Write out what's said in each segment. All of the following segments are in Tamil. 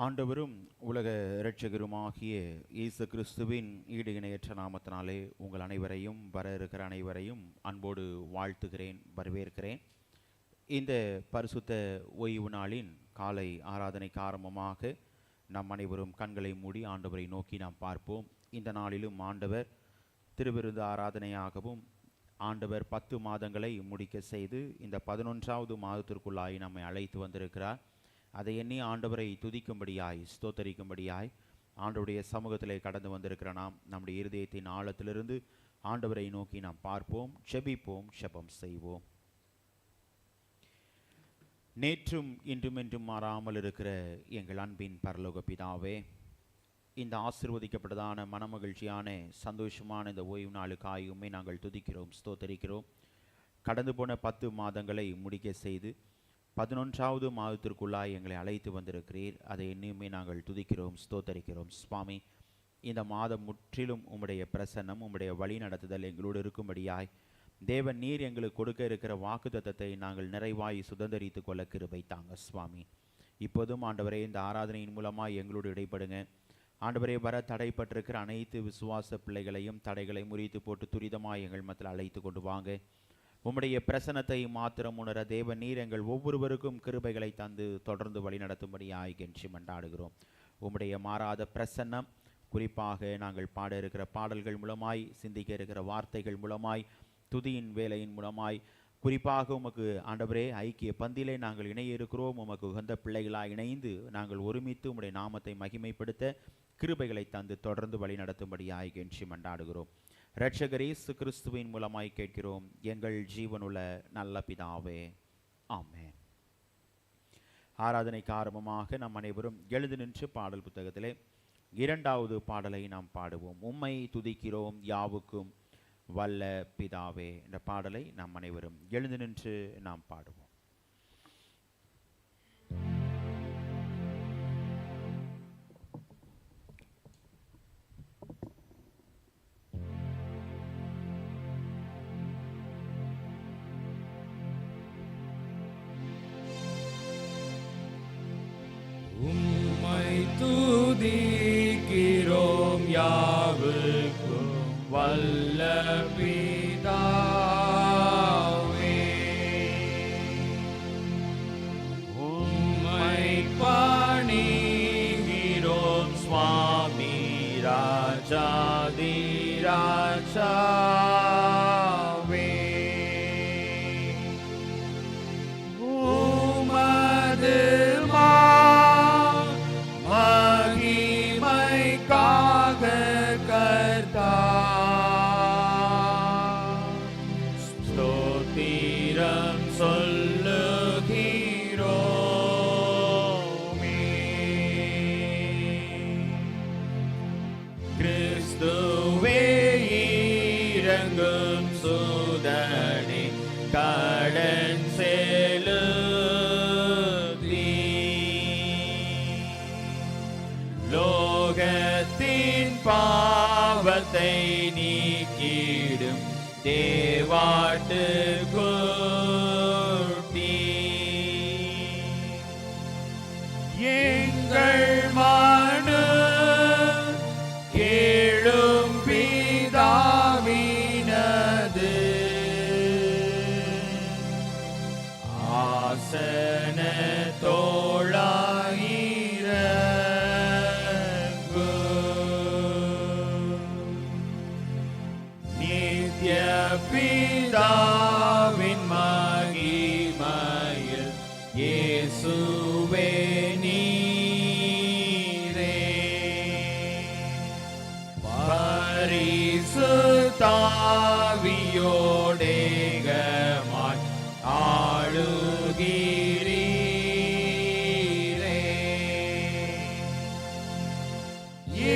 ஆண்டவரும் உலக இரட்சகருமாகிய இயேசு கிறிஸ்துவின் ஈடு இணையற்ற நாமத்தினாலே உங்கள் அனைவரையும் வர இருக்கிற அனைவரையும் அன்போடு வாழ்த்துகிறேன், வரவேற்கிறேன். இந்த பரிசுத்த ஓய்வு நாளின் காலை ஆராதனைக்கு ஆரம்பமாக நம் அனைவரும் கண்களை மூடி ஆண்டவரை நோக்கி நாம் பார்ப்போம். இந்த நாளிலும் ஆண்டவர் திருவிருந்து ஆராதனையாகவும் ஆண்டவர் 10 மாதங்களை முடிக்க செய்து இந்த 11வது மாதத்திற்குள்ளாய் நம்மை அழைத்து வந்திருக்கிறார். அதை எண்ணி ஆண்டவரை துதிக்கும்படியாய், ஸ்தோத்தரிக்கும்படியாய் ஆண்டவருடைய சமூகத்திலே கடந்து வந்திருக்கிற நாம் நம்முடைய இருதயத்தின் ஆழத்திலிருந்து ஆண்டவரை நோக்கி நாம் பார்ப்போம், ஜெபிப்போம், ஜெபம் செய்வோம். நேற்றும் இன்றும் என்றும் மாறாமல் இருக்கிற எங்கள் அன்பின் பரலோக பிதாவே, இந்த ஆசீர்வதிக்கப்பட்டதான மனமகிழ்ச்சியான சந்தோஷமான இந்த ஓய்வு நாளுக்காயுமே நாங்கள் துதிக்கிறோம், ஸ்தோத்தரிக்கிறோம். கடந்து போன 10 மாதங்களை முடிக்க செய்து 11வது மாதத்திற்குள்ளாய் எங்களை அழைத்து வந்திருக்கிறீர். அதை இன்னுமே நாங்கள் துதிக்கிறோம், ஸ்தோத்தரிக்கிறோம். சுவாமி, இந்த மாதம் முற்றிலும் உம்முடைய பிரசன்னம், உம்முடைய வழி நடத்துதல் எங்களோடு இருக்கும்படியாய் தேவன் நீர் எங்களுக்கு கொடுக்க இருக்கிற வாக்குத்தத்தத்தை நாங்கள் நிறைவாய் சுதந்திரித்து கொள்ள கிருபை தாங்க சுவாமி. இப்போதும் ஆண்டவரே, இந்த ஆராதனையின் மூலமாக எங்களோடு இடைப்படுங்க ஆண்டவரே. வர தடைப்பட்டிருக்கிற அனைத்து விசுவாச பிள்ளைகளையும் தடைகளை முறித்து போட்டு துரிதமாக எங்கள் மத்தியில் அழைத்து கொண்டு வாங்க. உம்முடைய பிரசனத்தை மாத்திரம் உணர தேவன் நீர் எங்கள் ஒவ்வொருவருக்கும் கிருபைகளை தந்து தொடர்ந்து வழி நடத்தும்படியாய் கெஞ்சி மன்றாடுகிறோம். உம்முடைய மாறாத பிரசன்னம் குறிப்பாக நாங்கள் பாட இருக்கிற பாடல்கள் மூலமாய், சிந்திக்க இருக்கிற வார்த்தைகள் மூலமாய், துதியின் வேலையின் மூலமாய், குறிப்பாக உமக்கு ஆண்டவரே ஐக்கிய பந்திலே நாங்கள் இணைய இருக்கிறோம். உமக்கு உகந்த பிள்ளைகளாக இணைந்து நாங்கள் ஒருமித்து உம்முடைய நாமத்தை மகிமைப்படுத்த கிருபைகளை தந்து தொடர்ந்து வழி நடத்தும்படியாய் கெஞ்சி மன்றாடுகிறோம். இரட்சகர் இயேசு கிறிஸ்துவின் மூலமாய் கேட்கிறோம் எங்கள் ஜீவனுள்ள நல்ல பிதாவே, ஆமென். ஆராதனைக்கு ஆரம்பமாக நம் அனைவரும் எழுந்து நின்று பாடல் புத்தகத்திலே 2வது பாடலை நாம் பாடுவோம். உம்மை துதிக்கிறோம் யாவுக்கும் வல்ல பிதாவே என்ற பாடலை நாம் அனைவரும் எழுந்து நின்று நாம் பாடுவோம். துதிக்கிறோம் யாவுக்கும் வல்ல பிதாவே, உம்மை பணிகிறோம் சுவாமி ராஜாதி ராஜாவே. உமது மகிமைக்காக கர்த்தா ஸ்தோத்திரம் சொல்லுகிறோமே. கிறிஸ்துவே இரங்கும் சுதனே கடன் செலுத்தி லோகத்தின் பாவத்தை நீக்கிடும் தேவாட்டு குட்டி எங்கள் மனு கேளும் பிதாவினது ஆசன தோழாயிர நித்ய பிதாவின் மகிமையில் இயேசுவே நீரே பரிசுத்தாவியோடேகமாய் ஆளுகிறீரே.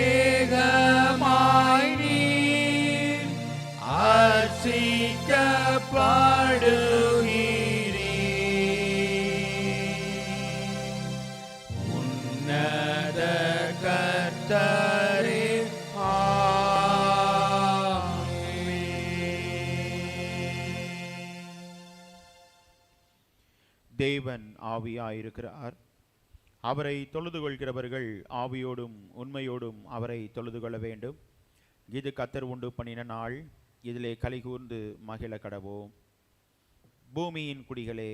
ஏகமாய் நீர் அர்ச்சிக்கப்படுகிறீர். உன்னத கர்த்தரே தேவன் ஆவியாயிருக்கிறார். அவரை தொழுது கொள்கிறவர்கள் ஆவியோடும் உண்மையோடும் அவரை தொழுது கொள்ள வேண்டும். இது கர்த்தர் உண்டு பண்ணின நாள், இதிலே கலிகூர்ந்து மகிழ கடவோம். பூமியின் குடிகளே,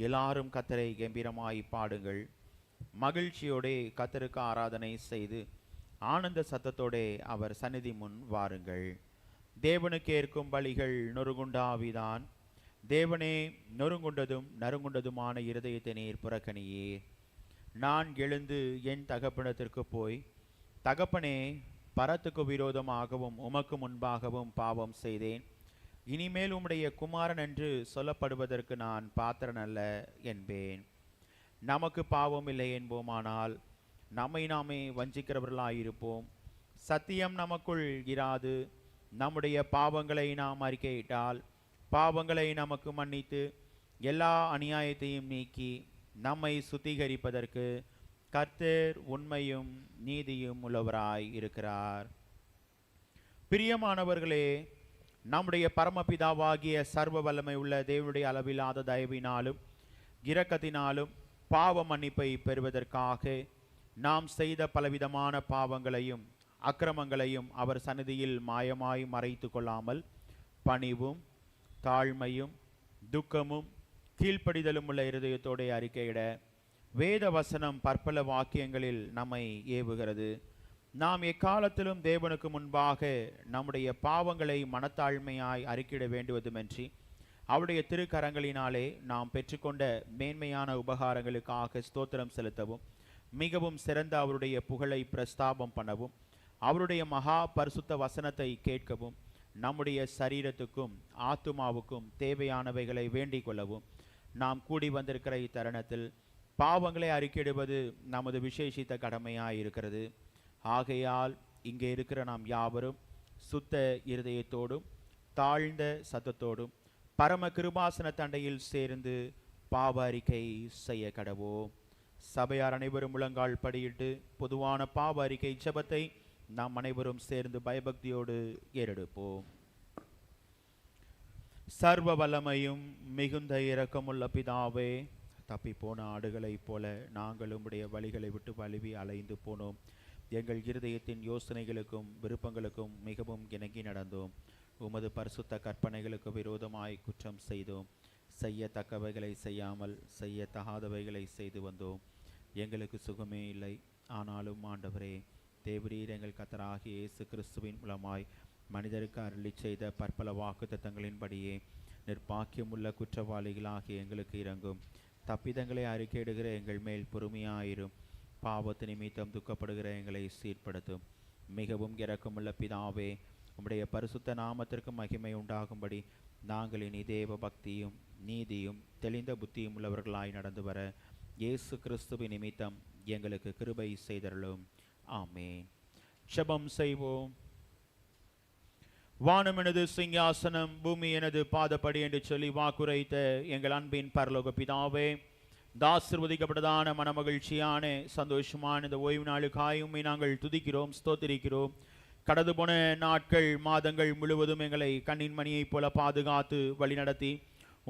எல்லாரும் கர்த்தரை கம்பீரமாய் பாடுங்கள். மகிழ்ச்சியோடே கர்த்தருக்கு ஆராதனை செய்து ஆனந்த சத்தத்தோடே அவர் சந்நிதி முன் வாருங்கள். தேவனுக்கு ஏற்கும் பலிகள் நொறுங்குண்டாவிதான். தேவனே, நொறுங்குண்டதும் நறுங்குண்டதுமான இருதயத்தை நீர் புறக்கணியே. நான் எழுந்து என் தகப்பனத்திற்கு போய், தகப்பனே, பரத்துக்கு விரோதமாகவும் உமக்கு முன்பாகவும் பாவம் செய்தேன். இனிமேல் உம்முடைய குமாரன் என்று சொல்லப்படுவதற்கு நான் பாத்திரன் அல்ல என்பேன். நமக்கு பாவம் இல்லை என்போமானால் நம்மை நாமே வஞ்சிக்கிறவர்களாயிருப்போம். சத்தியம் நமக்குள் இராது. நம்முடைய பாவங்களை நாம் அறிக்கையிட்டால் பாவங்களை நமக்கு மன்னித்து எல்லா அநியாயத்தையும் நீக்கி நம்மை சுத்திகரிப்பதற்கு கர்த்தர் உண்மையும் நீதியும் உள்ளவராய் இருக்கிறார். பிரியமானவர்களே, நம்முடைய பரமபிதாவாகிய சர்வ வல்லமை உள்ள தேவனுடைய அளவில்லாத தயவினாலும் இரக்கத்தினாலும் பாவ மன்னிப்பை பெறுவதற்காக நாம் செய்த பலவிதமான பாவங்களையும் அக்கிரமங்களையும் அவர் சந்நிதியில் மாயமாய் மறைத்து கொள்ளாமல் பணிவும் தாழ்மையும் துக்கமும் கீழ்ப்படிதலும் உள்ள இருதயத்தோடு அறிக்கையிட வேத வசனம் பற்பல வாக்கியங்களில் நம்மை ஏவுகிறது. நாம் எக்காலத்திலும் தேவனுக்கு முன்பாக நம்முடைய பாவங்களை மனத்தாழ்மையாய் அறிக்கையிட வேண்டுவதுமின்றி அவருடைய திருக்கரங்களினாலே நாம் பெற்றுக்கொண்ட மேன்மையான உபகாரங்களுக்காக ஸ்தோத்திரம் செலுத்தவும் மிகவும் சிறந்த அவருடைய புகழை பிரஸ்தாபம் பண்ணவும் அவருடைய மகா பரிசுத்த வசனத்தை கேட்கவும் நம்முடைய சரீரத்துக்கும் ஆத்துமாவுக்கும் தேவையானவைகளை வேண்டிக் கொள்ளவும் நாம் கூடி வந்திருக்கிற இத்தருணத்தில் பாவங்களை அறிக்கையிடுவது நமது விசேஷித்த கடமையாய் இருக்கிறது. ஆகையால் இங்கே இருக்கிற நாம் யாவரும் சுத்த இருதயத்தோடும் தாழ்ந்த சத்தத்தோடும் பரம கிருபாசன தண்டையில் சேர்ந்து பாவ அறிக்கை செய்ய கடவோம். சபையார் அனைவரும் முழங்கால் படியிட்டு பொதுவான பாவ அறிக்கை ஜெபத்தை நாம் அனைவரும் சேர்ந்து பயபக்தியோடு ஏறெடுப்போம். சர்வ வல்லமையும் மிகுந்த இரக்கமுள்ள பிதாவே, தப்பி போன ஆடுகளைப் போல நாங்கள் உம்முடைய வழிகளை விட்டு வழுவி அலைந்து போனோம். எங்கள் இருதயத்தின் யோசனைகளுக்கும் விருப்பங்களுக்கும் மிகவும் இணங்கி நடந்தோம். உமது பரிசுத்த கற்பனைகளுக்கு விரோதமாய் குற்றம் செய்தோம். செய்யத்தக்கவைகளை செய்யாமல் செய்யத்தகாதவைகளை செய்து வந்தோம். எங்களுக்கு சுகமே இல்லை. ஆனாலும் ஆண்டவரே, தேவரீர் எங்கள் கர்த்தராகிய இயேசு கிறிஸ்துவின் மூலமாய் மனிதருக்கு அருளி செய்த பற்பல வாக்குத்தத்தங்களின்படியே நிர்பாக்கியமுள்ள குற்றவாளிகளாகிய எங்களுக்கு இறங்கும். தப்பிதங்களை அறிக்கையிடுகிற எங்கள் மேல் பொறுமையாயிரும். பாவத்து நிமித்தம் துக்கப்படுகிற எங்களை சீர்படுத்தும். மிகவும் இரக்கமுள்ள பிதாவே, உம்முடைய பரிசுத்த நாமத்திற்கு மகிமை உண்டாகும்படி நாங்கள் இனி தேவ பக்தியும் நீதியும் தெளிந்த புத்தியும் உள்ளவர்களாய் நடந்து வர இயேசு கிறிஸ்துவின் நிமித்தம் எங்களுக்கு கிருபை செய்தருளும். ஆமென். ஜெபம் செய்வோம். வானம் எனது சிங்காசனம், பூமி எனது பாதப்படி என்று சொல்லி வாக்குரைத்த எங்கள் அன்பின் பரலோக பிதாவே, ஆசீர்வதிக்கப்பட்டதான மனமகிழ்ச்சியான சந்தோஷமான இந்த ஓய்வு நாளுக்காயும் நாங்கள் துதிக்கிறோம், ஸ்தோத்திரிக்கிறோம். கடந்து போன நாட்கள் மாதங்கள் முழுவதும் எங்களை கண்ணின் மணியைப் போல பாதுகாத்து வழிநடத்தி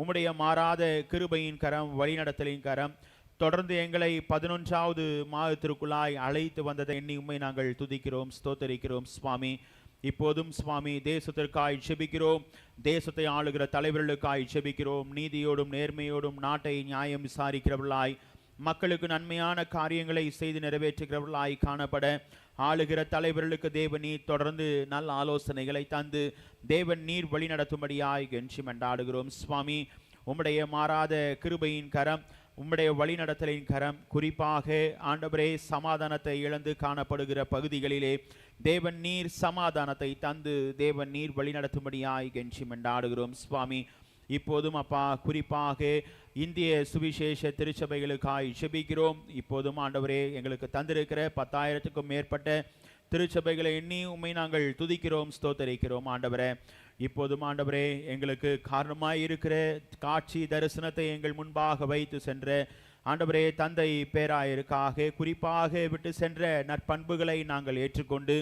உம்முடைய மாறாத கிருபையின் கரம் வழிநடத்தலின் கரம் தொடர்ந்து எங்களை 11வது மாதத்திற்குள்ளாய் அழைத்து வந்ததை எண்ணி உம்மை நாங்கள் துதிக்கிறோம், ஸ்தோத்தரிக்கிறோம். சுவாமி, இப்போதும் சுவாமி தேசத்திற்காய் செபிக்கிறோம். தேசத்தை ஆளுகிற தலைவர்களுக்காய் செபிக்கிறோம். நீதியோடும் நேர்மையோடும் நாட்டை நியாயம் விசாரிக்கிறவர்களாய் மக்களுக்கு நன்மையான காரியங்களை செய்து நிறைவேற்றுகிறவர்களாய் காணப்பட ஆளுகிற தலைவர்களுக்கு தேவன் நீர் தொடர்ந்து நல்ல ஆலோசனைகளை தந்து தேவன் நீர் வழி நடத்தும்படியாய் கெஞ்சி மன்றாடுகிறோம். சுவாமி, உம்முடைய மாறாத கிருபையின் கரம், உம்முடைய வழிநடத்தலின் கரம் குறிப்பாக ஆண்டவரே சமாதானத்தை இழந்து காணப்படுகிற பகுதிகளிலே தேவன் நீர் சமாதானத்தை தந்து தேவன் நீர் வழிநடத்தும்படியாய் கெஞ்சி மன்றாடுகிறோம். சுவாமி, இப்போதும் அப்பா குறிப்பாக இந்திய சுவிசேஷ திருச்சபைகளுக்காய் ஜெபிக்கிறோம். இப்போதும் ஆண்டவரே எங்களுக்கு தந்திருக்கிற 10,000க்கும் மேற்பட்ட திருச்சபைகளை எண்ணி உம்மை நாங்கள் துதிக்கிறோம், ஸ்தோத்தரிக்கிறோம். ஆண்டவரே, இப்போதும் ஆண்டவரே எங்களுக்கு காரணமாய் இருக்கிற காட்சி தரிசனத்தை எங்கள் முன்பாக வைத்து சென்ற ஆண்டவரே தந்தை பேராயருக்காக குறிப்பாக விட்டு சென்ற நற்பண்புகளை நாங்கள் ஏற்றுக்கொண்டு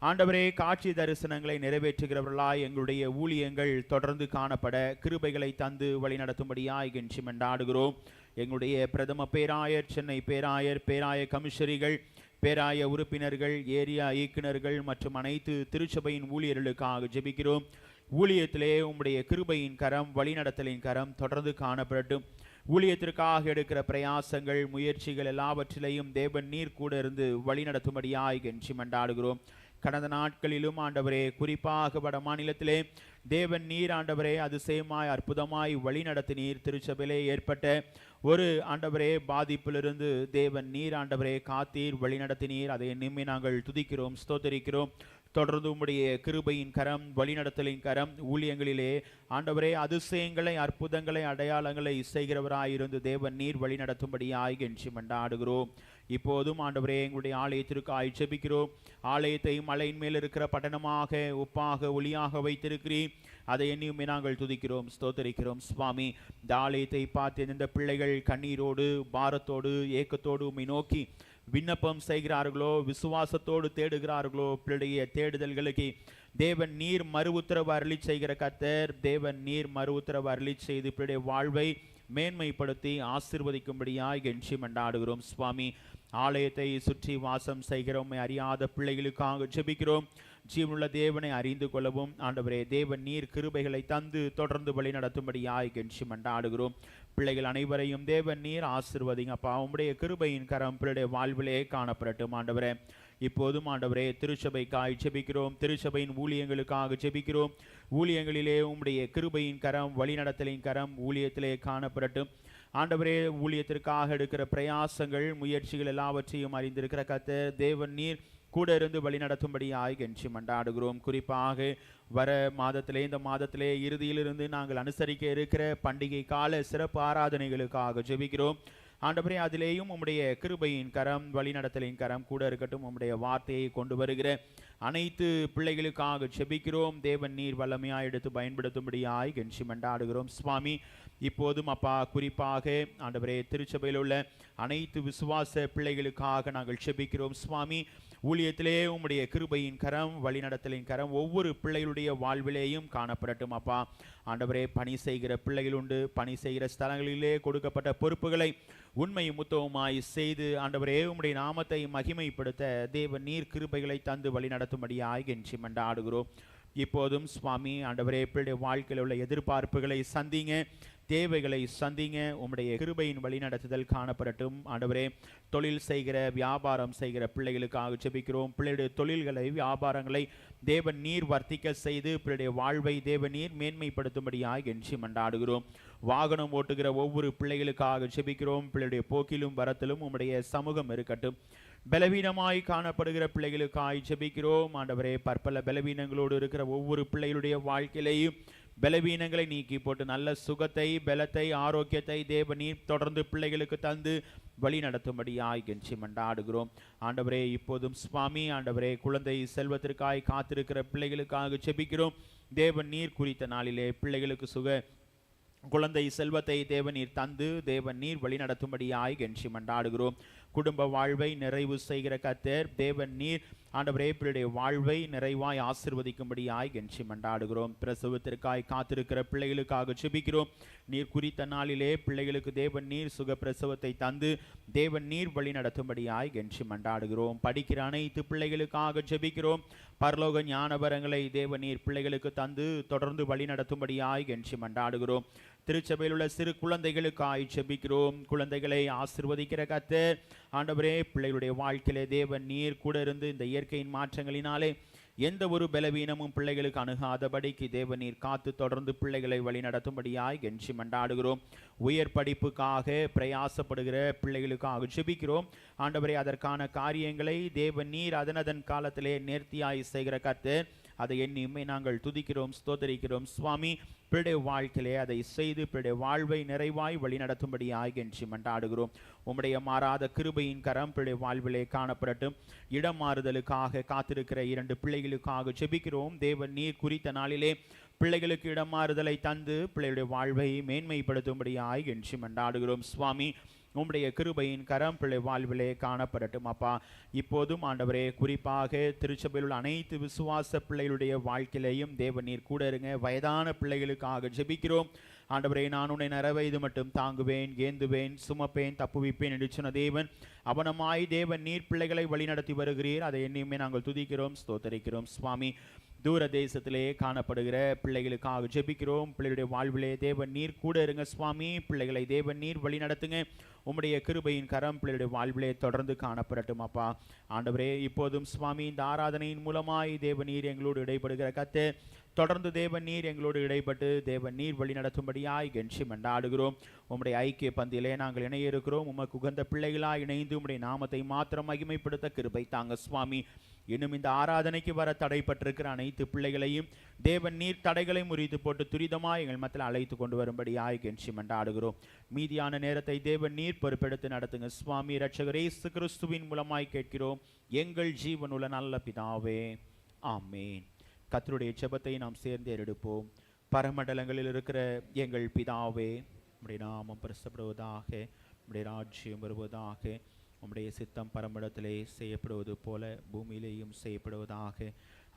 ஆண்டவரே காட்சி தரிசனங்களை நிறைவேற்றுகிறவர்களாய் எங்களுடைய ஊழியங்கள் தொடர்ந்து காணப்பட கிருபைகளை தந்து வழி நடத்தும்படியாய் கெஞ்சி மன்றாடுகிறோம். எங்களுடைய பிரதம பேராயர், சென்னை பேராயர், பேராய கமிஷரிகள், பேராய உறுப்பினர்கள், ஏரியா இயக்குநர்கள் மற்றும் அனைத்து திருச்சபையின் ஊழியர்களுக்காக ஜெபிக்கிறோம். ஊழியத்திலே உம்முடைய கிருபையின் கரம், வழிநடத்தலின் கரம் தொடர்ந்து காணப்படட்டும். ஊழியத்திற்காக எடுக்கிற பிரயாசங்கள், முயற்சிகள் எல்லாவற்றிலையும் தேவன் நீர் கூட இருந்து வழிநடத்தும்படியாய் கெஞ்சி மன்றாடுகிறோம். கடந்த நாட்களிலும் ஆண்டவரே, குறிப்பாக வட மாநிலத்திலே தேவன் நீர் ஆண்டவரே அதிசயமாய் அற்புதமாய் வழி நடத்தினீர். திருச்சபையிலே ஏற்பட்ட ஒரு ஆண்டவரே பாதிப்பிலிருந்து தேவன் நீர் ஆண்டவரே காத்தீர், வழி நடத்தினீர். அதை எண்ணுமே நாங்கள் துதிக்கிறோம், ஸ்தோத்தரிக்கிறோம். தொடர்ந்து உம்முடைய கிருபையின் கரம், வழிநடத்தலின் கரம் ஊழியங்களிலே ஆண்டவரே அதிசயங்களை, அற்புதங்களை, அடையாளங்களை செய்கிறவராயிருந்து தேவன் நீர் வழி நடத்தும்படியாய் கெஞ்சி மன்றாடுகிறோம். இப்போதும் ஆண்டவரே எங்களுடைய ஆலயத்திற்காய் ஜெபிக்கிறோம். ஆலயத்தை மலையின் மேல் இருக்கிற பட்டணமாக, உப்பாக, ஒளியாக வைத்திருக்கிறீர். அதை எண்ணியுமே நாங்கள் துதிக்கிறோம், ஸ்தோத்தரிக்கிறோம். சுவாமி, இந்த ஆலயத்தை பார்த்து இந்த பிள்ளைகள் கண்ணீரோடு, பாரத்தோடு, ஏக்கத்தோடு உம்மை நோக்கி விண்ணப்பம் செய்கிறார்களோ, விசுவாசத்தோடு தேடுகிறார்களோ, பிள்ளைய தேடுதல்களுக்கு தேவன் நீர் மறு உத்தரவு அருளி செய்கிற கர்த்தர். தேவன் நீர் மறு உத்தரவு அருளி செய்து பிள்ளைய வாழ்வை மேன்மைப்படுத்தி ஆசீர்வதிக்கும்படியாய் கெஞ்சி மன்றாடுகிறோம். சுவாமி, ஆலயத்தை சுற்றி வாசம் செய்கிறோம் அறியாத பிள்ளைகளுக்காக ஜெபிக்கிறோம். ஜீவனுள்ள தேவனை அறிந்து கொள்ளவும் ஆண்டவரே தேவன் நீர் கிருபைகளை தந்து தொடர்ந்து வழி நடத்தும்படியாய் கெஞ்சி மன்றாடுகிறோம். பிள்ளைகள் அனைவரையும் தேவன் நீர் ஆசீர்வதிங்கப்பா. உம்முடைய கிருபையின் கரம் பிள்ளைய வாழ்விலே காணப்படட்டும் ஆண்டவரே. இப்போதும் ஆண்டவரே திருச்சபைக்காய் ஜெபிக்கிறோம். திருச்சபையின் ஊழியங்களுக்காக ஜெபிக்கிறோம். ஊழியங்களிலே உம்முடைய கிருபையின் கரம், வழிநடத்தலின் கரம் ஊழியத்திலே காணப்படட்டும் ஆண்டவரே. ஊழியத்திற்காக எடுக்கிற பிரயாசங்கள், முயற்சிகள் எல்லாவற்றையும் அறிந்திருக்கிற கர்த்தர் தேவன் நீர் கூட இருந்து வழி நடத்தும்படியாய் கெஞ்சி மன்றாடுகிறோம். குறிப்பாக வர மாதத்திலே, இந்த மாதத்திலே இறுதியிலிருந்து நாங்கள் அனுசரிக்க இருக்கிற பண்டிகை கால சிறப்பு ஆராதனைகளுக்காக ஜெபிக்கிறோம் ஆண்டவரே. அதிலேயும் உம்முடைய கிருபையின் கரம், வழிநடத்தலின் கரம் கூட இருக்கட்டும். உம்முடைய வார்த்தையை கொண்டு வருகிற அனைத்து பிள்ளைகளுக்காக ஜெபிக்கிறோம். தேவன் நீர் வல்லமையாய் எடுத்து பயன்படுத்தும்படியாய் கெஞ்சி மன்றாடுகிறோம். சுவாமி, இப்போதும் அப்பா குறிப்பாக ஆண்டவரே திருச்சபையில் உள்ள அனைத்து விசுவாச பிள்ளைகளுக்காக நாங்கள் ஜெபிக்கிறோம். சுவாமி, ஊழியத்திலே உம்முடைய கிருபையின் கரம், வழிநடத்தலின் கரம் ஒவ்வொரு பிள்ளைகளுடைய வாழ்விலேயும் காணப்படட்டும் அப்பா. ஆண்டவரே, பணி செய்கிற பிள்ளைகள் உண்டு. பணி செய்கிற ஸ்தலங்களிலே கொடுக்கப்பட்ட பொறுப்புகளை உண்மையும் முத்தவுமாய் செய்து ஆண்டவரே உம்முடைய நாமத்தை மகிமைப்படுத்த தேவன் நீர் கிருபைகளை தந்து வழி நடத்தும்படியாய் கெஞ்சி மன்றாடுகிறோம். இப்போதும் சுவாமி ஆண்டவரே பிள்ளைய வாழ்க்கையில் உள்ள எதிர்பார்ப்புகளை சந்திங்க, தேவைகளை சந்திங்க. உம்முடைய கிருபையின் வழி நடத்துதல் காணப்படட்டும் ஆண்டவரே. தொழில் செய்கிற, வியாபாரம் செய்கிற பிள்ளைகளுக்காக ஜெபிக்கிறோம். பிள்ளையுடைய தொழில்களை, வியாபாரங்களை தேவன் நீர் வர்த்திக்க செய்து பிள்ளையுடைய வாழ்வை தேவன் நீர் மேன்மைப்படுத்தும்படியாய் கெஞ்சி மன்றாடுகிறோம். வாகனம் ஓட்டுகிற ஒவ்வொரு பிள்ளைகளுக்காக ஜெபிக்கிறோம். பிள்ளையுடைய போக்கிலும் வரத்திலும் உம்முடைய சமூகம் இருக்கட்டும். பலவீனமாய் காணப்படுகிற பிள்ளைகளுக்காய் ஜெபிக்கிறோம் ஆண்டவரே. பற்பல பலவீனங்களோடு இருக்கிற ஒவ்வொரு பிள்ளைகளுடைய வாழ்க்கையிலேயும் பலவீனங்களை நீக்கி போட்டு நல்ல சுகத்தை, பலத்தை, ஆரோக்கியத்தை தேவநீர் தொடர்ந்து பிள்ளைகளுக்கு தந்து வழி நடத்தும்படியாய் கெஞ்சி மன்றாடுகிறோம் ஆண்டவரே. இப்போதும் சுவாமி ஆண்டவரே, குழந்தை செல்வத்திற்காய் காத்திருக்கிற பிள்ளைகளுக்காக ஜெபிக்கிறோம். தேவன் நீர் குறித்த நாளிலே பிள்ளைகளுக்கு சுக குழந்தை செல்வத்தை தேவநீர் தந்து தேவன் நீர் வழி நடத்தும்படியாய் கெஞ்சி மன்றாடுகிறோம். குடும்ப வாழ்வை நிறைவு செய்கிற கர்த்தர் தேவன் நீர் ஆண்டவரே பிள்ளையுடைய வாழ்வை நிறைவாய் ஆசீர்வதிக்கும்படியாய் கெஞ்சி மன்றாடுகிறோம். பிரசவத்திற்காய் காத்திருக்கிற பிள்ளைகளுக்காக ஜெபிக்கிறோம். நீர் குறித்த நாளிலே பிள்ளைகளுக்கு தேவன் நீர் சுக பிரசவத்தை தந்து தேவன் நீர் வழி நடத்தும்படியாய் கெஞ்சி மன்றாடுகிறோம். படிக்கிற அனைத்து பிள்ளைகளுக்காக ஜெபிக்கிறோம். பரலோக ஞானவரங்களை தேவன் நீர் பிள்ளைகளுக்கு தந்து தொடர்ந்து வழி நடத்தும்படியாய் கெஞ்சி மன்றாடுகிறோம். திருச்சபையில் உள்ள சிறு குழந்தைகளுக்காய் ஜெபிக்கிறோம். குழந்தைகளை ஆசீர்வதிக்கிற கர்த்தர் ஆண்டவரே, பிள்ளைகளுடைய வாழ்க்கையிலே தேவன் நீர் கூட இருந்து இந்த இயற்கையின் மாற்றங்களினாலே எந்த ஒரு பலவீனமும் பிள்ளைகளுக்கு அணுகாதபடிக்கு தேவன் நீர் காத்து தொடர்ந்து பிள்ளைகளை வழி நடத்தும்படியாய் கெஞ்சி மன்றாடுகிறோம். உயர் படிப்புக்காக பிரயாசப்படுகிற பிள்ளைகளுக்காக ஜெபிக்கிறோம் ஆண்டவரே. அதற்கான காரியங்களை தேவன் நீர் அதனதன் காலத்திலே நேர்த்தியாய் செய்கிற கர்த்தர் அதை எண்ணியுமே நாங்கள் துதிக்கிறோம், ஸ்தோத்தரிக்கிறோம். சுவாமி, பிள்ளைய வாழ்க்கையிலே அதை செய்து பிள்ளைய வாழ்வை நிறைவாய் வழி நடத்தும்படியாய் கெஞ்சி மன்றாடுகிறோம். உம்முடைய மாறாத கிருபையின் கரம் பிள்ளைய வாழ்விலே காணப்படட்டும். இடம் மாறுதலுக்காக காத்திருக்கிற 2 பிள்ளைகளுக்காக ஜெபிக்கிறோம். தேவன் நீர் குறித்த நாளிலே பிள்ளைகளுக்கு இடம் மாறுதலை தந்து பிள்ளையுடைய வாழ்வை மேன்மைப்படுத்தும்படியாய் கெஞ்சி மன்றாடுகிறோம். சுவாமி, உம்முடைய கிருபையின் கரம் பிள்ளை வாழ்விலே காணப்படட்டும் அப்பா. இப்போதும் ஆண்டவரே, குறிப்பாக திருச்சபையில் உள்ள அனைத்து விசுவாச பிள்ளைகளுடைய வாழ்க்கையிலையும் தேவன் நீர் கூட இருங்க. வயதான பிள்ளைகளுக்காக ஜெபிக்கிறோம் ஆண்டவரே. நான் உன்னை நரவயது மட்டும் தாங்குவேன், ஏந்துவேன், சுமப்பேன், தப்புவிப்பேன் என்று சொன்ன தேவன் அவனமாய் தேவன் நீர் பிள்ளைகளை வழிநடத்தி வருகிறீர். அதை எண்ணியுமே நாங்கள் துதிக்கிறோம், ஸ்தோத்தரிக்கிறோம் சுவாமி. தூர தேசத்திலே காணப்படுகிற பிள்ளைகளுக்காக ஜெபிக்கிறோம். பிள்ளைகளுடைய வாழ்விலே தேவன் நீர் கூட இருங்க சுவாமி. பிள்ளைகளை தேவன் நீர் வழி நடத்துங்க. உம்முடைய கிருபையின் கரம் பிள்ளைகளுடைய வாழ்விலே தொடர்ந்து காணப்படட்டும் அப்பா. ஆண்டவரே, இப்போதும் சுவாமி இந்த ஆராதனையின் மூலமாய் தேவன் நீர் எங்களோடு இடைப்படுகிற கத்து தொடர்ந்து தேவன் நீர் எங்களோடு இடைப்பட்டு தேவன் நீர் வழி நடத்தும்படியாய் கெஞ்சி மண்டாடுகிறோம். உம்முடைய ஐக்கிய பந்தியிலே நாங்கள் இணைய இருக்கிறோம். உமக்கு உகந்த பிள்ளைகளாய் இணைந்து உம்முடைய நாமத்தை மாத்திரம் மகிமைப்படுத்த கிருபை தாங்க சுவாமி. இன்னும் இந்த ஆராதனைக்கு வர தடைப்பட்டிருக்கிற அனைத்து பிள்ளைகளையும் தேவன் நீர் தடைகளை முறித்து போட்டு துரிதமாய் எங்கள் மத்தியில் அழைத்து கொண்டு வரும்படியாய் கெஞ்சி மண்டாடுகிறோம். மீதியான நேரத்தை தேவன் நீர் பொறுப்பெடுத்து நடத்துங்க சுவாமி. இரட்சகர் இயேசு கிறிஸ்துவின் மூலமாய் கேட்கிறோம் எங்கள் ஜீவனுள்ள நல்ல பிதாவே, ஆமேன். கர்த்தருடைய ஜெபத்தை நாம் சேர்ந்து எடுப்போம். பரமண்டலங்களில் இருக்கிற எங்கள் பிதாவே, உம்முடைய நாமம் பரிசுத்தப்படுவதாக, உம்முடைய ராஜ்யம் வருவதாக, உம்முடைய சித்தம் பரமண்டலத்திலே செய்யப்படுவது போல பூமியிலேயும் செய்யப்படுவதாக.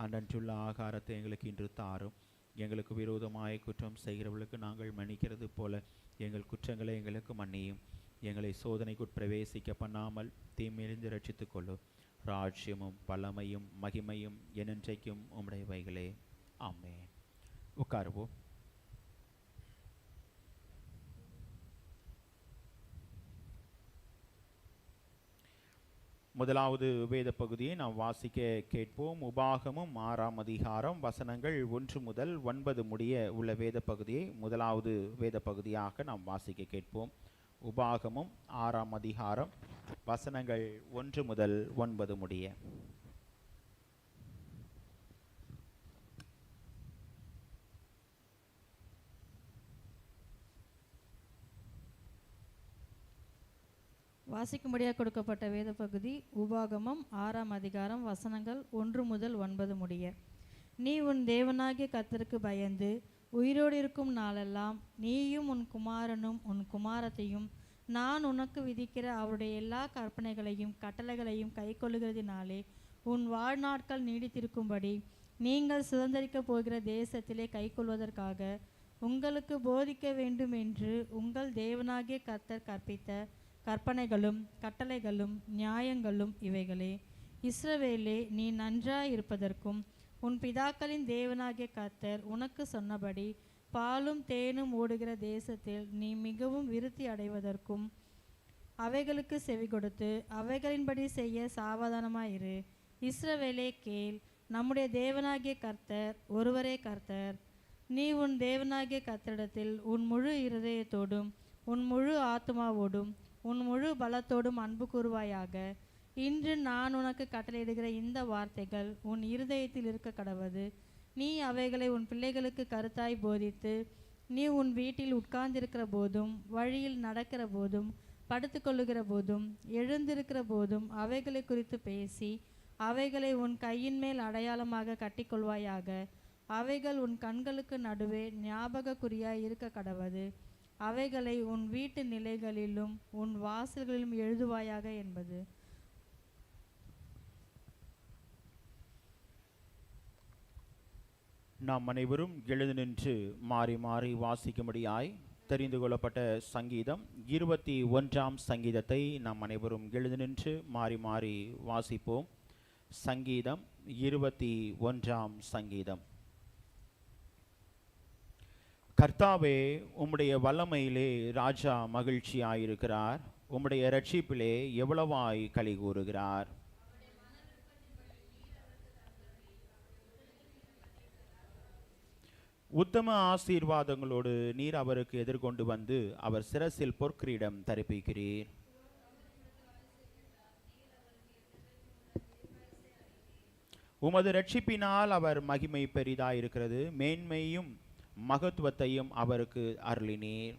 அன்றன்றுள்ள ஆகாரத்தை எங்களுக்கு இன்று தாரும். எங்களுக்கு விரோதமாய் குற்றம் செய்கிறவர்களுக்கு நாங்கள் மன்னிக்கிறது போல எங்கள் குற்றங்களை எங்களுக்கு மன்னியும். எங்களை சோதனைக்கு பிரவேசிக்க பண்ணாமல் தீமையிலிருந்து ரட்சித்துக் கொள்ளும். ராஜ்யமும் பலமையும் மகிமையும் என்றென்றைக்கும் உம்முடையவைகளே, ஆமென். உட்காருவோம். முதலாவது வேத பகுதியை நாம் வாசிக்க கேட்போம். உபாகமும் 6ஆம் அதிகாரம் வசனங்கள் 1 முதல் 9 முடிய உள்ள வேத பகுதியை முதலாவது வேத பகுதியாக நாம் வாசிக்க கேட்போம். உபாகமும் 6ஆம் அதிகாரம் வசனங்கள் 1 முதல் 9 முடிய. வாசிக்கும்படியாக கொடுக்கப்பட்ட வேத பகுதி உபாகமம் 6ஆம் அதிகாரம் வசனங்கள் 1 முதல் 9 முடிய. நீ உன் தேவனாகிய கர்த்தருக்கு பயந்து உயிரோடு இருக்கும் நாளெல்லாம் நீயும் உன் குமாரனும் உன் குமாரத்தையும் நான் உனக்கு விதிக்கிற அவருடைய எல்லா கற்பனைகளையும் கட்டளைகளையும் கைக்கொள்ளுகிறதினாலே உன் வாழ்நாட்கள் நீடித்திருக்கும்படி நீங்கள் சுதந்திரிக்கப் போகிற தேசத்திலே கைக்கொள்வதற்காக உங்களுக்கு போதிக்க வேண்டும் என்று உங்கள் தேவனாகிய கர்த்தர் கற்பித்த கற்பனைகளும் கட்டளைகளும் நியாயங்களும் இவைகளே. இஸ்ரவேலே, நீ நன்றாயிருப்பதற்கும் உன் பிதாக்களின் தேவனாகிய கர்த்தர் உனக்கு சொன்னபடி பாலும் தேனும் ஓடுகிற தேசத்தில் நீ மிகவும் விருத்தி அடைவதற்கும் அவைகளுக்கு செவி கொடுத்து அவைகளின்படி செய்ய சாவதானமாயிரு. இஸ்ரவேலே கேள், நம்முடைய தேவனாகிய கர்த்தர் ஒருவரே கர்த்தர். நீ உன் தேவனாகிய கர்த்தரிடத்தில் உன் முழு இருதயத்தோடும் உன் முழு ஆத்மாவோடும் உன் முழு பலத்தோடும் அன்பு கூறுவாயாக. இன்று நான் உனக்கு கட்டளையிடுகிற இந்த வார்த்தைகள் உன் இருதயத்தில் இருக்க கடவது. நீ அவைகளை உன் பிள்ளைகளுக்கு கருத்தாய் போதித்து நீ உன் வீட்டில் உட்கார்ந்திருக்கிற போதும் வழியில் நடக்கிற போதும் படுத்துக்கொள்ளுகிற போதும் எழுந்திருக்கிற போதும் அவைகளை குறித்து பேசி அவைகளை உன் கையின் மேல் அடையாளமாக கட்டிக்கொள்வாயாக. அவைகள் உன் கண்களுக்கு நடுவே ஞாபக குறியாய் இருக்க கடவது. அவைகளை உன் வீட்டு நிலைகளிலும் உன் வாசல்களிலும் எழுதுவாயாக என்பது. நாம் அனைவரும் எழுந்து நின்று மாறி மாறி வாசிக்கும்படியாய் தெரிந்து கொள்ளப்பட்ட சங்கீதம் 21ஆம் சங்கீதத்தை நாம் அனைவரும் எழுந்து நின்று மாறி மாறி வாசிப்போம். சங்கீதம் 21ஆம் சங்கீதம். கர்த்தாவே, உம்முடைய வல்லமையிலே ராஜா மகிழ்ச்சியாயிருக்கிறார். உம்முடைய இரட்சிப்பிலே எவ்வளவாய் களி கூறுகிறார். உத்தம ஆசீர்வாதங்களோடு நீர் அவருக்கு எதிர்கொண்டு வந்து அவர் சிரசில் பொற்கிரீடம் தரிப்பிக்கிறீர். உமது இரட்சிப்பினால் அவர் மகிமை பெரிதாயிருக்கிறது. மேன்மையும் மகத்துவத்தையும் அவருக்கு அருளினீர்.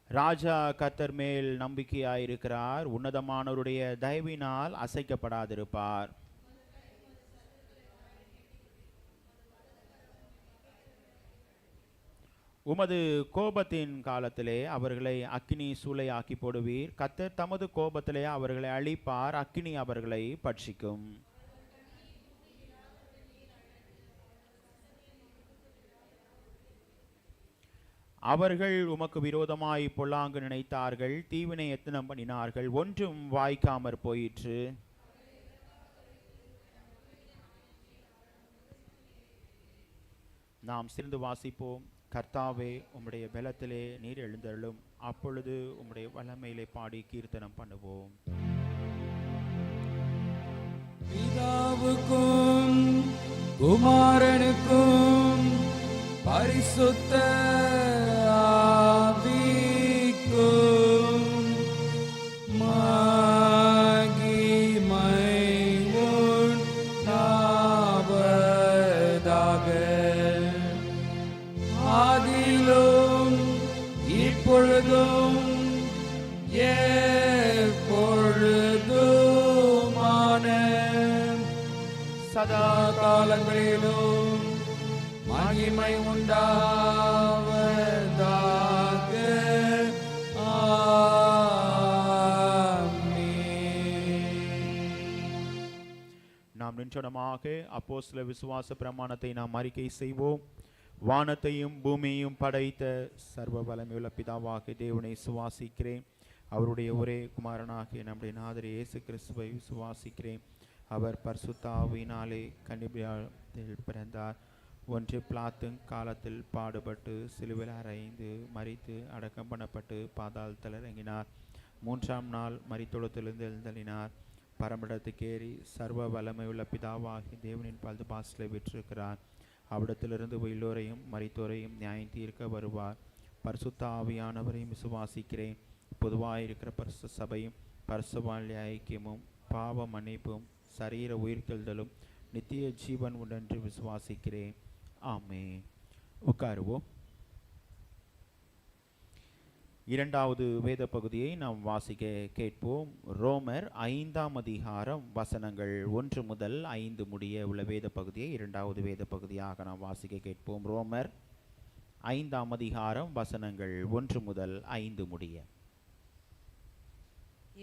ராஜா கர்த்தர் மேல் நம்பிக்கையாயிருக்கிறார். உன்னதமானவருடைய தயவினால் அசைக்கப்படாதிருப்பார். உமது கோபத்தின் காலத்திலே அவர்களை அக்கினி சூளையாக்கி போடுவீர். கர்த்தர் தமது கோபத்திலே அவர்களை அழிப்பார். அக்கினி அவர்களை பட்சிக்கும். அவர்கள் உமக்கு விரோதமாய் பொல்லாங்கு நினைத்தார்கள். தீவினை எத்தனம் பண்ணினார்கள். ஒன்றும் வாய்க்காமற் போயிற்று. நாம் சேர்ந்து வாசிப்போம். கர்த்தாவே, உம்முடைய பலத்திலே நீர் எழுந்தருளும். அப்பொழுது உம்முடைய வல்லமையிலே பாடி கீர்த்தனம் பண்ணுவோம். பிதாவுக்கும் குமாரனுக்கும் பரிசுத்த ஆவிக்கும் மகிமை உண்டாவதாக. ஆதியிலும் இப்பொழுதும் எப்பொழுதுமான சதா காலங்களிலும் மகிமை உண்டாவதாக. நாம் நின்றனமாக அப்போஸ்தல விசுவாச பிரமாணத்தை நாம் அறிக்கை செய்வோம். வானத்தையும் பூமியையும் படைத்த சர்வ வல்லமையுள்ள பிதாவாகிய தேவனை விசுவாசிக்கிறேன். அவருடைய ஒரே குமாரனாகிய நம்முடைய நாதர் இயேசு கிறிஸ்துவை விசுவாசிக்கிறேன். அவர் பரிசுத்த ஆவியினாலே கன்னிமரியாளில் பிறந்தார். ஒன்று பிலாத்தும் காலத்தில் பாடுபட்டு சிலுவையில் அறைந்து மரித்து அடக்கம் பண்ணப்பட்டு பாதாளத்தில் இறங்கினார். மூன்றாம் நாள் மரித்தொழுத்திலிருந்து எழுந்தள்ளினார். பரமடத்துக்கேறி சர்வ வல்லமையுள்ள பிதாவாகி தேவனின் பல்து பாசிலை விற்றிருக்கிறார். அவ்விடத்திலிருந்து எல்லோரையும் மரித்தோரையும் நியாயம் தீர்க்க வருவார். பரிசுத்த ஆவியானவரையும் விசுவாசிக்கிறேன். பொதுவாயிருக்கிற பரிசு சபையும் பரிசுத்த ஐக்கியமும் பாவ மன்னிப்பும் சரீர உயிர்த்தெழுதலும் நித்திய ஜீவன் உண்டென்று விசுவாசிக்கிறேன். ஆமென். உட்காருவோம். இரண்டாவது வேத பகுதியை நாம் வாசிக்க கேட்போம். ரோமர் 5ஆம் அதிகாரம் வசனங்கள் 1 முதல் 5 முடிய உள்ள வேத பகுதியை இரண்டாவது வேத பகுதியாக நாம் வாசிக்க கேட்போம். ரோமர் 5ஆம் அதிகாரம் வசனங்கள் 1 முதல் 5 முடிய.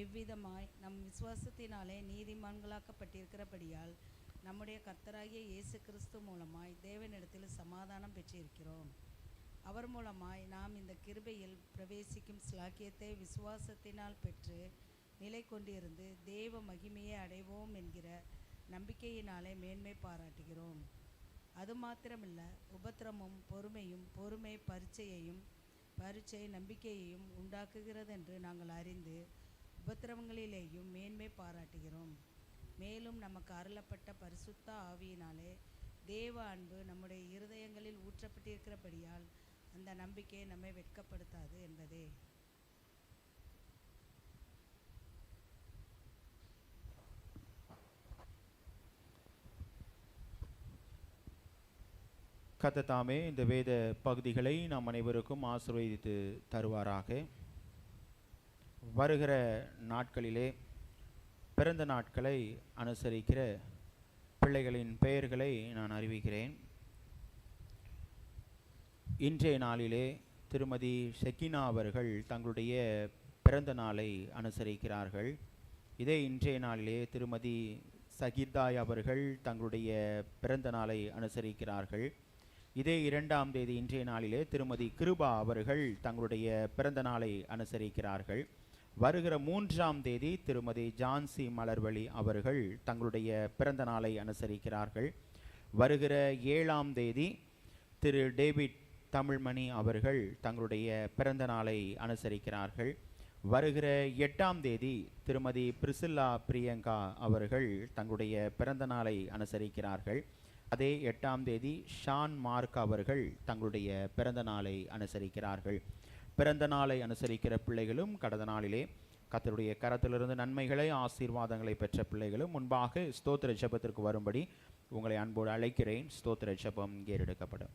எவ்விதமாய் நம் விசுவாசத்தினாலே நீதிமான்களாக்கப்பட்டிருக்கிறபடியால் நம்முடைய கர்த்தராகிய இயேசு கிறிஸ்து மூலமாய் தேவனிடத்தில் சமாதானம் பெற்றிருக்கிறோம். அவர் மூலமாய் நாம் இந்த கிருபையில் பிரவேசிக்கும் ஸ்லாக்கியத்தை விசுவாசத்தினால் பெற்று நிலை கொண்டிருந்து தேவ மகிமையை அடைவோம் என்கிற நம்பிக்கையினாலே மேன்மை பாராட்டுகிறோம். அது மாத்திரமல்ல, உபத்திரமும் பொறுமையும் பொறுமை பரீட்சை நம்பிக்கையையும் உண்டாக்குகிறதென்று நாங்கள் அறிந்து உபத்திரவங்களிலேயும் மேன்மை பாராட்டுகிறோம். மேலும் நமக்கு அருளப்பட்ட பரிசுத்த ஆவியினாலே தேவ அன்பு நம்முடைய இருதயங்களில் ஊற்றப்பட்டிருக்கிறபடியால் அந்த நம்பிக்கை நம்மை வெட்கப்படுத்தாது என்பதே. கர்த்தர் தாமே இந்த வேத பகுதிகளை நாம் அனைவருக்கும் ஆசீர்வதித்து தருவாராக. வருகிற நாட்களிலே பிறந்த நாட்களை அனுசரிக்கிற பிள்ளைகளின் பெயர்களை நான் அறிவிக்கிறேன். இன்றைய நாளிலே திருமதி ஷெக்கினா அவர்கள் தங்களுடைய பிறந்த நாளை அனுசரிக்கிறார்கள். இதே இன்றைய நாளிலே திருமதி சகிதாய் அவர்கள் தங்களுடைய பிறந்த நாளை அனுசரிக்கிறார்கள். இதே 2ஆம் தேதி இன்றைய நாளிலே திருமதி கிருபா அவர்கள் தங்களுடைய பிறந்த நாளை அனுசரிக்கிறார்கள். வருகிற 3ஆம் தேதி திருமதி ஜான்சி மலர்வழி அவர்கள் தங்களுடைய பிறந்த நாளை அனுசரிக்கிறார்கள். வருகிற 7ஆம் தேதி திரு டேவிட் தமிழ்மணி அவர்கள் தங்களுடைய பிறந்த நாளை அனுசரிக்கிறார்கள். வருகிற 8ஆம் தேதி திருமதி பிரிசில்லா பிரியங்கா அவர்கள் தங்களுடைய பிறந்த நாளை அனுசரிக்கிறார்கள். அதே 8ஆம் தேதி ஷான் மார்க் அவர்கள் தங்களுடைய பிறந்த நாளை அனுசரிக்கிறார்கள். பிறந்த நாளை அனுசரிக்கிற பிள்ளைகளும் கடந்த நாளிலே கர்த்தருடைய கரத்திலிருந்து நன்மைகளை ஆசீர்வாதங்களை பெற்ற பிள்ளைகளும் முன்பாக ஸ்தோத்திர ஜெபத்திற்கு வரும்படி உங்களை அன்போடு அழைக்கிறேன். ஸ்தோத்திர ஜெபம் ஏறெடுக்கப்படும்.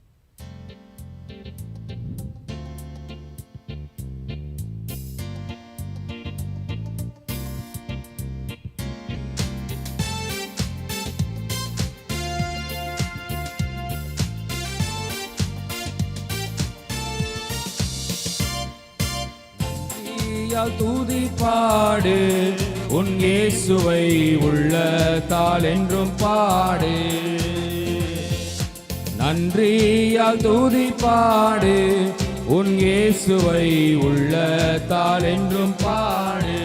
நன்றியால் துதி பாடு உன் இயேசுவை உள்ளத்தால் என்றும் பாடு. நன்றியால் துதி பாடு உன் இயேசுவை உள்ளத்தால் என்றும் பாடு.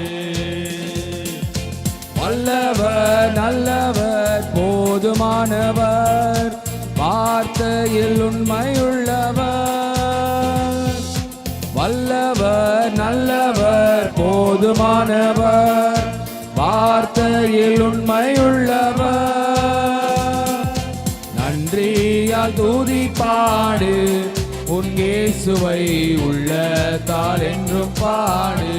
வல்லவர் நல்லவர் போதுமானவர் வார்த்தையில் உண்மையுள்ளவர். வல்லவர் நல்லவர் போதுமானவர் வார்த்தையில் உண்மையுள்ளவர். நன்றியால் துதி பாடு உன் இயேசுவை உள்ளத்தால் என்றும் பாடு.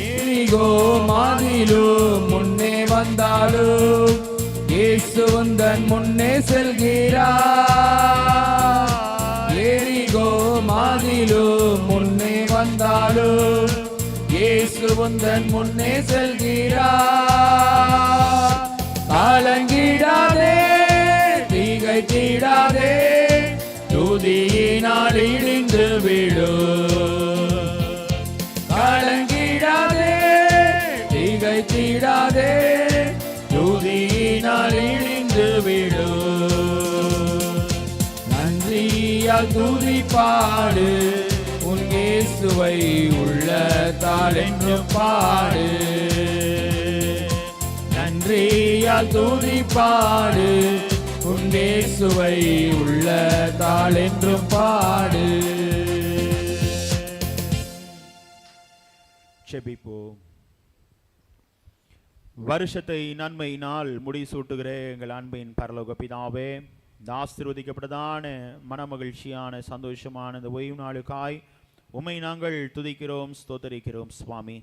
எரிகோ மாதிலும் முன்னே வந்தாலும் இயேசு உந்தன் முன்னே செல்கிறார். எரிகோ மாதிலும் முன்னே வந்தாலும் இயேசு உந்தன் முன்னே செல்கிறார். கலங்கிடாதே திகைத்திடாதே துதியினால் இடிந்து விடும். கலங்கிடாதே திகைத்திடாதே துதியினால் இடிந்து விடும். நன்றியால் துதி பாடு உன் இயேசுவை உள்ளத்தால் என்றும் பாடு. நன்றியால் துதி பாடு உன் இயேசுவை உள்ளத்தால் என்றும் பாடு. ஜெபிப்போம். வருஷத்தை நன்மையினால் முடிசூட்டுகிற எங்கள் அன்பின் பரலோக பிதாவே, இந்த ஆசீர்வதிக்கப்பட்டதான மனமகிழ்ச்சியான சந்தோஷமான இந்த ஓய்வு நாளுக்காய் உம்மை நாங்கள் துதிக்கிறோம், ஸ்தோத்தரிக்கிறோம் சுவாமி.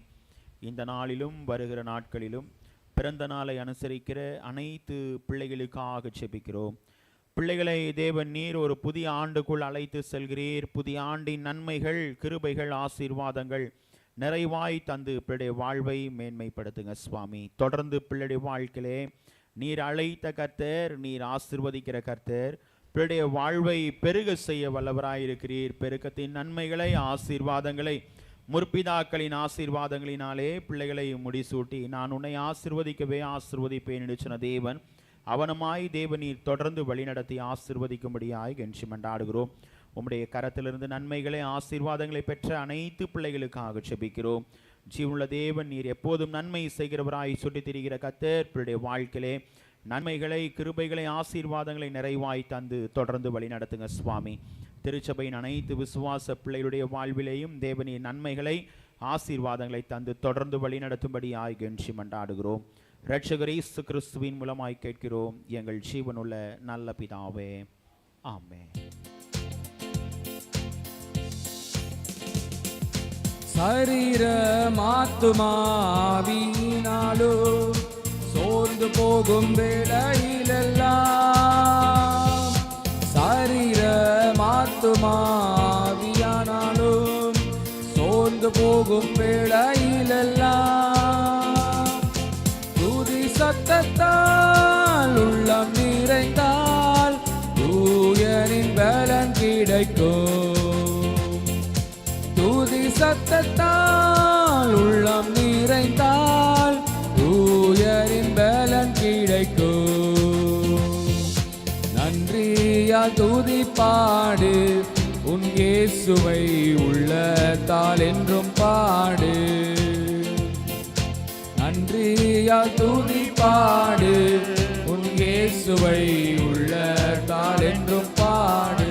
இந்த நாளிலும் வருகிற நாட்களிலும் பிறந்த நாளை அனுசரிக்கிற அனைத்து பிள்ளைகளுக்காக ஜெபிக்கிறோம். பிள்ளைகளை தேவன் நீர் ஒரு புதிய ஆண்டுக்குள் அழைத்து செல்கிறீர். புதிய ஆண்டின் நன்மைகள், கிருபைகள், ஆசீர்வாதங்கள் நிறைவாய் தந்து பிள்ளைடைய வாழ்வை மேன்மைப்படுத்துங்க சுவாமி. தொடர்ந்து பிள்ளைடைய வாழ்க்கையிலே நீர் அழைத்த கர்த்தர், நீர் ஆசீர்வதிக்கிற கர்த்தர், பிள்ளைடைய வாழ்வை பெருக செய்ய வல்லவராயிருக்கிறீர். பெருக்கத்தின் நன்மைகளை, ஆசீர்வாதங்களை, முற்பிதாக்களின் ஆசீர்வாதங்களினாலே பிள்ளைகளை முடிசூட்டி நான் உன்னை ஆசீர்வதிக்கவே ஆசீர்வதிப்பேன் என்று சொன்ன தேவன் அவனமாய் தேவநீர் தொடர்ந்து வழிநடத்தி ஆசீர்வதிக்கும்படியாய் கெஞ்சி மன்றாடுகிறோம். உம்முடைய கரத்திலிருந்து நன்மைகளை, ஆசீர்வாதங்களை பெற்ற அனைத்து பிள்ளைகளுக்காக ஜெபிக்கிறோம். ஜீவனுள்ள தேவன் நீர் எப்போதும் நன்மை செய்கிறவராய் சுட்டித் திரிகிற கர்த்தர் பிள்ளைடைய வாழ்க்கையிலே நன்மைகளை, கிருபைகளை, ஆசீர்வாதங்களை நிறைவாய் தந்து தொடர்ந்து வழி நடத்துங்க சுவாமி. திருச்சபையின் அனைத்து விசுவாச பிள்ளைகளுடைய வாழ்விலேயும் தேவனின் நன்மைகளை, ஆசீர்வாதங்களை தந்து தொடர்ந்து வழி நடத்தும்படியாய் கெஞ்சி மன்றாடுகிறோம். இரட்சகர் இயேசு கிறிஸ்துவின் மூலமாய் கேட்கிறோம் எங்கள் ஜீவனுள்ள நல்ல பிதாவே, ஆமென். சரீரம் ஆத்துமாவினாலும் சோர்ந்து போகும் வேளையிலெல்லாம், சரீரம் ஆத்துமாவியானாலும் சோர்ந்து போகும் வேளையிலெல்லாம், துதி சத்தத்தால் உள்ளம் நிறைந்தால் தூயனின் பலன் கிடைக்கும். துதி சத்தத்தால் உள்ளம் நிறைந்தால் தூயரின் பலன் கிடைக்கும். நன்றியால் துதி பாடு உன் இயேசுவை உள்ளத்தால் என்றும் பாடு. நன்றியால் துதி பாடு உன் இயேசுவை உள்ளத்தால் என்றும் பாடு.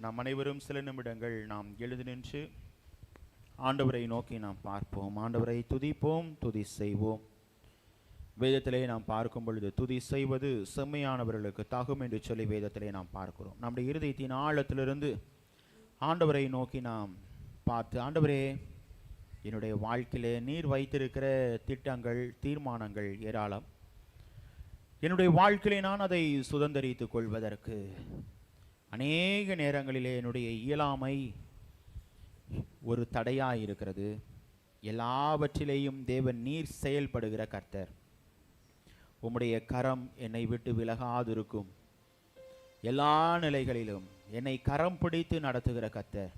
நாம் அனைவரும் சில நிமிடங்கள் நாம் எழுந்து நின்று ஆண்டவரை நோக்கி நாம் பார்ப்போம். ஆண்டவரை துதிப்போம், துதி செய்வோம். வேதத்திலே நாம் பார்க்கும் பொழுது துதி செய்வது செம்மையானவர்களுக்கு தகும் என்று சொல்லி வேதத்திலே நாம் பார்க்கிறோம். நம்முடைய இருதயத்தின் ஆழத்திலிருந்து ஆண்டவரை நோக்கி நாம் பார்த்து, ஆண்டவரே என்னுடைய வாழ்க்கையிலே நீர் வைத்திருக்கிற திட்டங்கள், தீர்மானங்கள் ஏராளம். என்னுடைய வாழ்க்கையிலே நான் அதை சுதந்திரித்துக் கொள்வதற்கு அநேக நேரங்களிலே என்னுடைய இயலாமை ஒரு தடையாக இருக்கிறது. எல்லாவற்றிலேயும் தேவன் நீர் செயல்படுகிற கர்த்தர். உம்முடைய கரம் என்னை விட்டு விலகாதிருக்கும். எல்லா நிலைகளிலும், என்னை கரம் பிடித்து நடத்துகிற கர்த்தர்,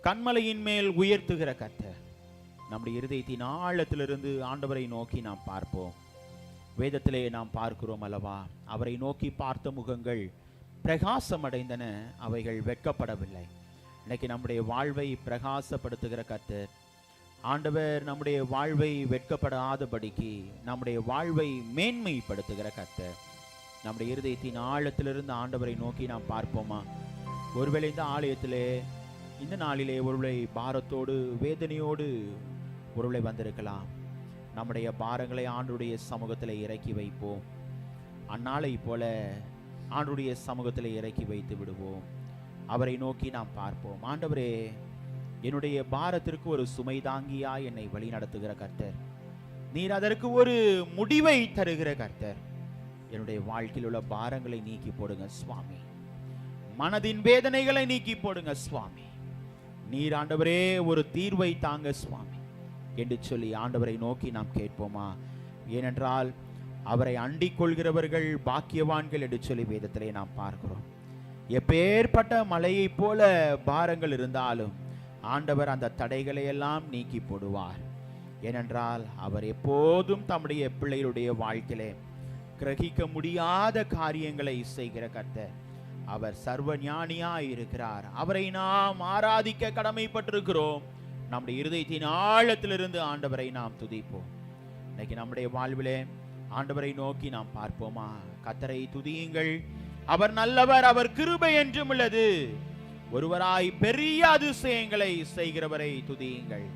கன்மலையின் மேல் உயர்த்துகிற கர்த்தர். நம்முடைய இருதயத்தின் ஆழத்திலிருந்து ஆண்டவரை நோக்கி நாம் பார்ப்போம். வேதத்திலே நாம் பார்க்கிறோம் அல்லவா, அவரை நோக்கி பார்த்த முகங்கள் பிரகாசம் அடைந்தன, அவைகள் வெட்கப்படவில்லை. இன்னைக்கு நம்முடைய வாழ்வை பிரகாசப்படுத்துகிற கர்த்தர் ஆண்டவர், நம்முடைய வாழ்வை வெட்கப்படாதபடிக்கு நம்முடைய வாழ்வை மேன்மைப்படுத்துகிற கர்த்தர். நம்முடைய இருதயத்தின் ஆழத்திலிருந்து ஆண்டவரை நோக்கி நாம் பார்ப்போமா? ஒருவேளை இந்த ஆலயத்திலே இந்த நாளிலே ஒருவேளை பாரத்தோடு வேதனையோடு ஒருவேளை வந்திருக்கலாம். நம்முடைய பாரங்களை ஆண்டுடைய சமூகத்தில் இறக்கி வைப்போம். அந்நாளை போல ஆண்டுடைய சமூகத்தில் இறக்கி வைத்து விடுவோம். அவரை நோக்கி நாம் பார்ப்போம். ஆண்டவரே, என்னுடைய பாரத்திற்கு ஒரு சுமை தாங்கியா என்னை வழி நடத்துகிற கர்த்தர், நீர் அதற்கு ஒரு முடிவை தருகிற கர்த்தர். என்னுடைய வாழ்க்கையில் உள்ள பாரங்களை நீக்கி போடுங்க சுவாமி, மனதின் வேதனைகளை நீக்கி போடுங்க சுவாமி. நீர் ஆண்டவரே ஒரு தீர்வை தாங்க சுவாமி என்று சொல்லி ஆண்டவரை நோக்கி நாம் கேட்போமா? ஏனென்றால் அவரை அண்டிக் கொள்கிறவர்கள் பாக்கியவான்கள் என்று சொல்லி வேதத்திலே நாம் பார்க்கிறோம். எப்பேற்பட்ட மலையை போல பாரங்கள் இருந்தாலும் ஆண்டவர் அந்த தடைகளை எல்லாம் நீக்கி போடுவார். ஏனென்றால் அவர் எப்போதும் தம்முடைய பிள்ளைகளுடைய வாழ்க்கையிலே கிரகிக்க முடியாத காரியங்களை செய்கிற கர்த்தர். அவர் சர்வ ஞானியாய் இருக்கிறார். அவரை நாம் ஆராதிக்க கடமைப்பட்டிருக்கிறோம். நம்முடைய இருதயத்தின் ஆழத்திலிருந்து ஆண்டவரை நாம் துதிப்போம். இன்னைக்கு நம்முடைய வாழ்விலே ஆண்டவரை நோக்கி நாம் பார்ப்போமா? கர்த்தரை துதியுங்கள், அவர் நல்லவர், அவர் கிருபை என்றும் உள்ளது. ஒருவராய் பெரிய அதிசயங்களை செய்கிறவரை துதியுங்கள்.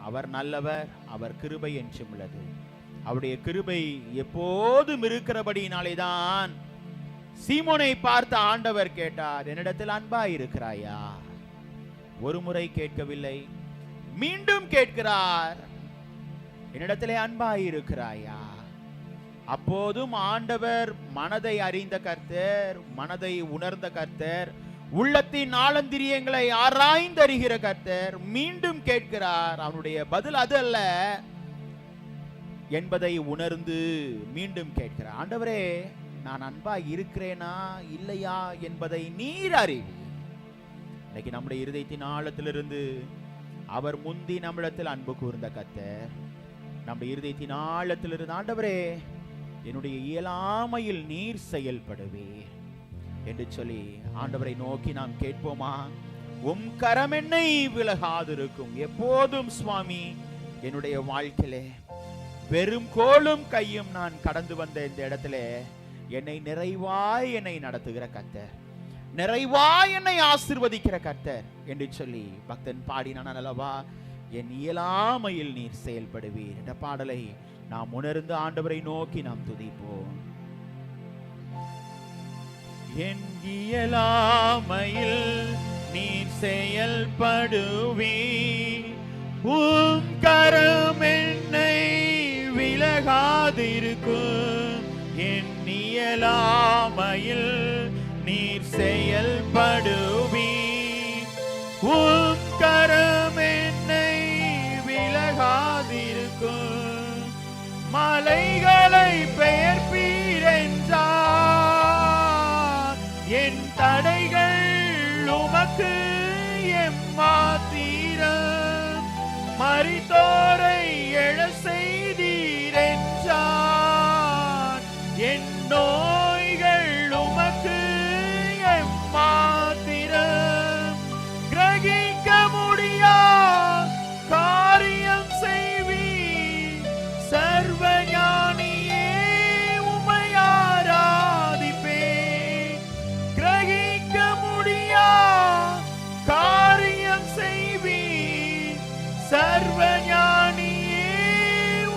அவர் நல்லவர், அவர் கிருபை என்றும் உள்ளது. அவருடைய கிருபை எப்போதும் இருக்கிறபடினாலேதான் சீமோனை பார்த்த ஆண்டவர் கேட்டார், என்னிடத்தில் அன்பாய் இருக்கிறாயா? ஒரு முறை கேட்கவில்லை, மீண்டும் கேட்கிறார், என்னிடத்திலே அன்பாய் இருக்கிறாயா? அப்போதும் ஆண்டவர் மனதை அறிந்த கர்த்தர், மனதை உணர்ந்த கர்த்தர், உள்ளத்தின் ஆழந்திரியங்களை ஆராய்ந்து அறிகிற கர்த்தர் மீண்டும் கேட்கிறார். அவனுடைய பதில் அது அல்ல என்பதை உணர்ந்து மீண்டும் கேட்கிறார். ஆண்டவரே, நான் அன்பாய் இருக்கிறேனா இல்லையா என்பதை நீர் அறிவி. இன்னைக்கு நம்முடைய இருதயத்தின் ஆழத்திலிருந்து அவர் முந்தி நம்மிடத்தில் அன்பு கூர்ந்த கர்த்தர், நம்முடைய இருதயத்தின் ஆழத்திலிருந்து ஆண்டவரே, என்னுடைய இயலாமையில் நீர் செயல்படுவீர் என்று சொல்லி ஆண்டவரை நோக்கி நாம் கேட்போமா? உம் கரம் என்னை விலகாதிருக்கும். எப்போதும் சுவாமி, என்னுடைய வாழ்க்கையிலே வெறும் கோலும் கையும் நான் கடந்து வந்த இந்த இடத்துல என்னை நிறைவாய் என்னை நடத்துகிற கர்த்தர், நிறைவாய் என்னை ஆசீர்வதிக்கிற கர்த்தர் என்று சொல்லி பக்தன் பாடினான் அல்லவா, என் இயலாமையில் நீர் செயல்படுவீர் என்ற பாடலை நாம் உணர்ந்து ஆண்டவரை நோக்கி நாம் துதிப்போம். என் இயலாமையில் நீர் செயல்படுவீர், உம் கரம் என்னை விலகாதிருக்கும். என் இயலாமையில் நீர் செயல்படுவீர், உம் கரம் என்னை விலகாதிருக்கும். மலைகளை பெயர்ப்பீர் என்றார், என் தடைகள் உமக்கு எம்மாத்திரம். மரித்தோரை எழ செய்தீர் என்றார், என் நோய்கள் உமக்கு எம்மாத்திரம். கிரகிக்க முடியா காரியம் செய்வீர், சர்வ ஞானியே உம்மை ஆராதிப்பேன். கிரகிக்க முடியா காரியம் செய்வீர், சர்வ ஞானியே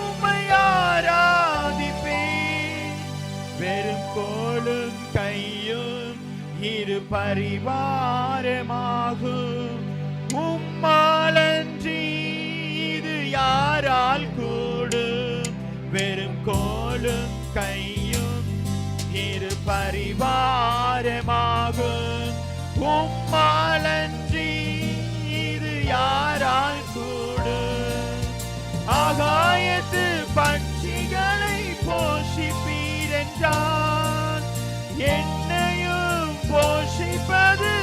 உம்மை ஆராதிப்பேன். வெறும் கோலும் கையும் இரு பரிவாரமாகும், உம்மாலன்றி இது யாரால் கூடும். வெறும் கோலும் கையும் இரு பரிவாரமாகும், உம்மாலன்றி இது யாரால் கூடும். ஆகாயத்து பட்சிகளை போஷிப்பீர் என்றான், என்னையும் போஷிப்பது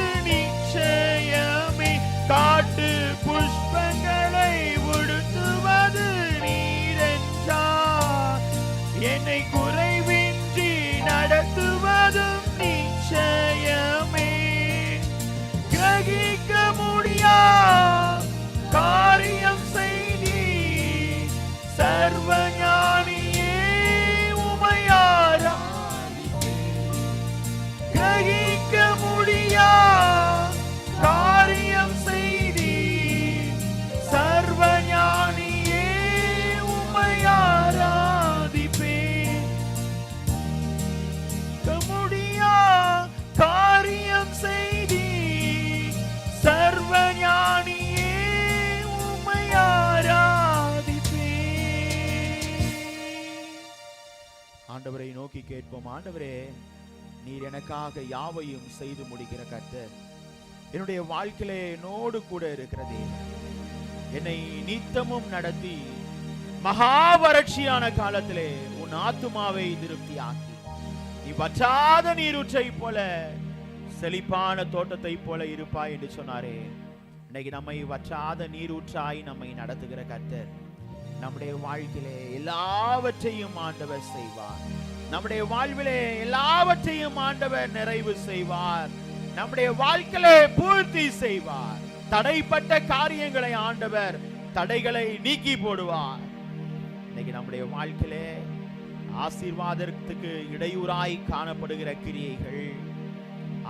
நோக்கி கேட்போம். ஆண்டவரே, நீர் எனக்காக யாவையும் செய்து முடிக்கிற கர்த்தர். என்னுடைய வாழ்க்கையிலே என்னோடு கூட இருக்கிறதே, என்னை நித்தமும் நடத்தி மகா வறட்சியான காலத்திலே உன் ஆத்துமாவை திருப்தியாக்கி நீ வற்றாத நீரூற்றை போல செழிப்பான தோட்டத்தை போல இருப்பாய் என்று சொன்னாரே. இன்னைக்கு நம்மை வற்றாத நீரூற்றாய் நம்மை நடத்துகிற கர்த்தர் நம்முடைய வாழ்விலே எல்லாவற்றையும் ஆண்டவர் செய்வார். நம்முடைய வாழ்விலே எல்லாவற்றையும் ஆண்டவர் நிறைவு செய்வார். நம்முடைய வாழ்க்கையிலே பூர்த்தி செய்வார். தடைப்பட்ட காரியங்களை ஆண்டவர் தடைகளை நீக்கி போடுவார். இன்னைக்கு நம்முடைய வாழ்க்கையிலே ஆசீர்வாதத்துக்கு இடையூறாய் காணப்படுகிற கிரியைகள்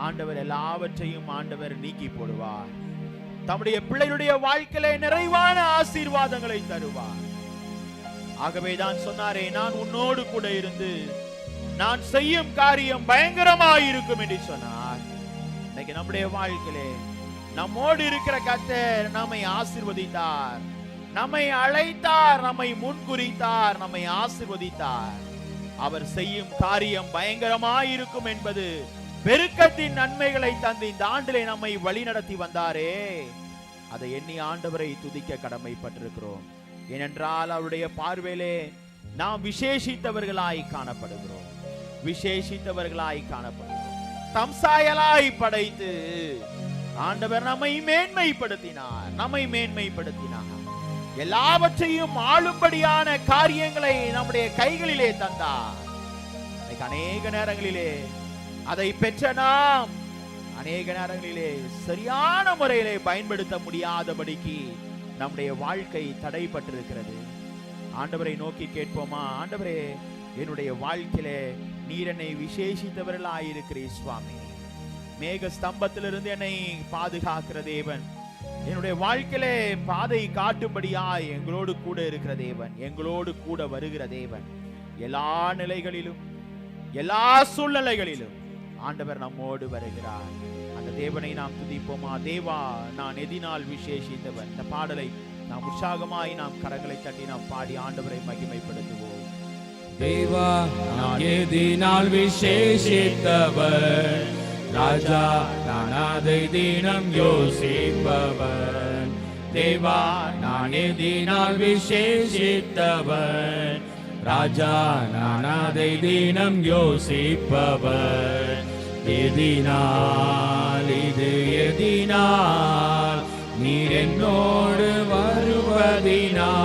ஆண்டவர் எல்லாவற்றையும் ஆண்டவர் நீக்கி போடுவார். தம்முடைய பிள்ளைகளுடைய வாழ்க்கையிலே நிறைவான ஆசீர்வாதங்களை தருவார். ஆகவேதான் சொன்னாரே, நான் உன்னோடு கூட இருந்து நான் செய்யும் காரியம் பயங்கரமாயிருக்கும் என்று சொன்னார். இன்னைக்கு நம்முடைய வாழ்க்கையிலே நம்மோடு இருக்கிற கர்த்தர் நம்மை ஆசீர்வதித்தார், நம்மை அழைத்தார், நம்மை முன்குறித்தார், நம்மை ஆசீர்வதித்தார். அவர் செய்யும் காரியம் பயங்கரமாயிருக்கும் என்பது பெருக்கத்தின் நன்மைகளை தந்து இந்த ஆண்டிலே நம்மை வழிநடத்தி வந்தாரே, அதை எண்ணி ஆண்டவரை துதிக்க கடமைப்பட்டிருக்கிறோம். ஏனென்றால் அவருடைய பார்வையிலே நாம் விசேஷித்தவர்களாய் காணப்படுகிறோம். விசேஷித்தவர்களாய் காணப்படுகிறோம். தம் சாயலாய் படைத்து ஆண்டவர் நம்மை மேன்மைப்படுத்தினார். நம்மை மேன்மைப்படுத்தினார். எல்லாவற்றையும் ஆளும்படியான காரியங்களை நம்முடைய கைகளிலே தந்தார். அநேக நேரங்களிலே அதை பெற்ற நாம் அநேக நேரங்களிலே சரியான முறையிலே பயன்படுத்த முடியாதபடிக்கு நம்முடைய வாழ்க்கை தடைப்பட்டிருக்கிறது. ஆண்டவரை நோக்கி கேட்போமா? ஆண்டவரே, என்னுடைய வாழ்க்கையிலே நீர் என்னை விசேஷித்தவர்களாயிருக்கிறீர் சுவாமி. மேக ஸ்தம்பத்திலிருந்து என்னை பாதுகாக்கிற தேவன், என்னுடைய வாழ்க்கையிலே பாதை காட்டும்படியாய் எங்களோடு கூட இருக்கிற தேவன், எங்களோடு கூட வருகிற தேவன். எல்லா நிலைகளிலும் எல்லா சூழ்நிலைகளிலும் ஆண்டவர் நம்மோடு வருகிறார். அந்த தேவனை நாம் துதிப்போமா? தேவா, நான் எதினால் விசேஷித்தவன். இந்த பாடலை நாம் உற்சாகமாய் நாம் கரங்களை தட்டி நாம் பாடி ஆண்டவரை மகிமைப்படுத்துவோம். தேவா, நான் எதினால் விசேஷித்தவன், ராஜா நான் அதை தினம் யோசிப்பவன். தேவா, நான் எதினால் விசேஷித்தவன், ராஜா நான் அதை தினம் யோசிப்பவன். எதினால் இது எதினால் நீர் என்னோடு வருவதினால்,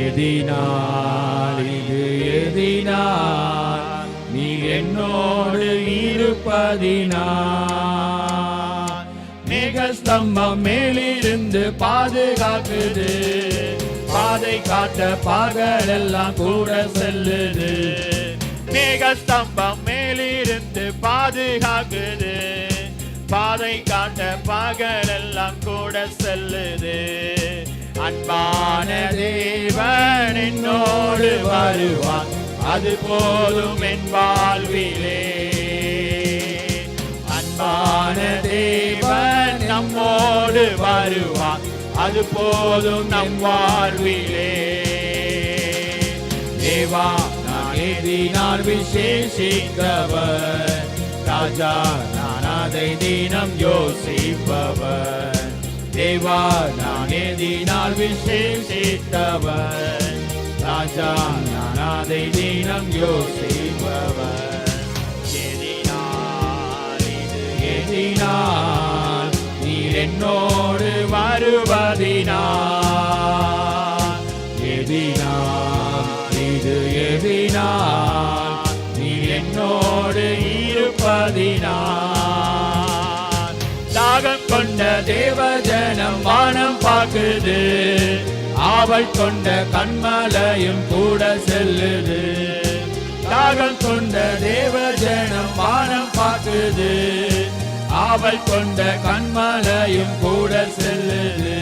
எதினால் இது எதினால் நீர் என்னோடு இருப்பதினால். மேகஸ்தம்பம் மேலிருந்து பாதுகாக்குது, பாதை காட்ட பகலெல்லாம் கூட செல்லுது. மேகஸ்தம்பம் மேலிருந்து பாதுகாக்குது, பாதை காட்ட பகலெல்லாம் கூட செல்லுது. அன்பான தேவன் என்னோடு வருவான், அது போதும் என் வாழ்விலே. அன்பான தேவன் நம்மோடு வருவான், அது போதும் நம் வாழ்விலே. தேவா, நான் எதினால் விசேஷித்தவன், ராஜா நான் அதை தினம் யோசிப்பவன். தேவா, நான் எதினால் விசேஷித்தவன், ராஜா நான் அதை தினம் யோசிப்பவன். எதினால் இது எதினால் நீர் என்னோடு வருவதினால், எதினால் இது எதினால் நீர் என்னோடு இருப்பதினால். தாகம் கொண்ட தேவஜனம் வானம் பார்க்குது, ஆவல் கொண்ட கண்மலையும் கூட செல்லுது. தாகம் கொண்ட தேவஜனம் வானம் பார்க்குது, ஆவல் கொண்ட கண்மலையும் கூட செல்லுது.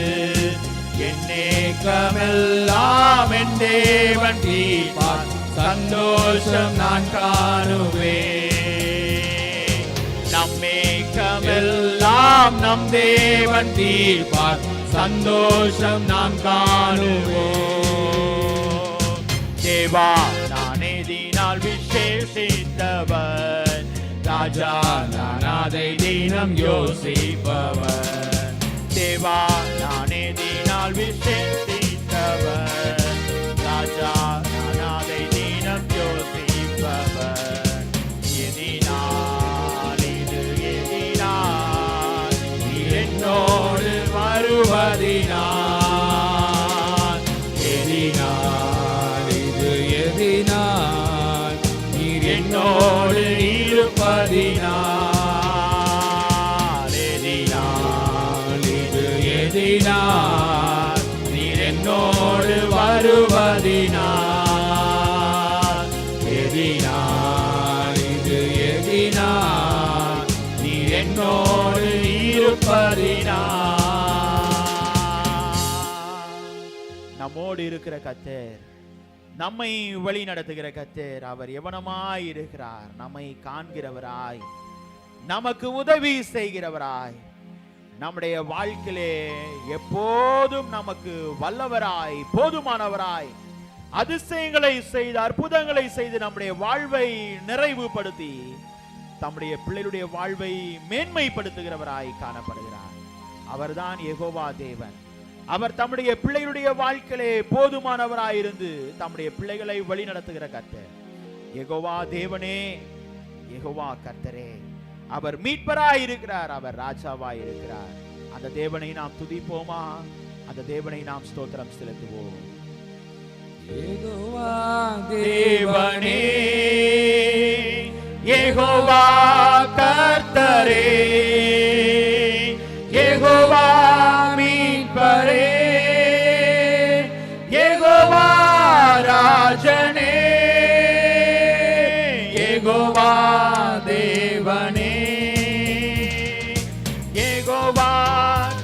என்னேக்கமெல்லாம் என் தேவன் தீர்ப்பார், சந்தோஷம் நான் காணுவேன். நம்மேக்கமெல்லாம் நம் தேவன் தீர்ப்பார், சந்தோஷம் நாம் காணுவோம். தேவா, நான் எதினால் விசேஷித்தவர். ராஜா நான் அதை தினம் யோசிப்பவர். தேவா நான் எதினால் விசேஷித்தவர். ராஜா நான் அதை தினம் யோசிப்பவர். எதினால் இது எதினால் நீர் என்னோடு வருவதினால். எதினால் இது எதினால் நீர் என்னோடு இருப்பதினால். எதினால் இது எதினால் நீர் என்னோடு வருவதினால். எதினால் இது எதினால் நீர் என்னோடு இருப்பதினால். நம்மோடு இருக்கிற கர்த்தர், நம்மை வழி நடத்துகிற கர்த்தர், அவர் எவனமாய் இருக்கிறார். நம்மை காண்கிறவராய், நமக்கு உதவி செய்கிறவராய், நம்முடைய வாழ்க்கையிலே எப்போதும் நமக்கு வல்லவராய், போதுமானவராய், அதிசயங்களை செய்து அற்புதங்களை செய்து நம்முடைய வாழ்வை நிறைவுபடுத்தி தம்முடைய பிள்ளைகளுடைய வாழ்வை மேன்மைப்படுத்துகிறவராய் காணப்படுகிறார். அவர்தான் யெகோவா தேவன். அவர் தம்முடைய பிள்ளைகளுடைய வாழ்க்கையிலே போதுமானவராயிருந்து தம்முடைய பிள்ளைகளை வழி நடத்துகிற கர்த்தர். யெகோவா தேவனே, யெகோவா கர்த்தரே, அவர் மீட்பராய் இருக்கிறார், அவர் ராஜாவாய் இருக்கிறார். அந்த தேவனை நாம் துதிப்போமா? அந்த தேவனை நாம் ஸ்தோத்திரம் செலுத்துவோம். யெகோவா தேவனே, யெகோவா கர்த்தரே, யெகோவா மீட்பரே, யெகோவா ராஜனே, யெகோவா தேவனே, யெகோவா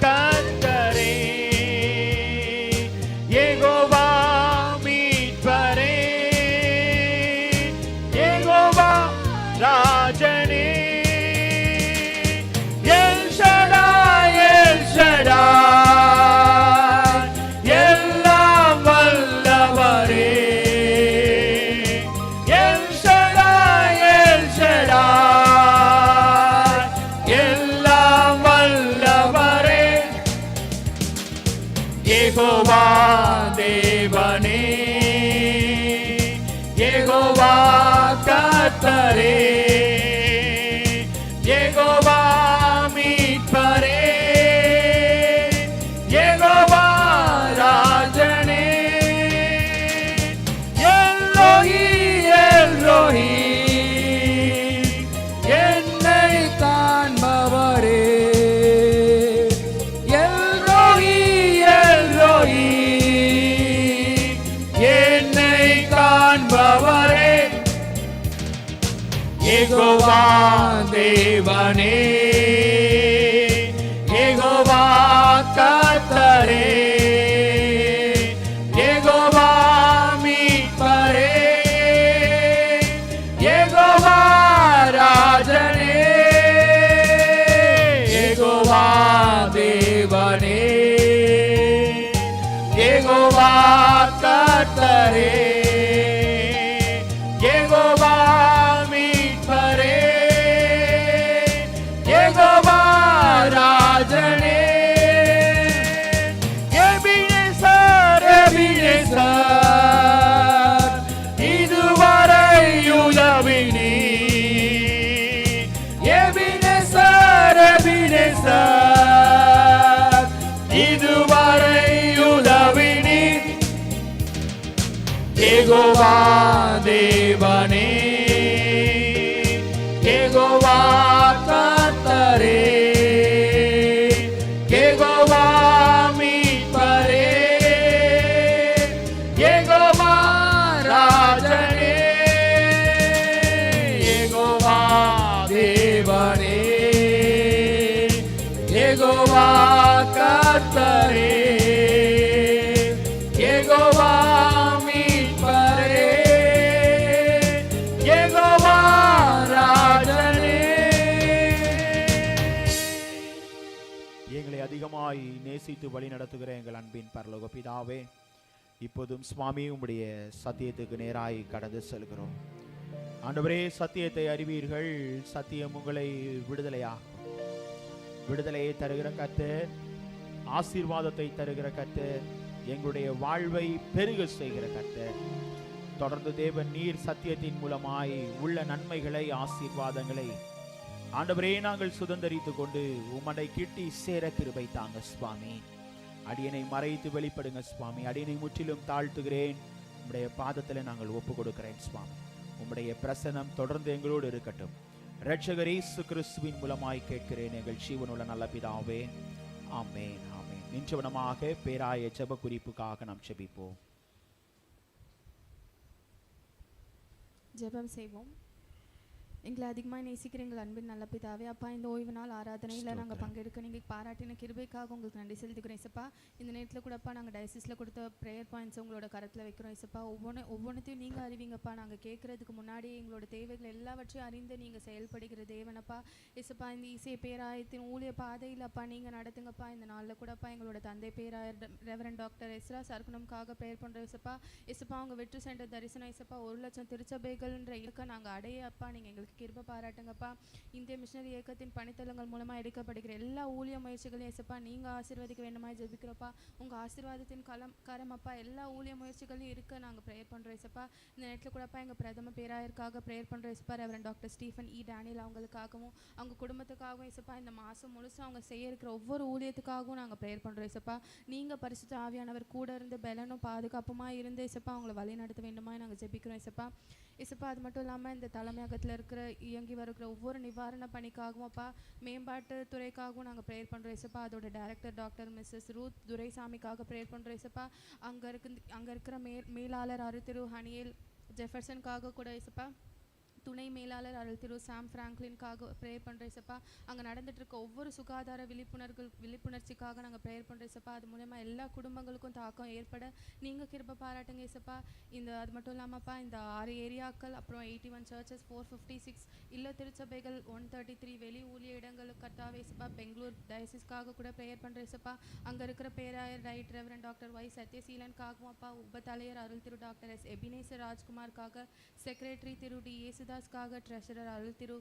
கர்த்தரே, யெகோவா மீட்பரே, யெகோவா ராஜனே, எல் ஷடாய், எல் ஷடாய், எல்லாம் வல்லவரே, எல் ஷடாய், எல் ஷடாய், எல்லாம் வல்லவரே, யெகோவா தேவனே, யெகோவா கர்த்தரே, யெகோவா மீட்பரே, யெகோவா ராஜனே, எல்லோஹி, எல்லோஹி, என்னை காண்பவரே, எல்லோஹி, எல்லோஹி, என்னை காண்பவரே, யெகோவா தேவனே, யெகோவா கர்த்தரே, யெகோவா மீட்பரே, யெகோவா ராஜனே, யெகோவா தேவனே, யெகோவா கர்த்தரே, யெகோவா மீட்பரே, யெகோவா ராஜனே, எபினேசர், எபினேசர், இதுவரை உதவினீ, எபினேசர், எபினேசர், இதுவரை உதவினீ, யெகோவா தேவனே, யெகோவா கர்த்தரே, யெகோவா மீட்பரே, யெகோவா ராஜனே, யெகோவா தேவனே, யெகோவா கர்த்தரே, யெகோவா மீட்பரே, யெகோவா ராஜனே. எங்களை அதிகமாய் நேசித்து வழி நடத்துகிற எங்கள் அன்பின் பரலோக பிதாவே, இப்போதும் சுவாமி உம்முடைய சத்தியத்துக்கு நேராய் கடந்து செல்கிறோம். ஆண்டவரே, சத்தியத்தை அறிவீர்கள், சத்தியம் உங்களை விடுதலையாகும். விடுதலையை தருகிற கர்த்தர், ஆசீர்வாதத்தை தருகிற கர்த்தர், எங்களுடைய வாழ்வை பெருக செய்கிற கர்த்தர். தொடர்ந்து தேவன் நீர் சத்தியத்தின் மூலமாய் உள்ள நன்மைகளை, ஆசீர்வாதங்களை ஆண்டவரே நாங்கள் சுதந்தரித்து கொண்டு உம்மை கிட்டி சேர கிருபை தாங்க சுவாமி. அடியனை மறைத்து வெளிப்படுங்க சுவாமி. அடியனை முற்றிலும் தாழ்த்துகிறேன். உம்முடைய பாதத்தில் நாங்கள் ஒப்பு கொடுக்கிறேன் சுவாமி. உம்முடைய பிரசன்னம் தொடர்ந்து எங்களோடு இருக்கட்டும். இரட்சகர் இயேசு கிறிஸ்துவின் மூலமாய் கேட்கிறேன் எங்கள் ஜீவனுள்ள நல்ல பிதாவே, ஆமென், ஆமென். நின்றவனமாக பேராய ஜெப குறிப்புக்காக நாம் ஜெபிப்போம். ஜெபம் செய்வோம். எங்களை அதிகமாக நேசிக்கிற எங்கள் அன்பின் நல்ல பிதாவே, அப்பா, இந்த ஓய்வு நாள் ஆராதனையில் நாங்கள் பங்கெடுக்க நீங்கள் பாராட்டின கிருபைக்காக உங்களுக்கு நன்றி செலுத்துக்கிறோம் இசப்பா. இந்த நேரத்தில் கூடப்பா நாங்கள் டயசிஸில் கொடுத்த ப்ரேயர் பாயிண்ட்ஸ் உங்களோட கரத்தில் வைக்கிறோம் இசப்பா. ஒவ்வொன்றையும் நீங்கள் அறிவிங்கப்பா. நாங்கள் கேட்குறதுக்கு முன்னாடியே எங்களோட தேவைகள் எல்லாவற்றையும் அறிந்து நீங்கள் செயல்படுகிற தேவனப்பா இசப்பா. இந்த இசை பேராயத்தின் ஊழிய பாதையில் அப்பா நீங்கள் நடத்துங்கப்பா. இந்த நாளில் கூடப்பா எங்களோட தந்தை பேராயர் ரெவரண்ட் டாக்டர் எஸ்ரா சர்க்குணம்காக ப்ரேயர் பண்ணுறோம் இசப்பா. இசப்பா அவங்க வெற்றி சென்ற தரிசனம் இசப்பா 1,00,000 திருச்சபைகள்ன்ற இலக்கை நாங்கள் அடைய அப்பா நீங்கள் எங்களுக்கு கிருபை பாராட்டுங்கப்பா. இந்திய மிஷனரி இயக்கத்தின் பணித்தளங்கள் மூலமாக எடுக்கப்படுகிற எல்லா ஊழிய முயற்சிகளையும் இசப்பா நீங்கள் ஆசீர்வதிக்க வேண்டுமாய் ஜெபிக்கிறப்பா. உங்கள் ஆசீர்வாதத்தின் கரமப்பா எல்லா ஊழிய முயற்சிகளையும் இருக்க நாங்கள் ப்ரேயர் பண்ணுறோம் இசப்பா. இந்த நேரத்தில் கூடப்பா எங்கள் பிரதம பேராயருக்காக ப்ரேயர் பண்ணுறோம் இசப்பா. ரெவரண்ட் டாக்டர் ஸ்டீஃபன் இ டேனியல் அவங்களுக்காகவும் அவங்க குடும்பத்துக்காகவும் இசப்பா இந்த மாதம் முழுசும் அவங்க செய்ய இருக்கிற ஒவ்வொரு ஊழியத்துக்காகவும் நாங்கள் ப்ரேயர் பண்ணுறோம் இசப்பா. நீங்கள் பரிசுத்த ஆவியானவர் கூட இருந்து பலனும் பாதுகாப்புமாக இருந்து இசப்பா அவங்களை வழி நடத்த வேண்டுமா நாங்கள் ஜெபிக்கிறோம் இசப்பா. இசப்பா அது மட்டும் இல்லாமல் இந்த தலைமையகத்தில் இருக்கிற இயங்கி வருகிற ஒவ்வொரு நிவாரண பணிக்காகவும் அப்பா மேம்பாட்டு துறைக்காகவும் நாங்கள் ப்ரேயர் பண்ணுறோம் இசப்பா. அதோட டைரக்டர் டாக்டர் மிஸ்ஸஸ் ரூத் துரைசாமிக்காக ப்ரேயர் பண்ணுறோம் இசப்பா. அங்கே இருக்கிற மேலாளர் அருள்திரு ஹனியல் ஜெஃபர்சனுக்காக கூட இசப்பா. துணை மேலாளர் அருள் திரு சாம் ஃப்ராங்க்லின்காக ப்ரேயர் பண்ணுற இசப்பா. அங்கே நடந்துட்டு இருக்க ஒவ்வொரு சுகாதார விழிப்புணர்ச்சிக்காக நாங்கள் ப்ரேயர் பண்ணுற இசப்பா. அது மூலமா எல்லா குடும்பங்களுக்கும் தாக்கம் ஏற்பட நீங்கள் கிருபை பாராட்டுங்க இசப்பா. அது மட்டும் இல்லாமப்பா இந்த 6 ஏரியாக்கள், அப்புறம் 81 சர்ச்சஸ், 456 இல்ல திருச்சபைகள், 133 வெளி ஊழிய இடங்களுக்கு கர்த்தாவே இசப்பா. பெங்களூர் டயசிஸ்க்காக கூட ப்ரேயர் பண்ணுற இசப்பா. அங்கே இருக்கிற பேராயர் ரைட் ரெவரண்ட் டாக்டர் ஒய் சத்யசீலனுக்காகவும் அப்பா. உபதலையர் Arul Thiru doctor S Ebenezer ராஜ்குமார்க்காக, secretary திரு D ஏசுதாஸ்க்காக, treasurer Arul Thiru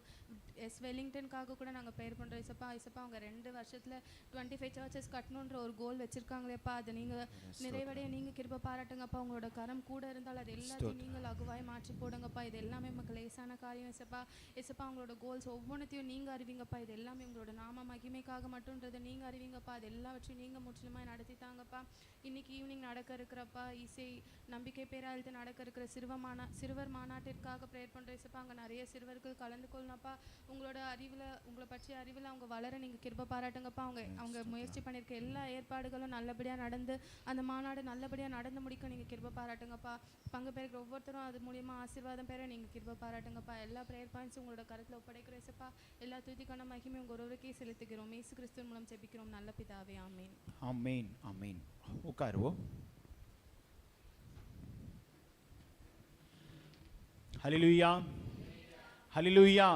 S வெல்லிங்டனுக்காக கூட நாங்கள் ப்ரேயர் பண்ணுறோம் இசப்பா. இசப்பா அவங்க 2 வருஷத்தில் 25 சர்ச்சஸ் கட்டணுன்ற ஒரு கோல் வச்சுருக்காங்களேப்பா. அதை நீங்கள் நிறைவடைய நீங்கள் கிருபை பாராட்டுங்கப்பா. உங்களோட கரம் கூட இருந்தால் அது எல்லாத்தையும் நீங்கள் லகுவாய் மாற்றி போடுங்கப்பா. இது எல்லாமே நமக்கு லேசான காரியம் இசப்பா. இசப்பா அவங்களோட கோல்ஸ் ஒவ்வொன்றத்தையும் நீங்கள் அறிவிங்கப்பா. இது எல்லாமே உங்களோட நாம மகிமைக்காக மட்டும்ன்றதை நீங்கள் அறிவிங்கப்பா. அது எல்லாவற்றையும் நீங்கள் முற்றிலுமாய் நடத்தித்தாங்கப்பா. இன்னைக்கு ஈவினிங் நடக்க இருக்கிறப்பா இசை நம்பிக்கை பேராயத்தில் நடக்க இருக்கிற சிறுவர் மாநாட்டிற்காக ப்ரேயர் பண்ணுற இசப்பா. அங்கே நிறைய சிறுவர்கள் கலந்து கொள்ளணும்ப்பா. உங்களோட அறிவில், உங்களை பற்றிய அறிவில் அவங்க வளர நீங்கள் கிருபை பாராட்டுங்கப்பா. அவங்க முயற்சி பண்ணியிருக்க எல்லா ஏற்பாடுகளும் நல்லபடியாக நடந்து அந்த மாநாடு நல்லபடியாக நடந்து முடிக்க நீங்கள் கிருபை பாராட்டுங்கப்பா. பங்கு பெறுகிற ஒவ்வொருத்தரும் அது மூலியமாக ஆசீர்வாதம் பெற நீங்கள் கிருபை பாராட்டுங்கப்பா. எல்லா ப்ரேயர் பாயிண்ட்ஸ் உங்களோட கருத்தில் ஒப்படைக்கிற இசப்பா. எல்லா துதிக்கான மகிமை உங்கள் ஒருவருக்கே செலுத்துகிறோம். இயேசு கிறிஸ்துவின் மூலம் ஜெபிக்கிறோம் நல்ல பிதாவே, ஆமீன். ஆமீன், ஆமீன். உட்காருவோம். ஹல்லேலூயா, ஹல்லேலூயா,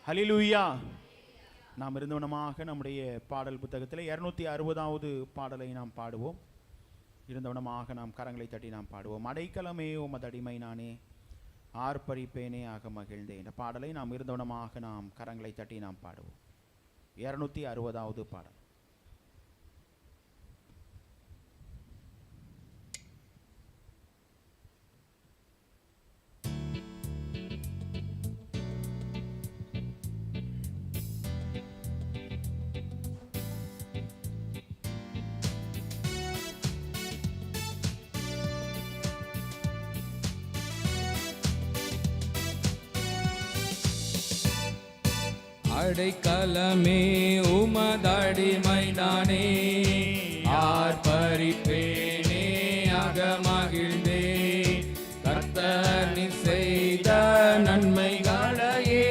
ஹல்லேலூயா. நாம் இருந்தவனமாக நம்முடைய பாடல் புத்தகத்தில் 260வது பாடலை நாம் பாடுவோம். இருந்தவனமாக நாம் கரங்களை தட்டி நாம் பாடுவோம். அடைக்கலமே உமது அடிமை நானே, ஆர்ப்பரிப்பேனே ஆக மகிழ்ந்தேன். இந்த பாடலை நாம் இருந்தவனமாக நாம் கரங்களை தட்டி நாம் பாடுவோம். 260வது பாடல். அடைக்கலமே உமதடிமை நானே, ஆர்ப்பரிப்பேனே ஆக மகிழ்ந்தே. கர்த்தர் நீர் செய்த நன்மைகளையே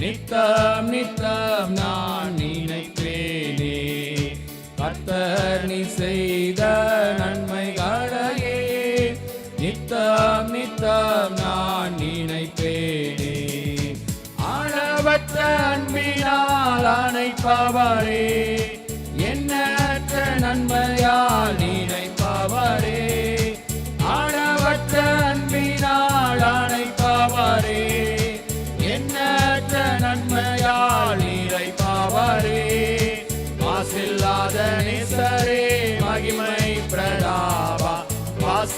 நித்தம் நித்தம் நான் நினைப்பேனே. கர்த்தர் நீர் செய்த நன்மைகளையே நித்தம் நித்தம் நான் நினைப்பேனே. அளவற்ற அன்பினால் அணைப்பவரே, எண்ணற்ற நன்மையால் நினைப்பவரே. அளவற்ற அன்பினால் அணைப்பவரே,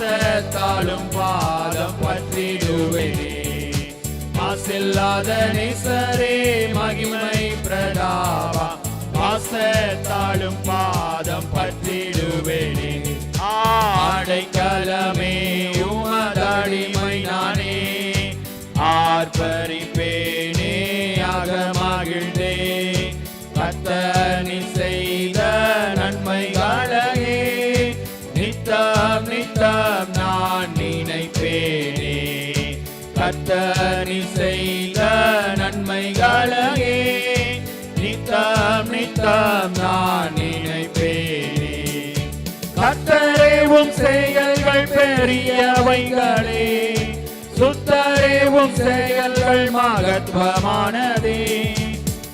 பாசத்தாலும் பாதம் பற்றிடுவேனே. மாசில்லாத நேசரே மகிமை பிரதாபா, பாசத்தாலும் பாதம் பற்றிடுவேனே. ஆடைக்கலமே உமதடிமை நானே, ஆர்ப்பரிப்பேனே அகமகிழ்ந்தே. கர்த்தர் செய்த நன்மைகளையே நித்தம் நித்தம் நான் நினைப்பேனே. கர்த்தர் செய்த நன்மைகளையே நித்தம் நித்தம் நான் நினைப்பேனே. கர்த்தரேவும் செயல்கள் பெரியவைகளே, சுத்தரேவும் செயல்கள் மகத்துவமானதே.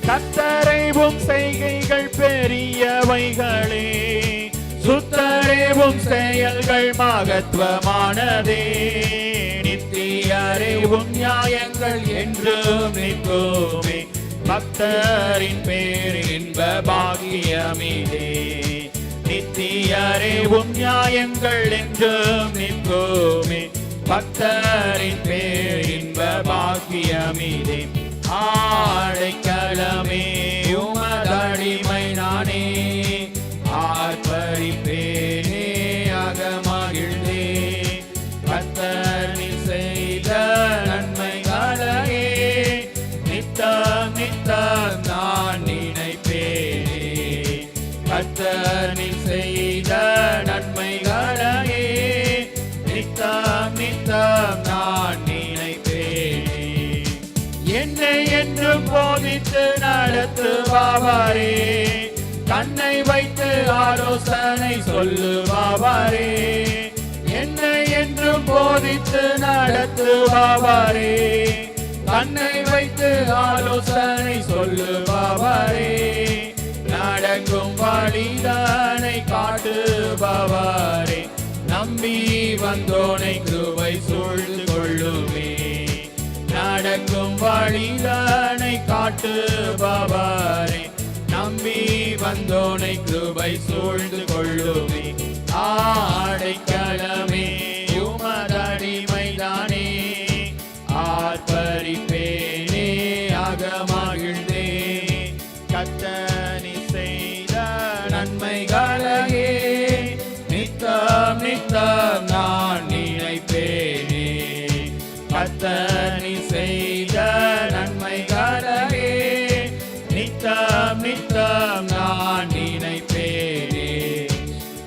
கர்த்தரேவும் செய்கைகள் பெரியவைகளே, சுத்தரேவும் செயல்கள் மகத்துவமானதே. நித்தியரேவும் நியாயங்கள் என்றும் நிற்குமே, பக்தரின் பேர் இன்ப பாக்கியமிதே. நித்தியரேவும் நியாயங்கள் என்றும் நிற்குமே, பக்தரின் பேர் இன்ப பாக்கியமிதே. ஆடைக்கலமே உமதடிமை நானே, ஆர்ப்பரிப்பேனே அகமகிழ்ந்தே. கர்த்தர் செய்த நன்மைகளையே நித்தம் நித்தம் நான் நினைப்பேனே. கர்த்தர் செய்த நன்மைகளையே நித்தம் நித்தம் நான் நினைப்பேனே. என்னை என்றும் போதித்து நடத்துபவரே, கண்ணை வைத்து ஆலோசனை சொல்லுபவரே. என்னை என்றும் போதித்து நடத்துபவரே, கண்ணை வைத்து ஆலோசனை சொல்லுபவரே. நடக்கும் வழிதானை காட்டுபவரே, நம்பி வந்தோனை கிருபை சூழ்ந்து கொள்ளுமே. நடக்கும் வழிதானை காட்டுபவரே, நம்பி வந்தோனை கிருபை சூழ்ந்து கொள்ளுமே. ஆடைக்கலமே உமதடிமைதானே, ஆர்ப்பரிப்பேனே அகமகிழ்ந்தே. கர்த்தர் செய்த நன்மைகளையே நித்தம் நித்தம் நான் நினைப்பேனே. கர்த்தர் செய்த நன்மைகளையே நித்தம் நித்தம் நான் நினைப்பேனே.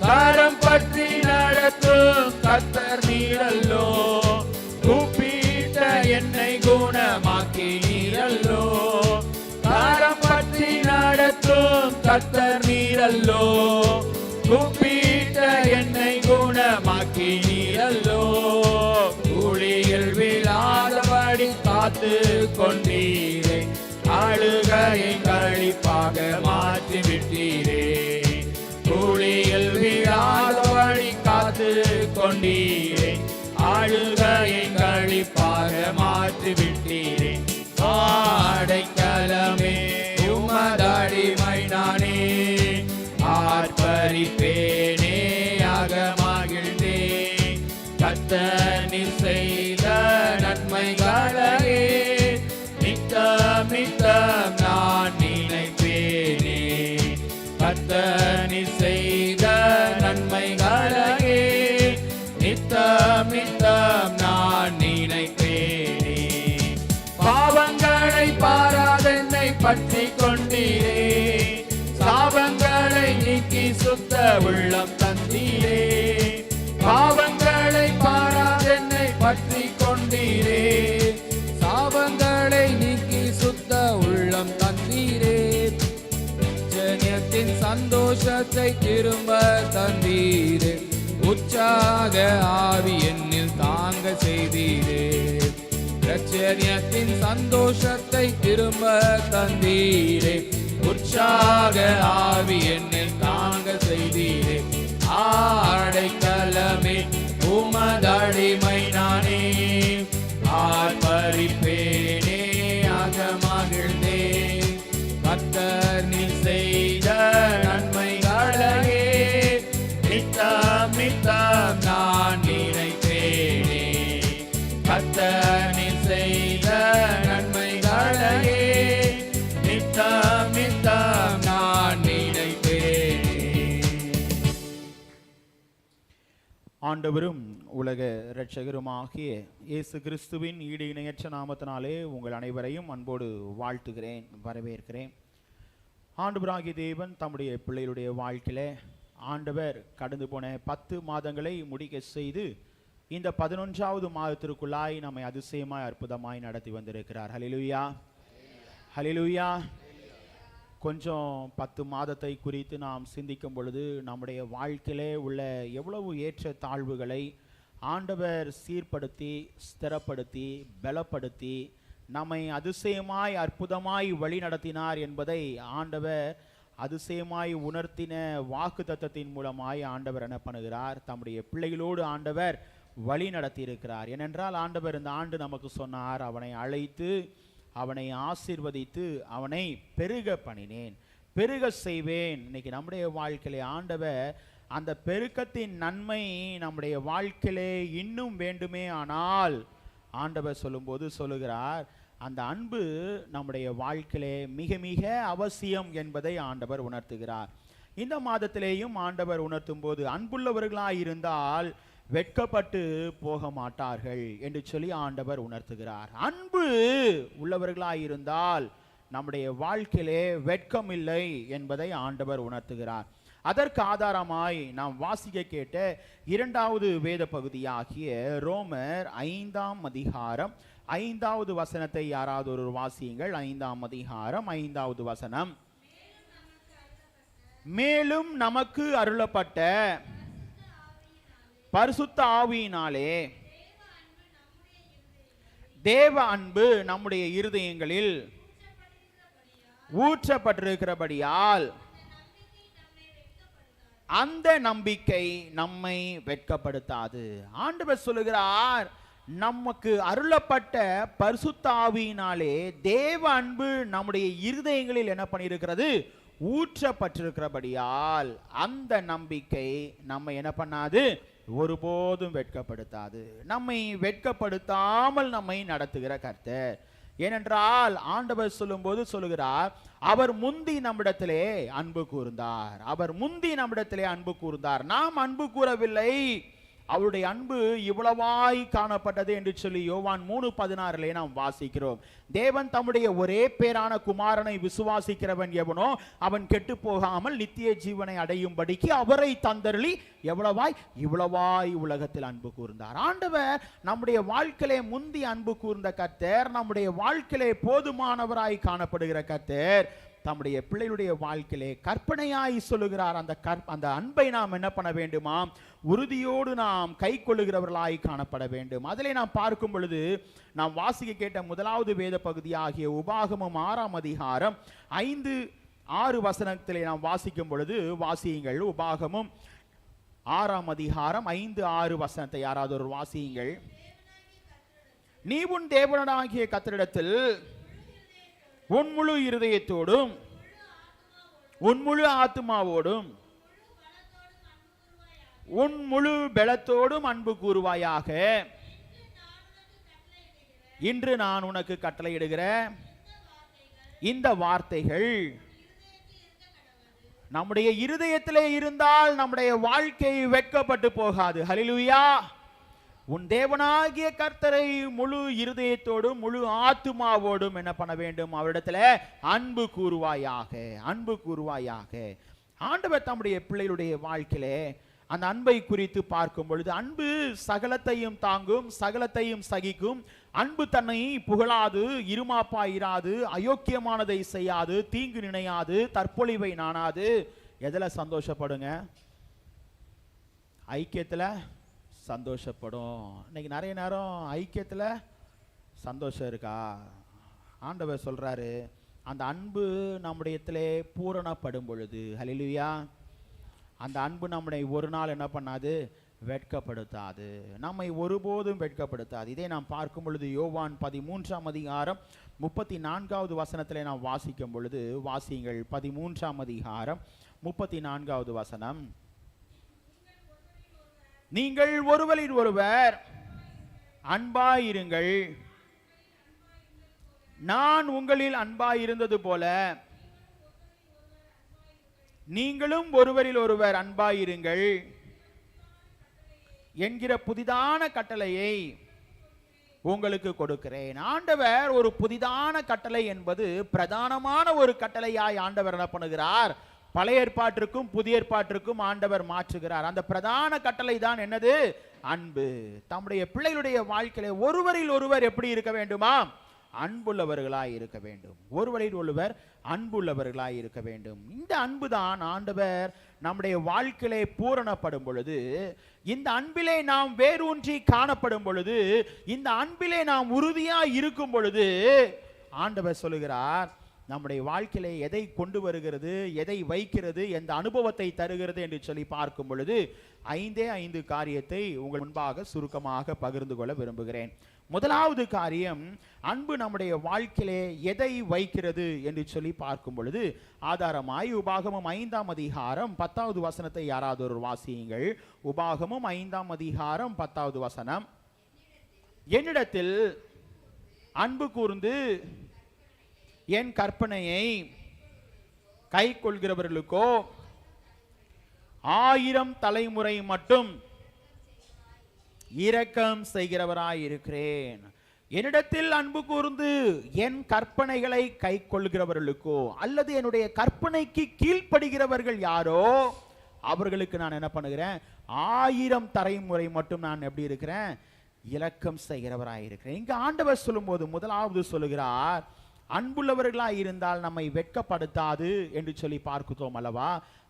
கரம் பற்றி நடத்தும் கர்த்தர் நீரல்லோ, கூப்பிட்ட என்னை குணமாக்கி நீரல்லோ. கரம் பற்றி நடத்தும் கர்த்தர் நீரல்லோ, கூப்பிட்ட என்னை குணமாக்கி நீரல்லோ. குழியில் விழாதபடி காத்து கொண்டீரே, அழுகையை கழிப்பாக மாற்றி விட்டீரே. குழியில் விழாதபடி காத்து கொண்டீரே, அழுகையை கழிப்பாக மாற்றி விட்டீரே. ஆடைக்கலமே உமதடிமை நானே, ஆர்ப்பரிப்பேனே அகமகிழ்ந்தே. கர்த்தர் செய்த நன்மைகளையே நித்தம் நித்தம் நான் நினைப்பேனே. கர்த்தர் செய்த நன்மைகளையே நித்தம் நித்தம் நான் நினைப்பேனே. பாவங்களை பாராதென்னை பற்றி கொண்டீரே, சாபங்களை நீக்கி சுத்த உள்ளம் தந்தீரே. பாவங்களை பாராதென்னை பற்றி கொண்டீரே, சாபங்களை நீக்கி சுத்த உள்ளம் தந்தீரே. ஜனியத்தின் சந்தோஷத்தை திரும்ப தந்தீரே, உற்சாக ஆவி என்னில் தாங்க செய்தீரே. ரட்சணியத்தின் சந்தோஷத்தை திரும்ப தந்தீரே, உற்சாக ஆவி என்னில் தாங்க செய்தீரே. ஆடைக்கலமே உமதடிமை நானே, ஆர்ப்பரிப்பேனே அகமகிழ்ந்தே. கர்த்தர் செய்த நன்மைகளையே நித்தம் நித்தம் நான் ஆண்டவரும் உலக இரட்சகருமாகிய இயேசு கிறிஸ்துவின் ஈடு இணையற்ற நாமத்தினாலே உங்கள் அனைவரையும் அன்போடு வாழ்த்துகிறேன், வரவேற்கிறேன். ஆண்டவராகிய தேவன் தம்முடைய பிள்ளைகளுடைய வாழ்க்கையிலே ஆண்டவர் கடந்து போன 10 மாதங்களை முடிக்க செய்து இந்த 11வது மாதத்திற்குள்ளாய் நம்மை அதிசயமாய் அற்புதமாய் நடத்தி வந்திருக்கிறார். ஹல்லேலூயா, ஹல்லேலூயா. கொஞ்சம் 10 மாதத்தை குறித்து நாம் சிந்திக்கும் பொழுது நம்முடைய வாழ்க்கையிலே உள்ள எவ்வளவு ஏற்ற தாழ்வுகளை ஆண்டவர் சீர்படுத்தி, ஸ்திரப்படுத்தி, பலப்படுத்தி நம்மை அதிசயமாய் அற்புதமாய் வழி நடத்தினார் என்பதை ஆண்டவர் அதிசயமாய் உணர்த்தின வாக்கு தத்தத்தின் மூலமாய் ஆண்டவர் என்ன பண்ணுகிறார், தம்முடைய பிள்ளைகளோடு ஆண்டவர் வழி நடத்தி இருக்கிறார். ஏனென்றால் ஆண்டவர் இந்த ஆண்டு நமக்கு சொன்னார், அவனை அழைத்து அவனை ஆசீர்வதித்து அவனை பெருக பண்ணினேன், பெருக செய்வேன். இன்னைக்கு நம்முடைய வாழ்க்கையிலே ஆண்டவர் அந்த பெருக்கத்தின் நன்மை நம்முடைய வாழ்க்கையிலே இன்னும் வேண்டுமே ஆனால் ஆண்டவர் சொல்லும்போது சொல்லுகிறார், அந்த அன்பு நம்முடைய வாழ்க்கையிலே மிக மிக அவசியம் என்பதை ஆண்டவர் உணர்த்துகிறார். இந்த மாதத்திலேயும் ஆண்டவர் உணர்த்தும் போது அன்புள்ளவர்களாய் இருந்தால் வெட்கப்பட்டு போக மாட்டார்கள் என்று சொல்லி ஆண்டவர் உணர்த்துகிறார். அன்பு உள்ளவர்களாயிருந்தால் நம்முடைய வாழ்க்கையிலே வெட்கம் இல்லை என்பதை ஆண்டவர் உணர்த்துகிறார். அதற்கு ஆதாரமாய் நாம் வாசிக்க கேட்ட 2வது வேத பகுதியாகிய ரோமர் 5ஆம் அதிகாரம் 5வது வசனத்தை யாராவது ஒரு வாசியுங்கள். 5ஆம் அதிகாரம் 5வது வசனம். மேலும் நமக்கு அருளப்பட்ட பரிசுத்த ஆவியினாலே தேவ அன்பு நம்முடைய இருதயங்களில் ஊற்றப்பட்டிருக்கிறபடியால் அந்த நம்பிக்கை நம்மை வெட்கப்படுத்தாது. ஆண்டவர் சொல்லுகிறார், நமக்கு அருளப்பட்ட பரிசுத்த ஆவியினாலே தேவ அன்பு நம்முடைய இருதயங்களில் என்ன பண்ணியிருக்கிறது, ஊற்றப்பட்டிருக்கிறபடியால் அந்த நம்பிக்கை நம்மை என்ன பண்ணாது, ஒருபோதும் வெட்கப்படுத்தாது. நம்மை வெட்கப்படுத்தாமல் நம்மை நடத்துகிற கர்த்தர். ஏனென்றால் ஆண்டவர் சொல்லும்போது சொல்லுகிறார், அவர் முந்தி நம்மிடத்திலே அன்பு கூர்ந்தார், அவர் முந்தி நம்மிடத்திலே அன்பு கூர்ந்தார், நாம் அன்பு கூறவில்லை, அவருடைய அன்பு இவ்வளவாய் காணப்பட்டது என்று சொல்லி யோவான் 3:16 நாம் வாசிக்கிறோம். தேவன் தம்முடைய ஒரே பேரான குமாரனை விசுவாசிக்கிறவன் எவனோ அவன் கெட்டு போகாமல் நித்திய ஜீவனை அடையும்படிக்கு அவரை தந்தருளி இவ்வளவாய் உலகத்தில் அன்பு கூர்ந்தார். ஆண்டவர் நம்முடைய வாழ்க்கையிலே முந்தி அன்பு கூர்ந்த கர்த்தர், நம்முடைய வாழ்க்கையிலே போதுமானவராய் காணப்படுகிற கர்த்தர் தம்முடைய பிள்ளைகளுடைய வாழ்க்கையிலே கற்பனையாய் சொல்லுகிறார். அந்த அன்பை நாம் என்ன பண்ண வேண்டுமா, உறுதியோடு நாம் கை கொள்ளுகிறவர்களாய் காணப்பட வேண்டும். அதிலே நாம் பார்க்கும் பொழுது நாம் வாசிக்க கேட்ட 1வது வேத பகுதியாகிய உபாகமம் 6ஆம் அதிகாரம் 5-6 வசனத்திலே நாம் வாசிக்கும் பொழுது வாசியுங்கள். உபாகமம் 6ஆம் அதிகாரம் 5-6 வசனத்தை யாராவது ஒரு வாசியுங்கள். நீ உன் தேவனாகிய கர்த்தரிடத்தில் உன் முழு இருதயத்தோடும் உன் முழு ஆத்துமாவோடும் உன் முழு பலத்தோடும் அன்பு கூறுவாயாக. இன்று நான் உனக்கு கட்டளையிடுகிற இந்த வார்த்தைகள் நம்முடைய இருதயத்திலே இருந்தால் நம்முடைய வாழ்க்கை வெட்கப்பட்டு போகாது. ஹல்லேலூயா. உன் தேவனாகிய கர்த்தரை முழு இருதயத்தோடும் முழு ஆத்துமாவோடும் என்ன பண்ண வேண்டும், அவரிடத்துல அன்பு கூறுவாயாக, அன்பு கூறுவாயாக. ஆண்டவர் தம்முடைய பிள்ளைகளுடைய வாழ்க்கையிலே அந்த அன்பை குறித்து பார்க்கும் பொழுது, அன்பு சகலத்தையும் தாங்கும், சகலத்தையும் சகிக்கும், அன்பு தன்னை புகழாது, இருமாப்பாயிராது, அயோக்கியமானதை செய்யாது, தீங்கு நினையாது, தற்பொழிவை நாணாது. எதுல சந்தோஷப்படுங்க, ஐக்கியத்துல சந்தோஷப்படும். இன்னைக்கு நிறைய நேரம் ஐக்கியத்துல சந்தோஷம் இருக்கா? ஆண்டவர் சொல்றாரு, அந்த அன்பு நம்முடையத்திலே பூரணப்படும் பொழுது, ஹல்லேலூயா, அந்த அன்பு நம்மை ஒரு நாள் என்ன பண்ணாது, வெட்கப்படுத்தாது, நம்மை ஒருபோதும் வெட்கப்படுத்தாது. இதை நாம் பார்க்கும் பொழுது யோவான் 13ஆம் அதிகாரம் 34வது வசனத்திலே நாம் வாசிக்கும் பொழுது வாசியுங்கள். 13ஆம் அதிகாரம் 34வது வசனம். நீங்கள் ஒருவரில் ஒருவர் அன்பாயிருங்கள், நான் உங்களில் அன்பாயிருந்தது போல நீங்களும் ஒருவரில் ஒருவர் அன்பாயிருங்கள், என்கிற புதிதான கட்டளையை உங்களுக்கு கொடுக்கிறேன். ஆண்டவர் ஒரு புதிதான கட்டளை என்பது பிரதானமான ஒரு கட்டளையாய் ஆண்டவர் என்ன பண்ணுகிறார்? பழைய ஏற்பாட்டிற்கும் புதிய ஏற்பாட்டிற்கும் ஆண்டவர் மாற்றுகிறார். அந்த பிரதான கட்டளை தான் என்னது? அன்பு. தம்முடைய பிள்ளைகளுடைய வாழ்க்கையில ஒருவரில் ஒருவர் எப்படி இருக்க வேண்டுமா? அன்புள்ளவர்களாய் இருக்க வேண்டும். ஒருவரில் ஒருவர் அன்புள்ளவர்களாய் இருக்க வேண்டும். இந்த அன்பு தான் ஆண்டவர் நம்முடைய வாழ்க்கையிலே பூரணப்படும் பொழுது, இந்த அன்பிலே நாம் வேரூன்றி காணப்படும் பொழுது, இந்த அன்பிலே நாம் உறுதியாய் இருக்கும் பொழுது ஆண்டவர் சொல்லுகிறார், நம்முடைய வாழ்க்கையிலே எதை கொண்டு வருகிறது, எதை வைக்கிறது, எந்த அனுபவத்தை தருகிறது என்று சொல்லி பார்க்கும் பொழுது 5 காரியத்தை உங்கள் முன்பாக சுருக்கமாக பகிர்ந்து கொள்ள விரும்புகிறேன். முதலாவது காரியம், அன்பு நம்முடைய வாழ்க்கையிலே எதை வைக்கிறது என்று சொல்லி பார்க்கும் பொழுது ஆதாரமாய் உபாகமம் 5ஆம் அதிகாரம் 10வது வசனத்தை யாராவது ஒரு வாசியுங்கள். உபாகமம் 5ஆம் அதிகாரம் 10வது வசனம். என்னிடத்தில் அன்பு கூர்ந்து என் கற்பனையை கை கொள்கிறவர்களுக்கோ 1000 தலைமுறை மட்டும் இரக்கம் செய்கிறவராய் இருக்கிறேன். என்னிடத்தில் அன்பு கூர்ந்து என் கற்பனைகளை கை கொள்கிறவர்களுக்கோ, அல்லது என்னுடைய கற்பனைக்கு கீழ்ப்படுகிறவர்கள் யாரோ அவர்களுக்கு நான் என்ன பண்ணுகிறேன்? 1000 தலைமுறை மட்டும் நான் எப்படி இருக்கிறேன்? இரக்கம் செய்கிறவராய் இருக்கிறேன். இங்க ஆண்டவர் சொல்லும்போது முதலாவது சொல்லுகிறார், அன்புள்ளவர்களாய் இருந்தால் நம்மை வெட்கப்படுத்தாது என்று சொல்லி பார்க்கிறோம் அல்லவா?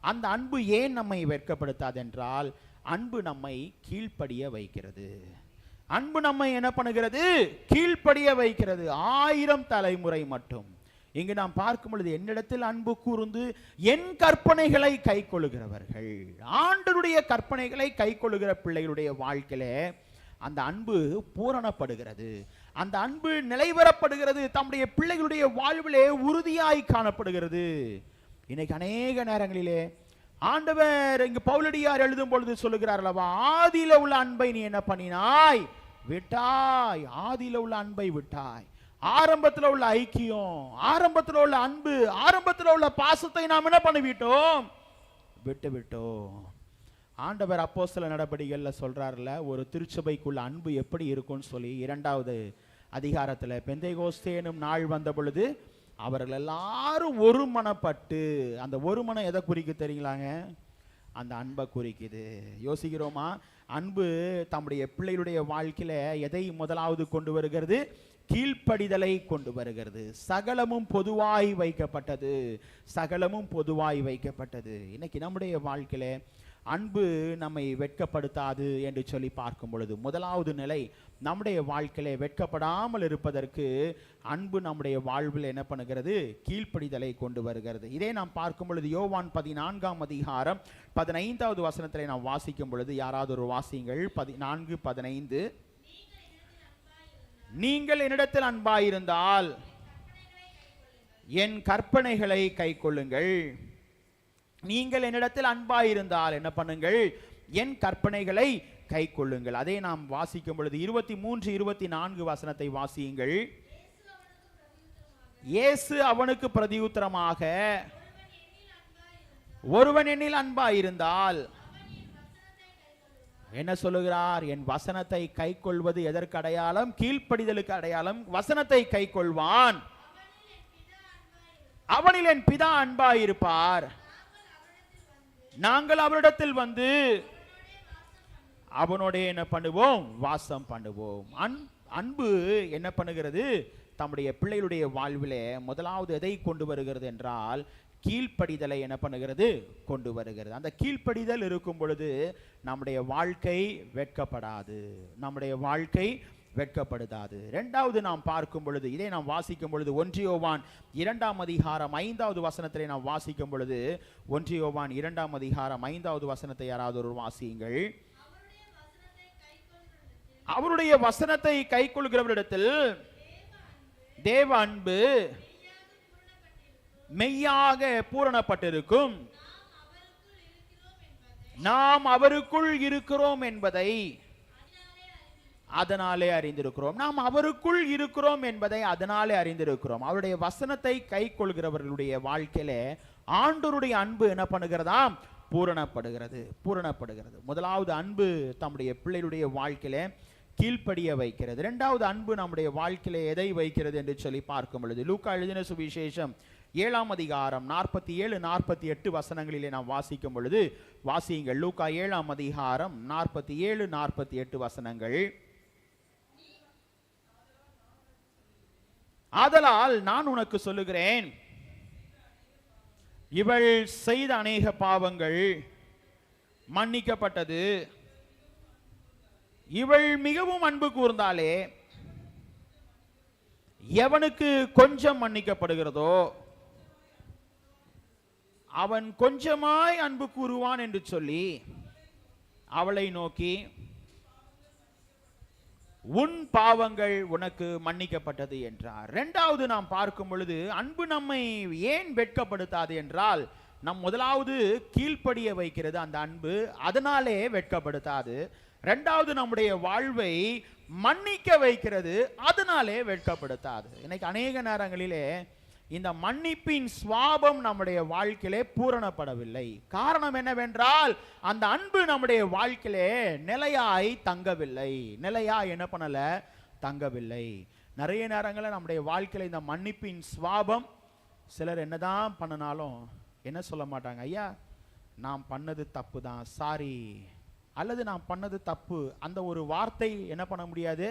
அந்த அன்பு ஏன் நம்மை வெட்கப்படுத்தாது என்றால், அன்பு நம்மை கீழ்ப்படிய வைக்கிறது. அன்பு நம்மை என்ன பண்ணுகிறது? கீழ்ப்படிய வைக்கிறது. 1000 தலைமுறை மட்டும். இங்கு நாம் பார்க்கும் பொழுது, என்னிடத்தில் அன்பு கூர்ந்து என் கற்பனைகளை கை கொள்ளுகிறவர்கள், ஆண்டவருடைய கற்பனைகளை கை கொள்ளுகிற பிள்ளைகளுடைய வாழ்க்கையிலே அந்த அன்பு பூரணப்படுகிறது, அந்த அன்பு நிலைவரப்படுகிறது, தம்முடைய பிள்ளைகளுடைய வாழ்விலே உறுதியாய் காணப்படுகிறது. இன்னைக்கு அநேக நேரங்களிலே ஆண்டவர் இங்கு பவுலடியார் எழுதும் பொழுது சொல்லுகிறார் அல்லவா, ஆதியில உள்ள அன்பை நீ என்ன பண்ணினாய்? விட்டாய். ஆதியில உள்ள அன்பை விட்டாய். ஆரம்பத்தில் உள்ள ஐக்கியம், ஆரம்பத்தில் உள்ள அன்பு, ஆரம்பத்தில் உள்ள பாசத்தை நாம் என்ன பண்ணிவிட்டோம்? விட்டு விட்டோம். ஆண்டவர் அப்போஸ்தல நடபடிகள்ல சொல்றாருல, ஒரு திருச்சபைக்குள்ள அன்பு எப்படி இருக்கும்னு சொல்லி 2வது அதிகாரத்தில் பெந்தைகோஸ்தே எனும் நாள் வந்த பொழுது அவர்கள் எல்லாரும் ஒரு மனப்பட்டு, அந்த ஒரு மனம் எதை குறிக்க தெரியுங்களாங்க? அந்த அன்பை குறிக்குது. யோசிக்கிறோமா? அன்பு தம்முடைய பிள்ளைகளுடைய வாழ்க்கையில எதை முதலாவது கொண்டு வருகிறது? கீழ்ப்படிதலை கொண்டு வருகிறது. சகலமும் பொதுவாய் வைக்கப்பட்டது, சகலமும் பொதுவாய் வைக்கப்பட்டது. இன்னைக்கு நம்முடைய வாழ்க்கையில அன்பு நம்மை வெட்கப்படுத்தாது என்று சொல்லி பார்க்கும் பொழுது முதலாவது நிலை, நம்முடைய வாழ்க்கையிலே வெட்கப்படாமல் இருப்பதற்கு அன்பு நம்முடைய வாழ்வில் என்ன பண்ணுகிறது? கீழ்ப்படிதலை கொண்டு வருகிறது. இதே நாம் பார்க்கும் பொழுது யோவான் 14ஆம் அதிகாரம் 15வது வசனத்திலே நாம் வாசிக்கும் பொழுது, யாராவது ஒரு வாசியுங்கள். 14:15. நீங்கள் என்னிடத்தில் அன்பாயிருந்தால் என் கற்பனைகளை கை கொள்ளுங்கள். நீங்கள் என்னிடத்தில் அன்பாயிருந்தால் என்ன பண்ணுங்கள்? என் கற்பனைகளை கை கொள்ளுங்கள். அதை நாம் வாசிக்கும் பொழுது 23, 24 வசனத்தை வாசியுங்கள். இயேசு அவனுக்கு பிரதியுத்தரமாக, ஒருவன் என்னில் அன்பாயிருந்தால் என்ன சொல்லுகிறார்? என் வசனத்தை கை கொள்வது எதற்கு அடையாளம்? கீழ்ப்படிதலுக்கு அடையாளம். வசனத்தை கை கொள்வான், அவனில் என் பிதா அன்பாயிருப்பார், நாங்கள் அவரிடத்தில் வந்து அவனோட என்ன பண்ணுவோம்? வாசம் பண்ணுவோம். அன்பு என்ன பண்ணுகிறது? தம்முடைய பிள்ளைகளுடைய வாழ்விலே முதலாவது எதை கொண்டு வருகிறது என்றால், கீழ்ப்படிதலை என்ன பண்ணுகிறது? கொண்டு வருகிறது. அந்த கீழ்ப்படிதல் இருக்கும் பொழுது நம்முடைய வாழ்க்கை வெட்கப்படாது, நம்முடைய வாழ்க்கை வெட்கப்படுத்தாது. இரண்டாவது நாம் பார்க்கும் பொழுது, இதை நாம் வாசிக்கும் பொழுது 1 யோவான் 2ஆம் அதிகாரம் 5வது வசனத்திலே நாம் வாசிக்கும் பொழுது, 1 யோவான் 2ஆம் அதிகாரம் 5வது வசனத்தை யாராவது ஒரு வாசியுங்கள். அவருடைய வசனத்தை கை கொள்கிறவரிடத்தில் தேவ அன்பு மெய்யாக பூரணப்பட்டிருக்கும், நாம் அவருக்குள் இருக்கிறோம் என்பதை அதனாலே அறிந்திருக்கிறோம். நாம் அவருக்குள் இருக்கிறோம் என்பதை அதனாலே அறிந்திருக்கிறோம். அவருடைய வசனத்தை கை கொள்கிறவர்களுடைய வாழ்க்கையில ஆண்டவருடைய அன்பு என்ன பண்ணுகிறதாம்? பூரணப்படுகிறது. முதலாவது அன்பு தம்முடைய பிள்ளைகளுடைய வாழ்க்கையில கீழ்ப்படிய வைக்கிறது. இரண்டாவது அன்பு நம்முடைய வாழ்க்கையில எதை வைக்கிறது என்று சொல்லி பார்க்கும் பொழுது லூக்கா எழுதின சுவிசேஷம் 7ஆம் அதிகாரம் 47-48 வசனங்களிலே நாம் வாசிக்கும் பொழுது, வாசியுங்கள். லூக்கா 7ஆம் அதிகாரம் 47-48 வசனங்கள். ஆதலால் நான் உனக்கு சொல்லுகிறேன், இவள் செய்த அநேக பாவங்கள் மன்னிக்கப்பட்டது, இவள் மிகவும் அன்பு கூர்ந்தாலே. எவனுக்கு கொஞ்சம் மன்னிக்கப்படுகிறதோ அவன் கொஞ்சமாய் அன்பு கூறுவான் என்று சொல்லி அவளை நோக்கி, உன் பாவங்கள் உனக்கு மன்னிக்கப்பட்டது என்றார். இரண்டாவது நாம் பார்க்கும் பொழுது அன்பு நம்மை ஏன் வெட்கப்படுத்தாது என்றால், நம் முதலாவது கீழ்ப்படிய வைக்கிறது அந்த அன்பு, அதனாலே வெட்கப்படுத்தாது. இரண்டாவது நம்முடைய வாழ்வை மன்னிக்க வைக்கிறது, அதனாலே வெட்கப்படுத்தாது. இன்னைக்கு அநேக நேரங்களிலே இந்த மன்னிப்பின் சுவாபம் நம்முடைய வாழ்க்கையிலே பூரணப்படவில்லை. காரணம் என்னவென்றால், அந்த அன்பு நம்முடைய வாழ்க்கையிலே நிலையாய் தங்கவில்லை. நிலையாய் என்ன பண்ணல? தங்கவில்லை. நிறைய நேரங்களில் நம்முடைய வாழ்க்கையில இந்த மன்னிப்பின் சுவாபம், சிலர் என்னதான் பண்ணினாலும் என்ன சொல்ல மாட்டாங்க, ஐயா நான் பண்ணது தப்பு தான், சாரி, அல்லது நான் பண்ணது தப்பு, அந்த ஒரு வார்த்தை என்ன பண்ண முடியாது,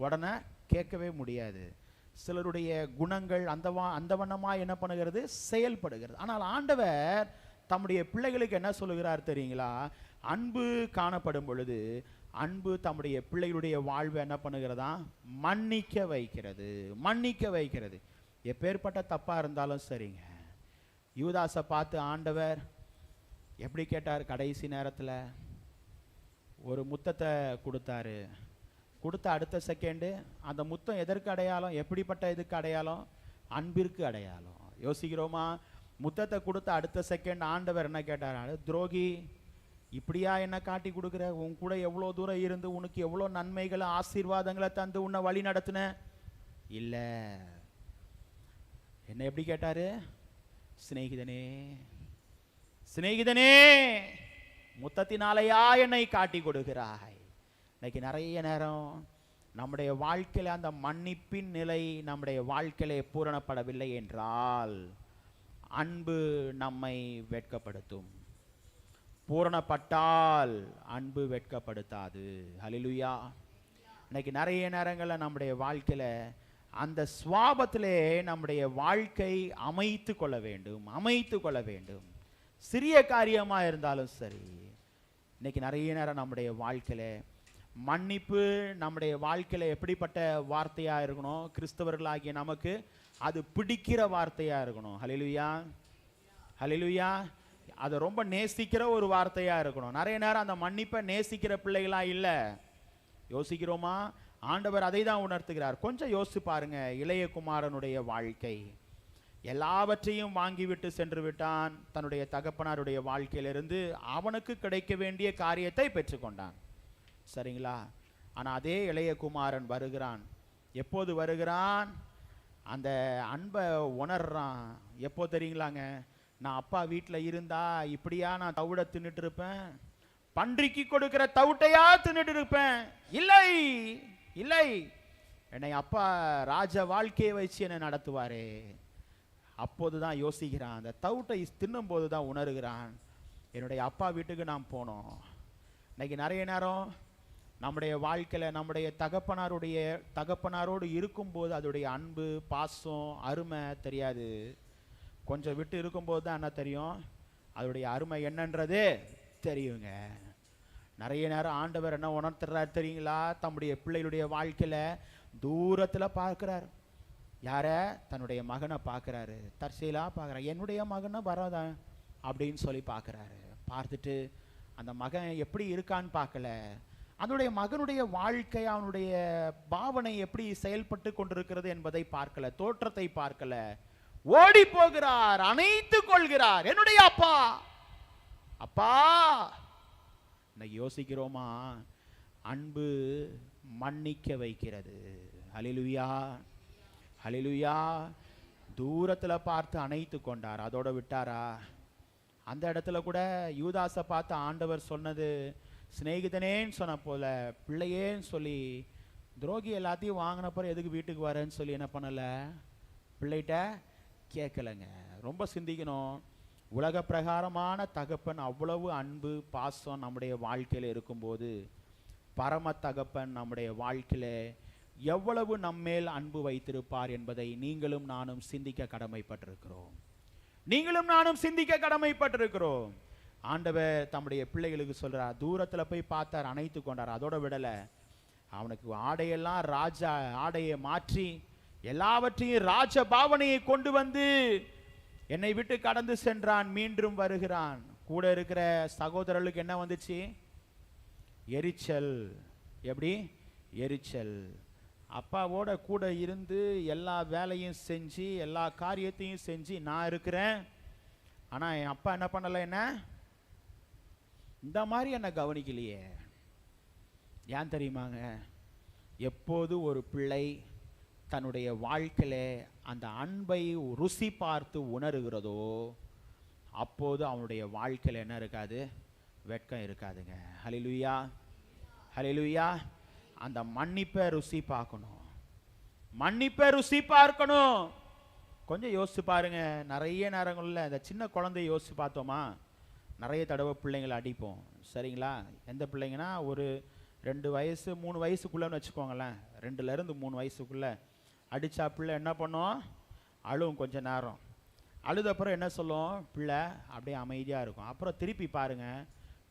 உடனே கேட்கவே முடியாது. சிலருடைய குணங்கள் அந்த வண்ணமா என்ன பண்ணுகிறது, செயல்படுகிறது. ஆனால் ஆண்டவர் தம்முடைய பிள்ளைகளுக்கு என்ன சொல்லுகிறார் தெரியுங்களா? அன்பு காணப்படும் பொழுது அன்பு தம்முடைய பிள்ளைகளுடைய வாழ்வை என்ன பண்ணுகிறதா? மன்னிக்க வைக்கிறது. மன்னிக்க வைக்கிறது. எப்பேற்பட்ட தப்பா இருந்தாலும் சரிங்க. யூதாசை பார்த்து ஆண்டவர் எப்படி கேட்டார்? கடைசி நேரத்தில் ஒரு முத்தத்தை கொடுத்தாரு. கொடுத்த அடுத்த செகண்டு அந்த முத்தம் எதற்கு அடையாளம்? எப்படிப்பட்ட இதுக்கு அடையாளம்? அன்பிற்கு அடையாளம். யோசிக்கிறோமா? முத்தத்தை கொடுத்த அடுத்த செகண்ட் ஆண்டவர் என்ன கேட்டார்? துரோகி, இப்படியா என்ன காட்டி கொடுக்குற? உன் கூட எவ்வளோ தூரம் இருந்து உனக்கு எவ்வளோ நன்மைகளை ஆசீர்வாதங்களை தந்து உன்னை வழி நடத்தின இல்லை. என்ன எப்படி கேட்டாரு? சிநேகிதனே, சிநேகிதனே, முத்தத்தினாலையா என்னை காட்டி கொடுக்கிறாய்? இன்னைக்கு நிறைய நேரம் நம்முடைய வாழ்க்கையில் அந்த மன்னிப்பின் நிலை நம்முடைய வாழ்க்கையிலே பூரணப்படவில்லை என்றால் அன்பு நம்மை வெட்கப்படுத்தும். பூரணப்பட்டால் அன்பு வெட்கப்படுத்தாது. ஹல்லேலூயா. இன்னைக்கு நிறைய நேரங்களில் நம்முடைய வாழ்க்கையில அந்த சுவாபத்திலே நம்முடைய வாழ்க்கை அமைத்து கொள்ள வேண்டும், அமைத்து கொள்ள வேண்டும். சிறிய காரியமாக இருந்தாலும் சரி. இன்னைக்கு நிறைய நேரம் நம்முடைய வாழ்க்கையில மன்னிப்பு நம்முடைய வாழ்க்கையில எப்படிப்பட்ட வார்த்தையா இருக்கணும்? கிறிஸ்தவர்களாகிய நமக்கு அது பிடிக்கிற வார்த்தையா இருக்கணும். ஹல்லேலூயா, ஹல்லேலூயா. அதை ரொம்ப நேசிக்கிற ஒரு வார்த்தையா இருக்கணும். நிறைய நேரம் அந்த மன்னிப்பை நேசிக்கிற பிள்ளைகளா இல்லை. யோசிக்கிறோமா? ஆண்டவர் அதை தான் உணர்த்துகிறார். கொஞ்சம் யோசிச்சு பாருங்க. இளைய குமாரனுடைய வாழ்க்கை, எல்லாவற்றையும் வாங்கிவிட்டு சென்று விட்டான். தன்னுடைய தகப்பனாருடைய வாழ்க்கையிலிருந்து அவனுக்கு கிடைக்க வேண்டிய காரியத்தை பெற்றுக்கொண்டான். சரிங்களா? ஆனால் அதே இளைய குமாரன் வருகிறான். எப்போது வருகிறான்? அந்த அன்பை உணர்றான். எப்போ தெரியுங்களாங்க? நான் அப்பா வீட்டில் இருந்தா இப்படியா நான் தவிட தின்னுட்டு இருப்பேன்? பன்றிக்கு கொடுக்கிற தவிட்டையா தின்னுட்டு இருப்பேன்? இல்லை, இல்லை. என்னை அப்பா ராஜ வாழ்க்கையை வச்சு என்னை நடத்துவாரே. அப்போதுதான் யோசிக்கிறான். அந்த தவிட்டை தின்னும் போது தான் உணர்கிறான், என்னுடைய அப்பா வீட்டுக்கு நாம் போனோம். இன்னைக்கு நிறைய நேரம் நம்முடைய வாழ்க்கையில் நம்முடைய தகப்பனாரோடு இருக்கும்போது அதோடைய அன்பு, பாசம், அருமை தெரியாது. கொஞ்சம் விட்டு இருக்கும்போது தான் என்ன தெரியும்? அதோடைய அருமை என்னன்றது தெரியுங்க. நிறைய நேரம் ஆண்டவர் என்ன உணர்த்துறாரு தெரியுங்களா? தம்முடைய பிள்ளைகளுடைய வாழ்க்கையில் தூரத்தில் பார்க்குறார். யார? தன்னுடைய மகனை பார்க்குறாரு. தற்செயலாக பார்க்குறாரு. என்னுடைய மகனை வராதான் அப்படின்னு சொல்லி பார்க்குறாரு. பார்த்துட்டு அந்த மகன் எப்படி இருக்கான்னு பார்க்கல. அதனுடைய மகனுடைய வாழ்க்கை, அவனுடைய பாவனை எப்படி செயல்பட்டு கொண்டிருக்கிறது என்பதை பார்க்கல, தோற்றத்தை பார்க்கல. ஓடி போகிறார், அணைத்து கொள்கிறார். என்னுடைய அப்பா, அப்பா. இன்னைக்கு யோசிக்கிறோமா? அன்பு மன்னிக்க வைக்கிறது. ஹல்லேலூயா, ஹல்லேலூயா. தூரத்தில் பார்த்து அணைத்து கொண்டார். அதோட விட்டாரா? அந்த இடத்துல கூட யூதாசை பார்த்து ஆண்டவர் சொன்னது சிநேகிதனேன்னு சொன்ன போல பிள்ளையேன்னு சொல்லி, துரோகி எல்லாத்தையும் வாங்கினப்பறம் எதுக்கு வீட்டுக்கு வரேன்னு சொல்லி என்ன பண்ணலை, பிள்ளைகிட்ட கேட்கலைங்க. ரொம்ப சிந்திக்கணும். உலக பிரகாரமான தகப்பன் அவ்வளவு அன்பு பாசம் நம்முடைய வாழ்க்கையில் இருக்கும்போது, பரம தகப்பன் நம்முடைய வாழ்க்கையில் எவ்வளவு நம்மேல் அன்பு வைத்திருப்பார் என்பதை நீங்களும் நானும் சிந்திக்க கடமைப்பட்டிருக்கிறோம். நீங்களும் நானும் சிந்திக்க கடமைப்பட்டிருக்கிறோம். ஆண்டவர் தம்முடைய பிள்ளைகளுக்கு சொல்றார், தூரத்துல போய் பார்த்தார், அணைத்து கொண்டார். அதோட விடலை, அவனுக்கு ஆடையெல்லாம் ராஜா ஆடையை மாற்றி எல்லாவற்றையும் ராஜ பாவனையை கொண்டு வந்து என்னை விட்டு கடந்து சென்றான், மீண்டும் வருகிறான். கூட இருக்கிற சகோதரர்களுக்கு என்ன வந்துச்சு? எரிச்சல். எப்படி? எரிச்சல். அப்பாவோட கூட இருந்து எல்லா வேலையும் செஞ்சு எல்லா காரியத்தையும் செஞ்சு நான் இருக்கிறேன், ஆனால் என் அப்பா என்ன பண்ணலை, என்ன இந்த மாதிரி என்னை கவனிக்கலையே. ஏன் தெரியுமாங்க? எப்போது ஒரு பிள்ளை தன்னுடைய வாழ்க்கையில் அந்த அன்பை ருசி பார்த்து உணர்கிறதோ அப்போது அவனுடைய வாழ்க்கையில் என்ன இருக்காது? வெட்கம் இருக்காதுங்க. ஹல்லேலூயா, ஹல்லேலூயா. அந்த மன்னிப்பை ருசி பார்க்கணும், மன்னிப்பை ருசி பார்க்கணும். கொஞ்சம் யோசிச்சு பாருங்க. நிறைய நேரங்களில் இந்த சின்ன குழந்தைய யோசிச்சு பார்த்தோமா, நிறைய தடவை பிள்ளைங்களை அடிப்போம். சரிங்களா? எந்த பிள்ளைங்கன்னா ஒரு 2 வயசு 3 வயசுக்குள்ளேன்னு வச்சுக்கோங்களேன். 2லேருந்து 3 வயசுக்குள்ளே அடித்தா பிள்ளை என்ன பண்ணும்? அழுவும். கொஞ்ச நேரம் அழுதப்புறம் என்ன சொல்லும்? பிள்ளை அப்படியே அமைதியாக இருக்கும். அப்புறம் திருப்பி பாருங்கள்,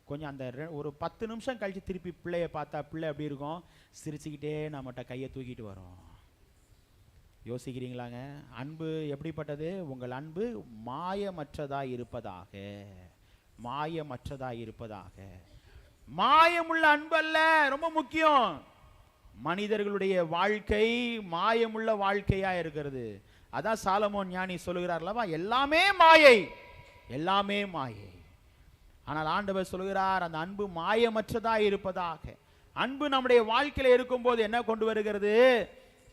கொஞ்சம் அந்த ஒரு 10 நிமிஷம் கழித்து திருப்பி பிள்ளையை பார்த்தா பிள்ளை எப்படி இருக்கும்? சிரிச்சுக்கிட்டே நம்மகிட்ட கையை தூக்கிட்டு வரும். யோசிக்கிறீங்களாங்க? அன்பு எப்படிப்பட்டது? உங்கள் அன்பு மாயமற்றதாக இருப்பதாக, மாயமற்றதாக இருப்பதாக. மாயமுள்ள அன்பு அல்ல, ரொம்ப முக்கியம். மனிதர்களுடைய வாழ்க்கை மாயமுள்ள வாழ்க்கையா இருக்கிறது. அதான் சாலமோன் ஞானி சொல்லுகிறார்லவா, எல்லாமே மாயை, எல்லாமே மாயை. ஆனால் ஆண்டவர் சொல்கிறார், அந்த அன்பு மாயமற்றதா இருப்பதாக. அன்பு நம்முடைய வாழ்க்கையில இருக்கும்போது என்ன கொண்டு வருகிறது?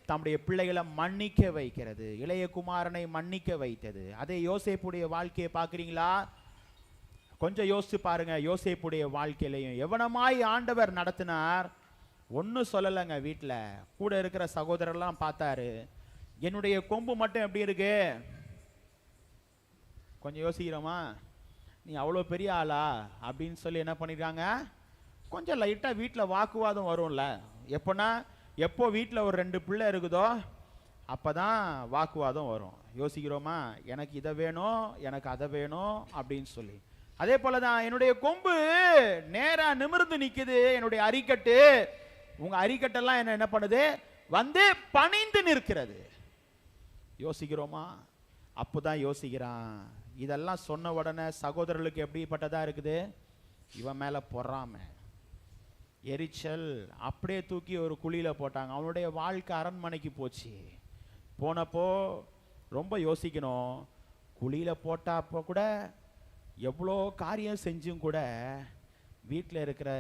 தம்முடைய பிள்ளைகளை மன்னிக்க வைக்கிறது. இளைய குமாரனை மன்னிக்க வைத்தது. அதே யோசேப்புடைய வாழ்க்கையை பார்க்குறீங்களா? கொஞ்சம் யோசிச்சு பாருங்க. யோசேப்புடைய வாழ்க்கையிலையும் எவனமாய் ஆண்டவர் நடத்தினார். ஒன்றும் சொல்லலைங்க. வீட்டில் கூட இருக்கிற சகோதரர்லாம் பார்த்தாரு, என்னுடைய கொம்பு மட்டும் எப்படி இருக்கு? கொஞ்சம் யோசிக்கிறோமா? நீ அவ்வளோ பெரிய ஆளா அப்படின்னு சொல்லி என்ன பண்ணிருக்காங்க? கொஞ்சம் லைட்டாக வீட்டில் வாக்குவாதம் வரும்ல. எப்போனா, எப்போ வீட்டில் ஒரு 2 பிள்ளை இருக்குதோ அப்போ தான் வாக்குவாதம் வரும். யோசிக்கிறோமா? எனக்கு இதை வேணும், எனக்கு அதை வேணும் அப்படின்னு சொல்லி. அதே போல தான் என்னுடைய கொம்பு நேராக நிமிர்ந்து நிற்குது, என்னுடைய அரிக்கட்டு. உங்கள் அரிக்கட்டெல்லாம் என்ன பண்ணுது? வந்து பணிந்து நிற்கிறது. யோசிக்கிறோமா? அப்போ தான் யோசிக்கிறான். இதெல்லாம் சொன்ன உடனே சகோதரர்களுக்கு எப்படிப்பட்டதா இருக்குது? இவன் மேலே பொறாமை, எரிச்சல். அப்படியே தூக்கி ஒரு குழியில் போட்டாங்க. அவனுடைய வாழ்க்கை அரண்மனைக்கு போச்சு. போனப்போ ரொம்ப யோசிக்கணும். குழியில் போட்டப்போ கூட எவ்வளோ காரியம் செஞ்சும் கூட வீட்டில் இருக்கிற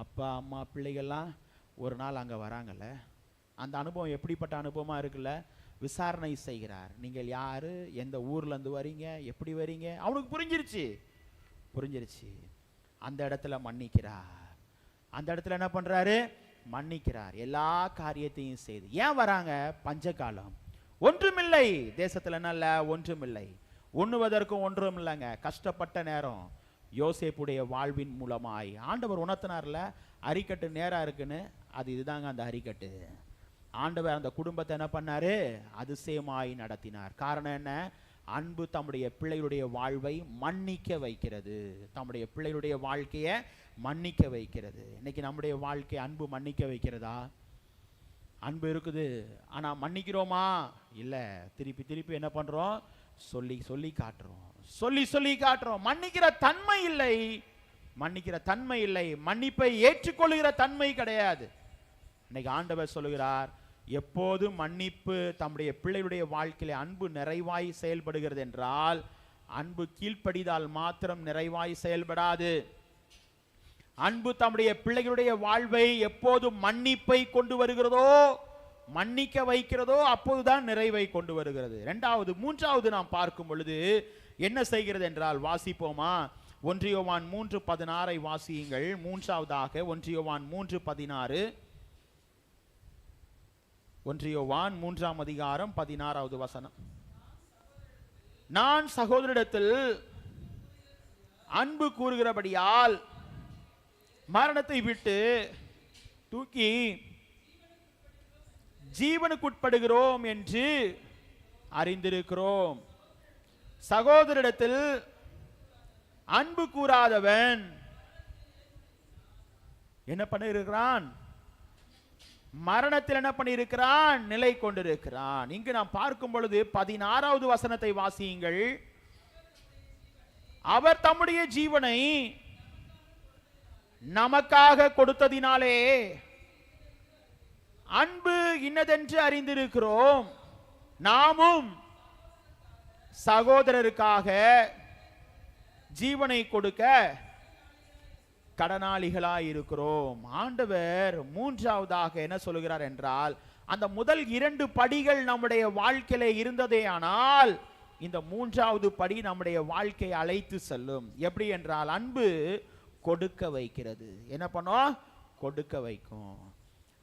அப்பா அம்மா பிள்ளைகள்லாம் ஒரு நாள் அங்கே வராங்கல்ல. அந்த அனுபவம் எப்படிப்பட்ட அனுபவமாக இருக்குல்ல. விசாரணை செய்கிறார். நீங்கள் யார், எந்த ஊர்லேருந்து வரீங்க, எப்படி வரீங்க? அவனுக்கு புரிஞ்சிருச்சு. அந்த இடத்துல மன்னிக்கிறார். அந்த இடத்துல என்ன பண்ணுறாரு? மன்னிக்கிறார். எல்லா காரியத்தையும் செய்து. ஏன் வராங்க? பஞ்சகாலம், ஒன்றுமில்லை தேசத்தில். நல்ல ஒன்றுமில்லை, உண்ணுவதற்கும் ஒன்றும் இல்லைங்க. கஷ்டப்பட்ட நேரம். யோசேப்புடைய வாழ்வின் மூலமாய் ஆண்டவர் உணர்த்தினார்ல, அரிக்கட்டு நேராக இருக்குன்னு. அது இதுதாங்க அந்த அரிக்கட்டு. ஆண்டவர் அந்த குடும்பத்தை என்ன பண்ணாரு? அதிசயமாய் நடத்தினார். காரணம் என்ன? அன்பு தம்முடைய பிள்ளைகளுடைய வாழ்வை மன்னிக்க வைக்கிறது. தம்முடைய பிள்ளைகளுடைய வாழ்க்கையை மன்னிக்க வைக்கிறது. இன்னைக்கு நம்முடைய வாழ்க்கை அன்பு மன்னிக்க வைக்கிறதா? அன்பு இருக்குது, ஆனால் மன்னிக்கிறோமா? இல்லை. திருப்பி என்ன பண்ணுறோம்? சொல்லி காட்டுறோம். மன்னிக்கிற தன்மை இல்லை, மன்னிப்பை ஏற்றுக்கொள்கிற தன்மை கிடையாது. இன்னைக்கு ஆண்டவர் சொல்லுகிறார், எப்போது மன்னிப்பு தம்முடைய பிள்ளைகளுடைய வாழ்க்கையில அன்பு நிறைவாய் செயல்படுகிறது என்றால், அன்பு கீழ்ப்படிதால் மாத்திரம் நிறைவாய் செயல்படாது. அன்பு தம்முடைய பிள்ளைகளுடைய வாழ்வை எப்போது மன்னிப்பை கொண்டு வருகிறதோ, மன்னிக்க வைக்கிறதோ, அப்போதுதான் நிறைவை கொண்டு வருகிறது. 2வது 3வது நாம் பார்க்கும் பொழுது, என்ன செய்கிறது என்றால் வாசிப்போமா? 1 யோவான் 3:16 வாசியுங்கள். மூன்றாவதாக 1 யோவான் 3:16. 1 யோவான் 3ஆம் அதிகாரம் 16வது வசனம். நான் சகோதரிடத்தில் அன்பு கூறுகிறபடியால் மரணத்தை விட்டு தூக்கி ஜீவனுக்குட்படுகிறோம் என்று அறிந்திருக்கிறோம். சகோதரிடத்தில் அன்பு கூறாதவன் என்ன பண்ணியிருக்கிறான்? மரணத்தில் என்ன பண்ணியிருக்கிறான்? நிலை கொண்டிருக்கிறான். இங்கு நாம் பார்க்கும் பொழுது 16வது வசனத்தை வாசியுங்கள். அவர் தம்முடைய ஜீவனை நமக்காக கொடுத்ததினாலே அன்பு இன்னதென்று அறிந்திருக்கிறோம். நாமும் சகோதரருக்காக ஜீவனை கொடுக்க கடனாளிகளாய் இருக்கிறோம். ஆண்டவர் மூன்றாவதாக என்ன சொல்கிறார் என்றால், அந்த முதல் 2 படிகள் நம்முடைய வாழ்க்கையில இருந்ததே ஆனால் இந்த 3வது படி நம்முடைய வாழ்க்கையை அழைத்து செல்லும். எப்படி என்றால், அன்பு கொடுக்க வைக்கிறது. என்ன பண்ணோம்? கொடுக்க வைக்கும்.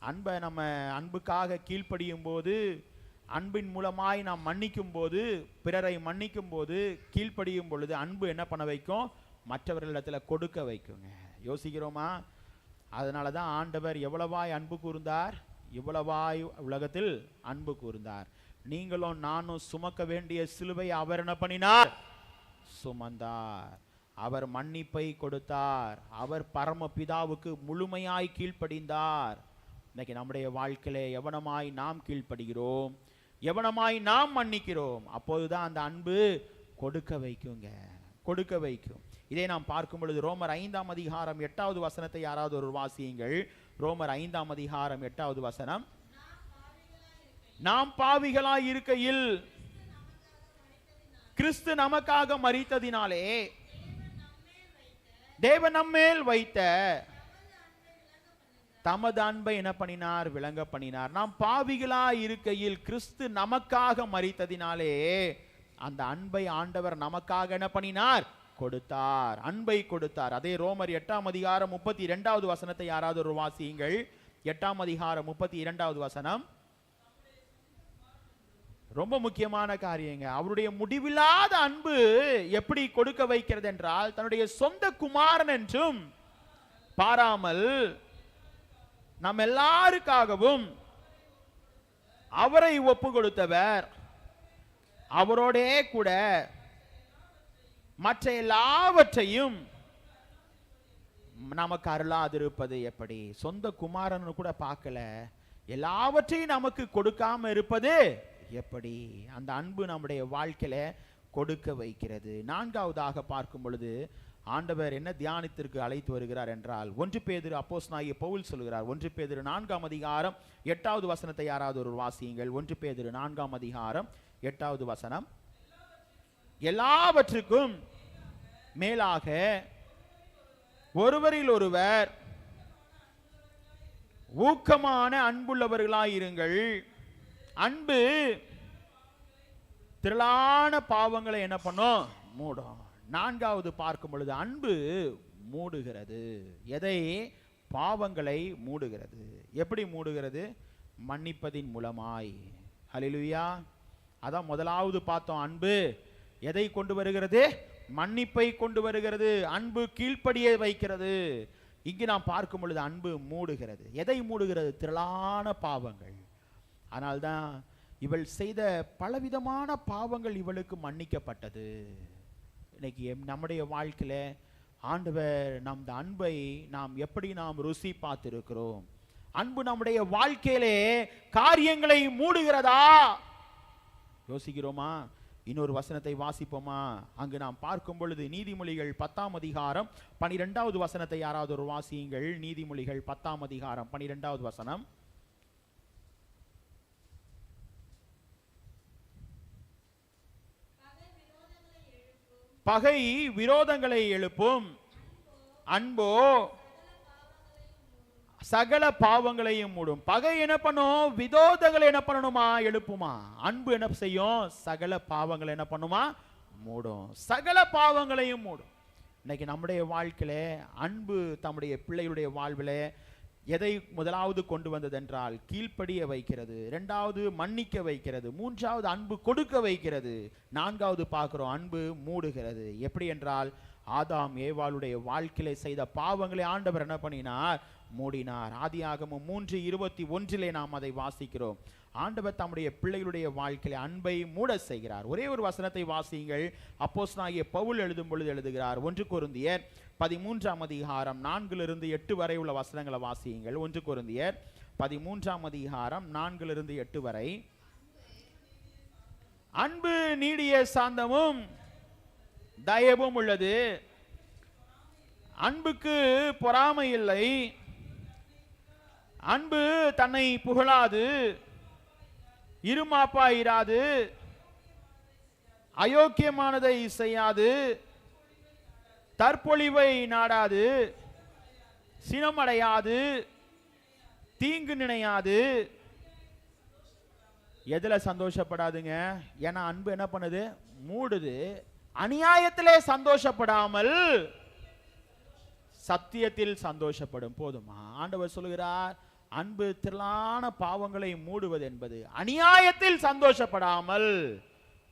அன்பை நம்ம அன்புக்காக கீழ்ப்படியும் போது, அன்பின் மூலமாய் நாம் மன்னிக்கும் போது, பிறரை மன்னிக்கும் போது, கீழ்ப்படியும் பொழுது அன்பு என்ன பண்ண வைக்கும்? மற்றவர்களிடத்தில் கொடுக்க வைக்குங்க. யோசிக்கிறோமா? அதனால தான் ஆண்டவர் எவ்வளவாய் அன்பு கூர்ந்தார், இவ்வளவாய் உலகத்தில் அன்பு கூர்ந்தார். நீங்களும் நானும் சுமக்க வேண்டிய சிலுவை அவர் என்ன பண்ணினார்? சுமந்தார். அவர் மன்னிப்பை கொடுத்தார். அவர் பரமபிதாவுக்கு முழுமையாய் கீழ்ப்படிந்தார். இன்னைக்கு நம்முடைய வாழ்க்கையில எவனமாய் நாம் கீழ்ப்படுகிறோம், எவனமாய் நாம் மன்னிக்கிறோம், அப்போதுதான் அந்த அன்பு கொடுக்க வைக்குங்க, கொடுக்க வைக்கும். இதை நாம் பார்க்கும் பொழுது ரோமர் 5ஆம் அதிகாரம் 8வது வசனத்தை யாராவது ஒரு வாசியுங்கள். ரோமர் 5ஆம் அதிகாரம் 8வது வசனம். நாம் பாவிகளாய் இருக்கையில் கிறிஸ்து நமக்காக மரித்ததினாலே தேவன் நம்மேல் வைத்த தமது அன்பை என்ன பண்ணினார்? விளங்க பண்ணினார். நாம் பாவிகளாய் இருக்கையில் கிறிஸ்து நமக்காக மரித்ததினாலே அந்த அன்பை ஆண்டவர் நமக்காக என்ன பண்ணினார்? கொடுத்தார். அன்பை கொடுத்தார். அதே ரோமர் 8ஆம் அதிகாரம் 32வது வசனத்தை யாராவது ஒரு வாசியுங்கள். 8ஆம் அதிகாரம் 32வது வசனம். ரொம்ப முக்கியமான காரியங்க. அவருடைய முடிவில்லாத அன்பு எப்படி கொடுக்க வைக்கிறது என்றால், தன்னுடைய சொந்த குமாரன் என்றும் பாராமல் நம் எல்லாருக்காகவும் அவரை ஒப்பு கொடுத்தவர், அவரோடே கூட மற்ற எல்லாவற்றையும் நமக்கு அருளாதிருப்பது எப்படி? சொந்த குமாரன் கூட பார்க்கல, எல்லாவற்றையும் நமக்கு கொடுக்காம இருப்பது எப்படி? அந்த அன்பு நம்முடைய வாழ்க்கையில கொடுக்க வைக்கிறது. 4வதாக பார்க்கும் பொழுது ஆண்டவர் என்ன தியானத்திற்கு அழைத்து வருகிறார் என்றால், 1 பேதுரு அப்போஸ்தலனாகிய பவுல் சொல்கிறார். 1 பேதுரு 4ஆம் அதிகாரம் 8வது வசனத்தை யாராவது ஒரு வாசியுங்கள். 1 பேதுரு 4ஆம் அதிகாரம் 8வது வசனம். எல்லாவற்றுக்கும் மேலாக ஒருவரில் ஒருவர் ஊக்கமான அன்புள்ளவர்களாயிருங்கள். அன்பு திரளான பாவங்களை என்ன பண்ணும்? மூடும். 4வது பார்க்கும் பொழுது அன்பு மூடுகிறது. எதை? பாவங்களை மூடுகிறது. எப்படி மூடுகிறது? மன்னிப்பதின் மூலமாய். ஹல்லேலூயா. அதான் முதலாவது பார்த்தோம். அன்பு எதை கொண்டு வருகிறது? மன்னிப்பை கொண்டு வருகிறது. அன்பு கீழ்ப்படிய வைக்கிறது. இங்கு நாம் பார்க்கும் பொழுது அன்பு மூடுகிறது. எதை மூடுகிறது? திரளான பாவங்கள். ஆனால்தான் இவள் செய்த பலவிதமான பாவங்கள் இவளுக்கு மன்னிக்கப்பட்டது. இன்னைக்கு நம்முடைய வாழ்க்கையில ஆண்டவர் நம் அன்பை நாம் எப்படி நாம் ருசி பார்த்திருக்கிறோம்? அன்பு நம்முடைய வாழ்க்கையிலே காரியங்களை மூடுகிறதா? யோசிக்கிறோமா? இன்னொரு வசனத்தை வாசிப்போமா? அங்கு நாம் பார்க்கும் பொழுது நீதிமொழிகள் 10ஆம் அதிகாரம் 12வது வசனத்தை யாராவது ஒரு வாசியுங்கள். நீதிமொழிகள் 10ஆம் அதிகாரம் 12வது வசனம். பகை விரோதங்களை எழுப்பும், அன்போ சகல பாவங்களையும் மூடும். பகை என்ன பண்ணும்? விரோதங்களை என்ன பண்ணணுமா? எழுப்புமா. அன்பு என்ன செய்யும்? சகல பாவங்களை என்ன பண்ணுமா? மூடும், சகல பாவங்களையும் மூடும். இன்னைக்கு நம்முடைய வாழ்க்கையில அன்பு தம்முடைய பிள்ளைகளுடைய வாழ்விலே எதை முதலாவது கொண்டு வந்ததென்றால் கீழ்ப்படிய வைக்கிறது, இரண்டாவது மன்னிக்க வைக்கிறது, மூன்றாவது அன்பு கொடுக்க வைக்கிறது, நான்காவது பார்க்கிறோம் அன்பு மூடுகிறது. எப்படி என்றால் ஆதாம் ஏவாளுடைய வாழ்க்கையில செய்த பாவங்களை ஆண்டவர் என்ன பண்ணினார்? மூடினார். ஆதியாகமம் 3:21 நாம் அதை வாசிக்கிறோம். ஆண்டவர் தம்முடைய பிள்ளைகளுடைய வாழ்க்கையில அன்பை மூட செய்கிறார். ஒரே ஒரு வசனத்தை வாசியுங்கள். அப்போஸ்தலனாகிய பவுல் எழுதும் பொழுது எழுதுகிறார். 1 கொரிந்தியர் 13 4-8 வரை உள்ள வசனங்களை வாசியுங்கள். 1 கொரிந்தியர் 13 4-8 வரை. அன்பு நீடிய சாந்தமும் தயவும் உள்ளது, அன்புக்கு பொறாமை இல்லை, அன்பு தன்னை புகழாது, இருமாப்பாயிராது, அயோக்கியமானதை செய்யாது, தற்பொழிவை நாடாது, சினமடையாது, தீங்கு நினையாது. எதுல சந்தோஷப்படாதுங்க? ஏன்னா அன்பு என்ன பண்ணுது? மூடுது. அநியாயத்திலே சந்தோஷப்படாமல் சத்தியத்தில் சந்தோஷப்படும். போதுமா? ஆண்டவர் சொல்லுகிறார், அன்பு திரளான பாவங்களை மூடுவது என்பது அநியாயத்தில் சந்தோஷப்படாமல்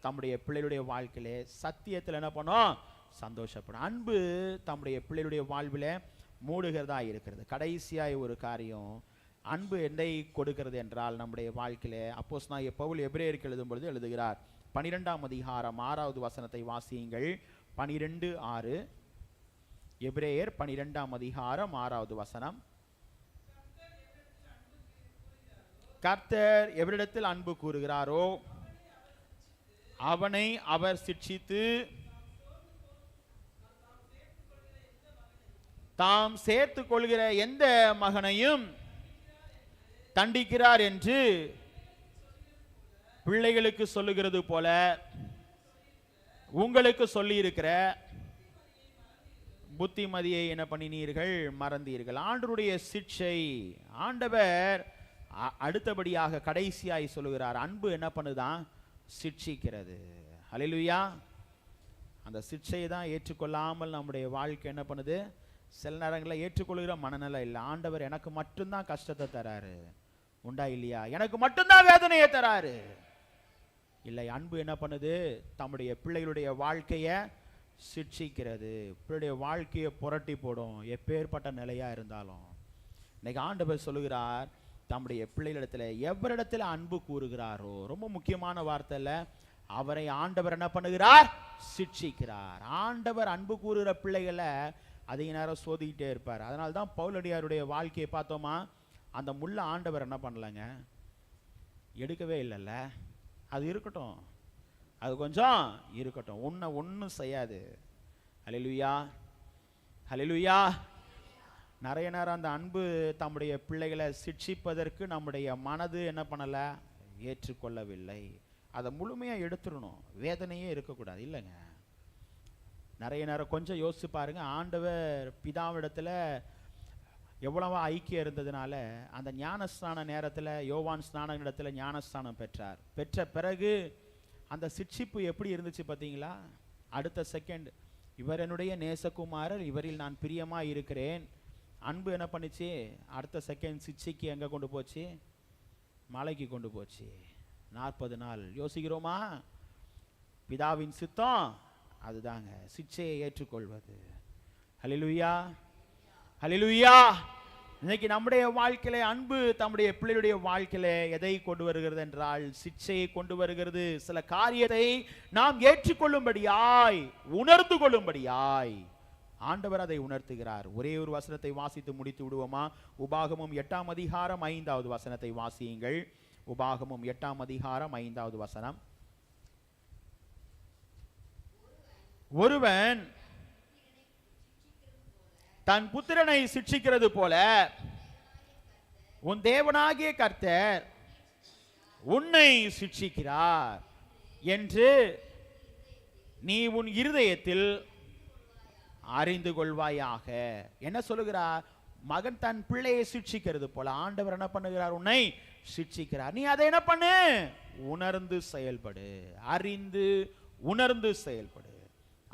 தம்முடைய பிள்ளைகளுடைய வாழ்க்கையிலே சத்தியத்தில் என்ன பண்ணும்? சந்தோஷப்படும். அன்பு தம்முடைய பிள்ளைகளுடைய வாழ்வில மூடுகிறதா இருக்கிறது. கடைசியாய் ஒரு காரியம், அன்பு என்னை கொடுக்கிறது என்றால் நம்முடைய வாழ்க்கையில அப்போஸ்தலனாகிய பவுல் எபிரேயருக்கு எழுதும் பொழுது எழுதுகிறார். 12 வசனத்தை வாசியுங்கள். 12:6. எபிரேயர் 12 வசனம். கர்த்தர் எவரிடத்தில் அன்பு கூறுகிறாரோ அவனை அவர் சிட்சித்து தாம் சேர்த்து கொள்கிற எந்த மகனையும் தண்டிக்கிறார் என்று பிள்ளைகளுக்கு சொல்லுகிறது போல உங்களுக்கு சொல்லி இருக்கிற புத்திமதியை என்ன பண்ணினீர்கள்? மறந்தீர்கள். ஆண்டவருடைய சிட்சை, ஆண்டவர் அடுத்தபடியாக கடைசியாய் சொல்லுகிறார், அன்பு என்ன பண்ணுதான்? சிட்சிக்கிறது. ஹல்லேலூயா. அந்த சிட்சையை தான் ஏற்றுக்கொள்ளாமல் நம்முடைய வாழ்க்கை என்ன பண்ணுது? சில நேரங்களில் ஏற்றுக்கொள்கிற மனநிலை இல்லை. ஆண்டவர் எனக்கு மட்டும்தான் கஷ்டத்தை தராரு, உண்டா இல்லையா? எனக்கு மட்டும்தான் வேதனையை தராரு. இல்லை, அன்பு என்ன பண்ணுது? தம்முடைய பிள்ளைகளுடைய வாழ்க்கையை சிட்சிக்கிறது. பிள்ளைடைய வாழ்க்கையை புரட்டி போடும், எப்பேற்பட்ட நிலையா இருந்தாலும். இன்னைக்கு ஆண்டவர் சொல்லுகிறார், தம்முடைய பிள்ளைகளிடத்துல எவரிடத்துல அன்பு கூறுகிறாரோ, ரொம்ப முக்கியமான வார்த்தை இல்ல, அவரை ஆண்டவர் என்ன பண்ணுகிறார்? சிட்சிக்கிறார். ஆண்டவர் அன்பு கூறுகிற பிள்ளைகளை அதிக நேரம் சோதிக்கிட்டே இருப்பார். அதனால்தான் பவுலடியாருடைய வாழ்க்கையை பார்த்தோமா, அந்த முள்ள ஆண்டவர் என்ன பண்ணலங்க? எடுக்கவே இல்லைல்ல. அது இருக்கட்டும், அது கொஞ்சம் இருக்கட்டும், உன்னை ஒன்றும் செய்யாது. ஹல்லேலூயா, ஹல்லேலூயா. நிறைய நேரம் அந்த அன்பு தம்முடைய பிள்ளைகளை சிட்சிப்பதற்கு நம்முடைய மனது என்ன பண்ணலை? ஏற்றுக்கொள்ளவில்லை. அதை முழுமையாக எடுத்துடணும், வேதனையே இருக்கக்கூடாது. இல்லைங்க, நிறைய நேரம் கொஞ்சம் யோசிச்சு பாருங்க. ஆண்டவர் பிதாவிடத்துல எவ்வளவா ஐக்கியம் இருந்ததுனால அந்த ஞானஸ்நான நேரத்தில் யோவான் ஸ்நான இடத்துல ஞானஸ்நானம் பெற்றார். பெற்ற பிறகு அந்த சிட்சிப்பு எப்படி இருந்துச்சு பார்த்தீங்களா? அடுத்த செகண்ட், இவர் என்னுடைய நேசகுமாரர், இவரில் நான் பிரியமா இருக்கிறேன். அன்பு என்ன பண்ணிச்சு? அடுத்த செகண்ட் சிட்சிக்கு எங்கே கொண்டு போச்சு? மலைக்கு கொண்டு போச்சு. 40 நாள். யோசிக்கிறோமா? பிதாவின் சித்தம் அதுதாங்க, சிட்சையை ஏற்றுக்கொள்வது. ஹல்லேலூயா, ஹல்லேலூயா. இன்னைக்கு நம்முடைய வாழ்க்கையில அன்பு தம்முடைய பிள்ளைகளுடைய வாழ்க்கையில எதை கொண்டு வருகிறது என்றால் சிட்சையை கொண்டு வருகிறது. சில காரியத்தை நாம் ஏற்றுக்கொள்ளும்படியாய், உணர்ந்து கொள்ளும்படியாய் ஆண்டவர் அதை உணர்த்துகிறார். ஒரே ஒரு வசனத்தை வாசித்து முடித்து விடுவோமா? உபாகமம் 8 வசனத்தை வாசியுங்கள். உபாகமம் 8 வசனம். ஒருவன் தன் புத்திரனை சிட்சிக்கிறது போல உன் தேவனாகிய கர்த்தர் உன்னை சிட்சிக்கிறார் என்று நீ உன் இருதயத்தில் அறிந்து கொள்வாயாக. என்ன சொல்லுகிறார்? மகன் தன் பிள்ளையை சிட்சிக்கிறது போல ஆண்டவர் என்ன பண்ணுகிறார்? உன்னை சிட்சிக்கிறார். நீ அதை என்ன பண்ணு? உணர்ந்து செயல்படு, அறிந்து உணர்ந்து செயல்படு.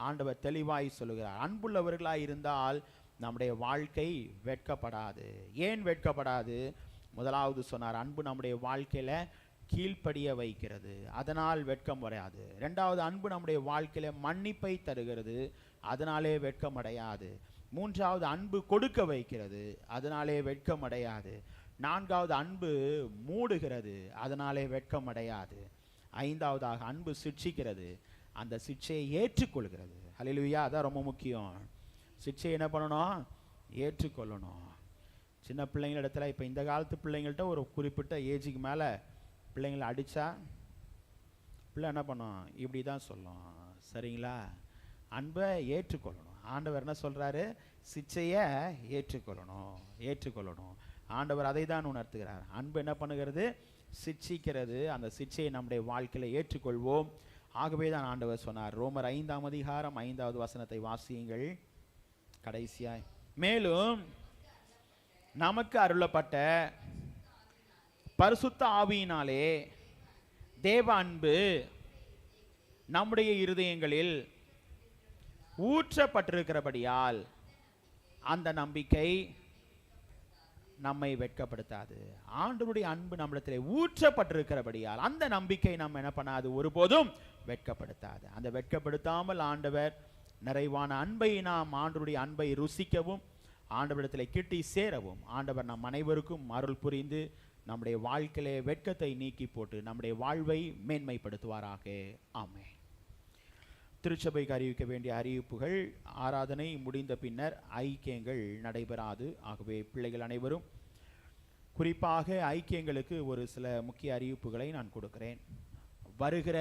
ஆண்டவர் தெளிவாய் சொல்லுகிறார். அன்புள்ளவர்களாய் இருந்தால் நம்முடைய வாழ்க்கை வெட்கப்படாது. ஏன் வெட்கப்படாது? முதலாவது சொன்னார், அன்பு நம்முடைய வாழ்க்கையில கீழ்ப்படிய வைக்கிறது, அதனால் வெட்கம் வராது. இரண்டாவது, அன்பு நம்முடைய வாழ்க்கையில மன்னிப்பை தருகிறது, அதனாலே வெட்கம் அடையாது. மூன்றாவது, அன்பு கொடுக்க வைக்கிறது, அதனாலே வெட்கம் அடையாது. நான்காவது, அன்பு மூடுகிறது, அதனாலே வெட்கம் அடையாது. ஐந்தாவதாக, அன்பு சிட்சிக்கிறது, அந்த சிட்சையை ஏற்றுக்கொள்கிறது. ஹல்லேலூயா. அதான் ரொம்ப முக்கியம். சிட்சை என்ன பண்ணணும்? ஏற்றுக்கொள்ளணும். சின்ன பிள்ளைங்கள இடத்துல, இப்போ இந்த காலத்து பிள்ளைங்கள்ட்ட ஒரு குறிப்பிட்ட ஏஜுக்கு மேலே பிள்ளைங்களை அடித்தா பிள்ளை என்ன பண்ணும்? இப்படி தான் சொல்லும். சரிங்களா? அன்பை ஏற்றுக்கொள்ளணும். ஆண்டவர் என்ன சொல்கிறாரு? சிட்சையை ஏற்றுக்கொள்ளணும். ஆண்டவர் அதை தான் உணர்த்துகிறார். அன்பு என்ன பண்ணுகிறது? சிட்சிக்கிறது. அந்த சிட்சையை நம்முடைய வாழ்க்கையில் ஏற்றுக்கொள்வோம். ஆகவே தான் ஆண்டவர் சொன்னார். ரோமர் 5ஆம் அதிகாரம் 5வது வசனத்தை வாசியுங்கள் கடைசியாய். மேலும் நமக்கு அருளப்பட்ட பரிசுத்த ஆவியினாலே தேவ அன்பு நம்முடைய இருதயங்களில் ஊற்றப்பட்டிருக்கிறபடியால் அந்த நம்பிக்கை நம்மை வெட்கப்படுத்தாது. ஆண்டவருடைய அன்பு நம்மிடத்தில் ஊற்றப்பட்டிருக்கிறபடியால் அந்த நம்பிக்கை நம்ம என்ன பண்ணாது? ஒருபோதும் வெட்கப்படுத்தாது. அந்த வெட்கப்படுத்தாமல் ஆண்டவர் நிறைவான அன்பை நாம் ஆண்டவருடைய அன்பை ருசிக்கவும் ஆண்டவரிடத்தில் கிட்டி சேரவும் ஆண்டவர் நம் அனைவருக்கும் அருள் புரிந்து நம்முடைய வாழ்க்கையிலே வெட்கத்தை நீக்கி போட்டு நம்முடைய வாழ்வை மேன்மைப்படுத்துவாராக. ஆமென். திருச்சபைக்கு அறிவிக்க வேண்டிய அறிவிப்புகள். ஆராதனை முடிந்த பின்னர் ஐக்கியங்கள் நடைபெறாது. ஆகவே பிள்ளைகள் அனைவரும், குறிப்பாக ஐக்கியங்களுக்கு ஒரு சில முக்கிய அறிவிப்புகளை நான் கொடுக்கிறேன். வருகிற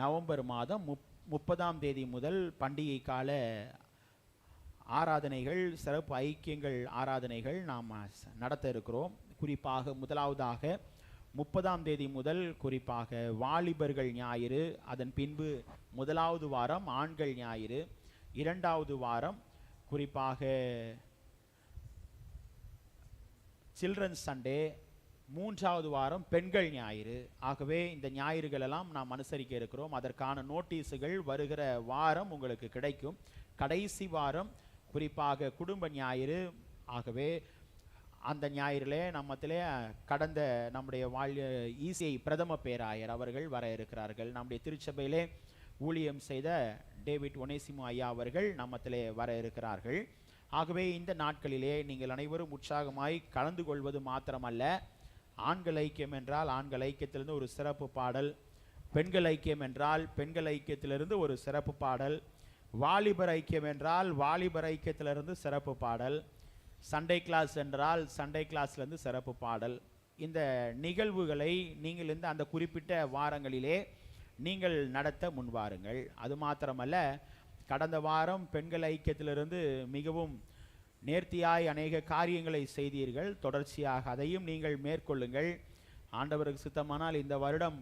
நவம்பர் மாதம் 30ஆம் தேதி முதல் பண்டிகை கால ஆராதனைகள், சிறப்பு ஐக்கியங்கள் ஆராதனைகள் நாம் நடத்த இருக்கிறோம். குறிப்பாக முதலாவதாக 30ஆம் தேதி முதல் குறிப்பாக வாலிபர்கள் ஞாயிறு, அதன் பின்பு முதலாவது வாரம் ஆண்கள் ஞாயிறு, இரண்டாவது வாரம் குறிப்பாக சில்ட்ரன்ஸ் சண்டே, மூன்றாவது வாரம் பெண்கள் ஞாயிறு. ஆகவே இந்த ஞாயிறுகளெல்லாம் நாம் அனுசரிக்க இருக்கிறோம். அதற்கான நோட்டீஸுகள் வருகிற வாரம் உங்களுக்கு கிடைக்கும். கடைசி வாரம் குறிப்பாக குடும்ப ஞாயிறு. ஆகவே அந்த ஞாயிறிலே நம்மத்திலே கடந்த நம்முடைய ஈசிஐ பிரதம பேராயர் அவர்கள் வர இருக்கிறார்கள். நம்முடைய திருச்சபையிலே ஊழியம் செய்த டேவிட் ஒனேசிமோ ஐயா அவர்கள் நம்மத்திலே வர இருக்கிறார்கள். ஆகவே இந்த நாட்களிலே நீங்கள் அனைவரும் உற்சாகமாய் கலந்து கொள்வது மாத்திரமல்ல, ஆண்கள் ஐக்கியம் என்றால் ஆண்கள் ஐக்கியத்திலிருந்து ஒரு சிறப்பு பாடல், பெண்கள் ஐக்கியம் என்றால் பெண்கள் ஐக்கியத்திலிருந்து ஒரு சிறப்பு பாடல், வாலிபர் ஐக்கியம் என்றால் வாலிபர் ஐக்கியத்திலிருந்து சிறப்பு பாடல், சண்டே கிளாஸ் என்றால் சண்டே கிளாஸ்லேருந்து சிறப்பு பாடல். இந்த நிகழ்வுகளை நீங்கள் இந்த அந்த குறிப்பிட்ட வாரங்களிலே நீங்கள் நடத்த முன்வாருங்கள். அது மாத்திரமல்ல, கடந்த வாரம் பெண்கள் ஐக்கியத்திலிருந்து மிகவும் நேர்த்தியாய் அநேக காரியங்களை செய்தீர்கள். தொடர்ச்சியாக அதையும் நீங்கள் மேற்கொள்ளுங்கள். ஆண்டவருக்கு சித்தமானால் இந்த வருடம்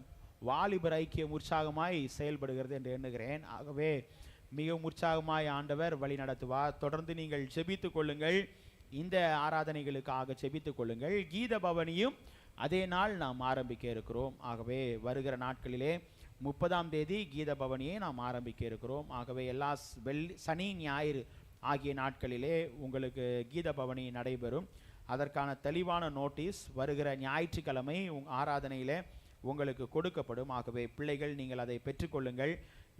வாலிபர் ஐக்கியம் உற்சாகமாய் செயல்படுகிறது என்று எண்ணுகிறேன். ஆகவே மிகவும் உற்சாகமாய் ஆண்டவர் வழி நடத்துவார். தொடர்ந்து நீங்கள் ஜெபித்து கொள்ளுங்கள். இந்த ஆராதனைகளுக்காக ஜெபித்துக் கொள்ளுங்கள். கீத பவனியும் அதே நாள் நாம் ஆரம்பிக்க இருக்கிறோம். ஆகவே வருகிற நாட்களிலே 30ஆம் தேதி கீத பவனியை நாம் ஆரம்பிக்க இருக்கிறோம். ஆகவே எல்லா சனி ஞாயிறு ஆகிய நாட்களிலே உங்களுக்கு கீத பவனி நடைபெறும். அதற்கான தெளிவான நோட்டீஸ் வருகிற ஞாயிற்றுக்கிழமை ஆராதனையிலே உங்களுக்கு கொடுக்கப்படும். ஆகவே பிள்ளைகள், நீங்கள் அதை பெற்றுக்கொள்ளுங்கள்.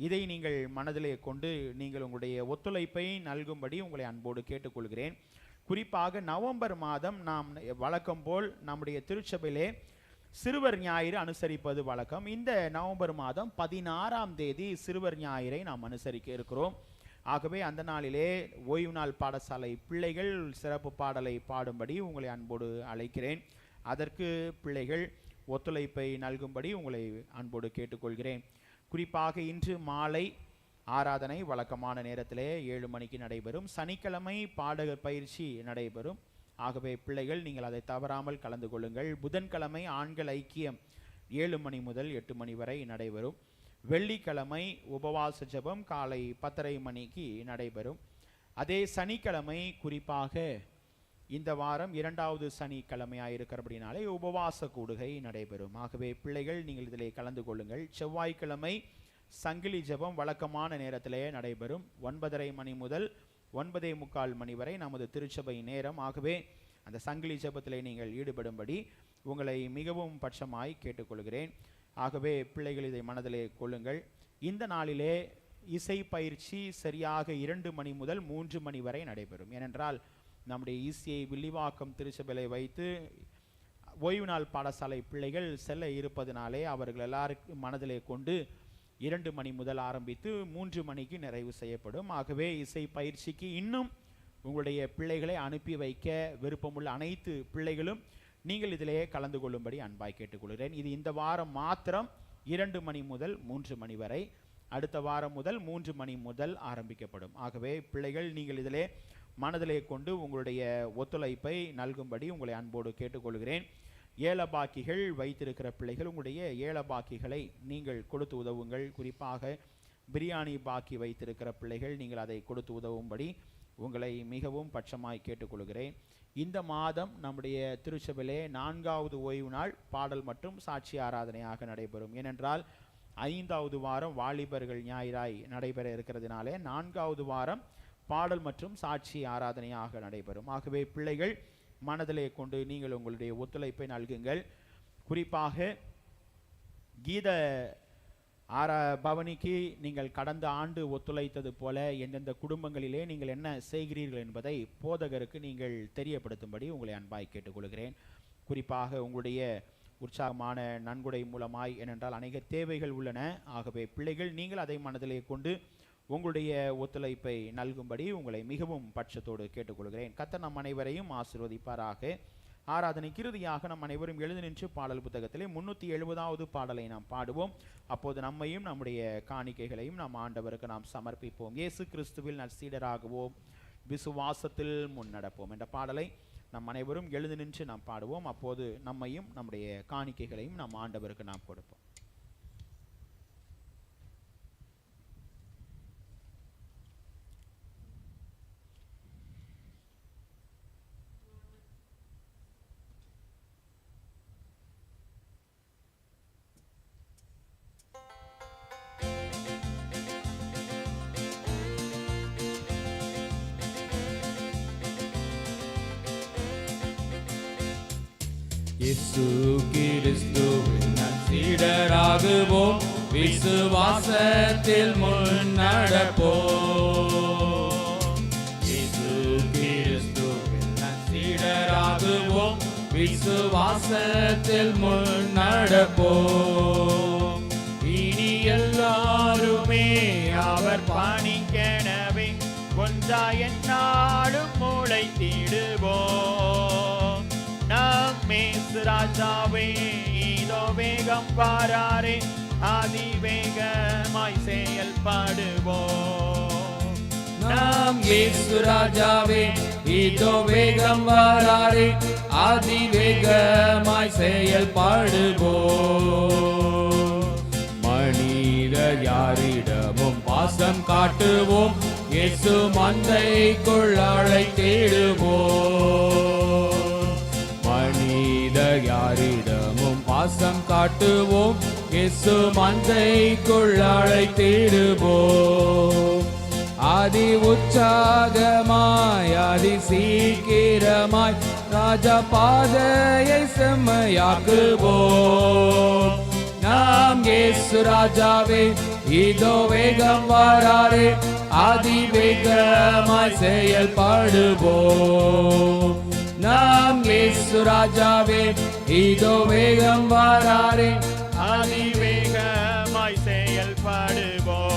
இதை நீங்கள் மனதிலே கொண்டு நீங்கள் உங்களுடைய ஒத்துழைப்பை நல்கும்படி உங்களை அன்போடு கேட்டுக்கொள்கிறேன். குறிப்பாக நவம்பர் மாதம் நாம் வழக்கம் போல் நம்முடைய திருச்சபையிலே சிறுவர் ஞாயிறு அனுசரிப்பது வழக்கம். இந்த நவம்பர் மாதம் 16ஆம் தேதி சிறுவர் ஞாயிறை நாம் அனுசரிக்க இருக்கிறோம். ஆகவே அந்த நாளிலே ஓய்வு நாள் பாடசாலை பிள்ளைகள் சிறப்பு பாடலை பாடும்படி உங்களை அன்போடு அழைக்கிறேன். அதற்கு பிள்ளைகள் ஒத்துழைப்பை நல்கும்படி உங்களை அன்போடு கேட்டுக்கொள்கிறேன். குறிப்பாக இன்று மாலை ஆராதனை வழக்கமான நேரத்திலே 7 மணிக்கு நடைபெறும். சனிக்கிழமை பாடகர் பயிற்சி நடைபெறும். ஆகவே பிள்ளைகள், நீங்கள் அதை தவறாமல் கலந்து கொள்ளுங்கள். புதன்கிழமை ஆண்கள் ஐக்கியம் 7 மணி முதல் 8 மணி வரை நடைபெறும். வெள்ளிக்கிழமை உபவாச ஜெபம் காலை 10:30 மணிக்கு நடைபெறும். அதே சனிக்கிழமை, குறிப்பாக இந்த வாரம் 2வது சனிக்கிழமையாக இருக்கிறபடினாலே உபவாச கூடுகை நடைபெறும். ஆகவே பிள்ளைகள், நீங்கள் இதிலே கலந்து கொள்ளுங்கள். செவ்வாய்க்கிழமை சங்கிலி ஜெபம் வழக்கமான நேரத்திலேயே நடைபெறும். 9:30 மணி முதல் 9:45 மணி வரை நமது திருச்சபை நேரம். ஆகவே அந்த சங்கிலி ஜெபத்திலே நீங்கள் ஈடுபடும்படி உங்களை மிகவும் பட்சமாய் கேட்டுக்கொள்கிறேன். ஆகவே பிள்ளைகள் இதை மனதிலே கொள்ளுங்கள். இந்த நாளிலே இசை பயிற்சி சரியாக 2 மணி முதல் 3 மணி வரை நடைபெறும். ஏனென்றால் நம்முடைய இசையை வில்லிவாக்கம் திருச்சபையை வைத்து ஓய்வு நாள் பாடசாலை பிள்ளைகள் செல்ல இருப்பதனாலே அவர்கள் எல்லாருக்கும் மனதிலே கொண்டு 2 மணி முதல் ஆரம்பித்து 3 மணிக்கு நிறைவு செய்யப்படும். ஆகவே இசை பயிற்சிக்கு இன்னும் உங்களுடைய பிள்ளைகளை அனுப்பி வைக்க விருப்பமுள்ள அனைத்து பிள்ளைகளும் நீங்கள் இதிலேயே கலந்து கொள்ளும்படி அன்பாய் கேட்டுக்கொள்கிறேன். இது இந்த வாரம் மாத்திரம் 2 மணி முதல் 3 மணி வரை, அடுத்த வாரம் முதல் 3 மணி முதல் ஆரம்பிக்கப்படும். ஆகவே பிள்ளைகள் நீங்கள் இதிலே மனதிலே கொண்டு உங்களுடைய ஒத்துழைப்பை நல்கும்படி உங்களை அன்போடு கேட்டுக்கொள்கிறேன். ஏலபாக்கிகள் வைத்திருக்கிற பிள்ளைகள் உங்களுடைய ஏலபாக்கிகளை நீங்கள் கொடுத்து உதவுங்கள். குறிப்பாக பிரியாணி பாக்கி வைத்திருக்கிற பிள்ளைகள் நீங்கள் அதை கொடுத்து உதவும்படி உங்களை மிகவும் பட்சமாய் கேட்டுக்கொள்கிறேன். இந்த மாதம் நம்முடைய திருச்சபையிலே 4வது ஓய்வு நாள் பாடல் மற்றும் சாட்சி ஆராதனையாக நடைபெறும். ஏனென்றால் 5வது வாரம் வாலிபர்கள் ஞாயிறாய் நடைபெற இருக்கிறதுனாலே 4வது வாரம் பாடல் மற்றும் சாட்சி ஆராதனையாக நடைபெறும். ஆகவே பிள்ளைகள் மனதிலே கொண்டு நீங்கள் உங்களுடைய ஒத்துழைப்பை நல்குங்கள். குறிப்பாக கீத பவனிக்கு நீங்கள் கடந்த ஆண்டு ஒத்துழைத்தது போல எந்தெந்த குடும்பங்களிலே நீங்கள் என்ன செய்கிறீர்கள் என்பதை போதகருக்கு நீங்கள் தெரியப்படுத்தும்படி உங்களை அன்பாய் கேட்டுக்கொள்கிறேன். குறிப்பாக உங்களுடைய உற்சாகமான நன்கொடை மூலமாய், ஏனென்றால் அநேக தேவைகள் உள்ளன. ஆகவே பிள்ளைகள் நீங்கள் அதை மனதிலே கொண்டு உங்களுடைய ஒத்துழைப்பை நல்கும்படி உங்களை மிகவும் பட்சத்தோடு கேட்டுக்கொள்கிறேன். கர்த்தர் நம் அனைவரையும் ஆசீர்வதிப்பாராக. ஆராதனைக்கு இறுதியாக நம் அனைவரும் எழுந்து நின்று பாடல் புத்தகத்திலே 370வது பாடலை நாம் பாடுவோம். அப்போது நம்மையும் நம்முடைய காணிக்கைகளையும் நம் ஆண்டவருக்கு நாம் சமர்ப்பிப்போம். இயேசு கிறிஸ்துவில் நற்சீடராகுவோம், விசுவாசத்தில் முன்னடப்போம் என்ற பாடலை நம் அனைவரும் எழுந்து நின்று நாம் பாடுவோம். அப்போது நம்மையும் நம்முடைய காணிக்கைகளையும் நம் ஆண்டவருக்கு நாம் கொடுப்போம். இயேசு கிறிஸ்துவின் நற்சீடராகுவோம், விசுவாசத்தில் முன்னடப்போம். இயேசு கிறிஸ்துவின் நற்சீடராகுவோம், விசுவாசத்தில் முன்னடப்போம். இனி எல்லாருமே அவர் பணிக்கெனவே ஒன்றாய் எந்நாளும் முளைத்திடுவோம். நம் இயேசு ராஜாவே இதோ வேகம் வாராரே, அதிவேகமாய் செயல்படுவோம். நாம் இயேசு ராஜாவே இதோ வேகம் வாராரே, அதிவேகமாய் செயல்படுவோம். மனிதர் யாரிடமும் பாசம் காட்டுவோம், இயேசு மந்தைக்குள் அழைத்திடுவோம். மனிதர் யாரிடமும் பாசம் காட்டுவோம், இயேசு மந்தைக்குள் அழைத்திடுவோம். ஆதி உற்சாகமாய் அதி சீக்கிரமாய் ராஜா பாதையை செம்மையாக்குவோம். நாம் இயேசு ராஜாவே இதோ வேகம் வாராரே, அதிவேகமாய் செயல்படுவோம். நாம் இயேசு ராஜாவே இதோ வேகம் வாராரே, அதிவேகமாய் செயல்படுவோம்.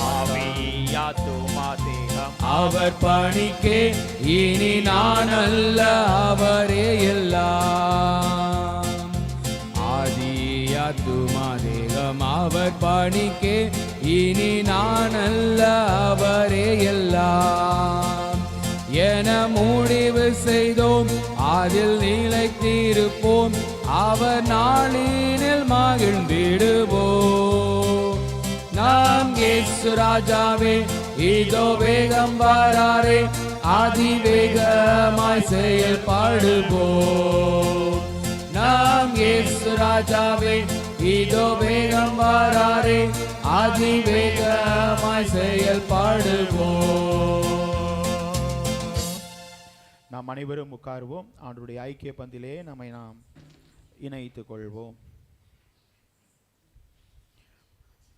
ஆவியாத்துமா தேகம் அவர் பணிக்கே இனி நான் அல்ல அவரே எல்லாம். ஆதியாத்துமா தேகம் அவர் பணிக்கே இனி நான் அல்ல அவரே எல்லாம் என முடிவு செய்தோம், அதில் நிலைத்திருப்போம், அவர் நாளினில் மகிழ்ந்திடுவோம். நாம் இயேசு ராஜாவே இதோ வேகம் வாராரே, அதிவேகமாய் செயல்படுவோம். நாம் இயேசு ராஜாவே இதோ வேகம் வராரே அதிவேகமாய் செயல்படுவோம். நாம் அனைவரும் உட்காருவோம். ஆண்டவருடைய ஐக்கிய பந்திலே நம்மை நாம் இணைத்துக் கொள்வோம்.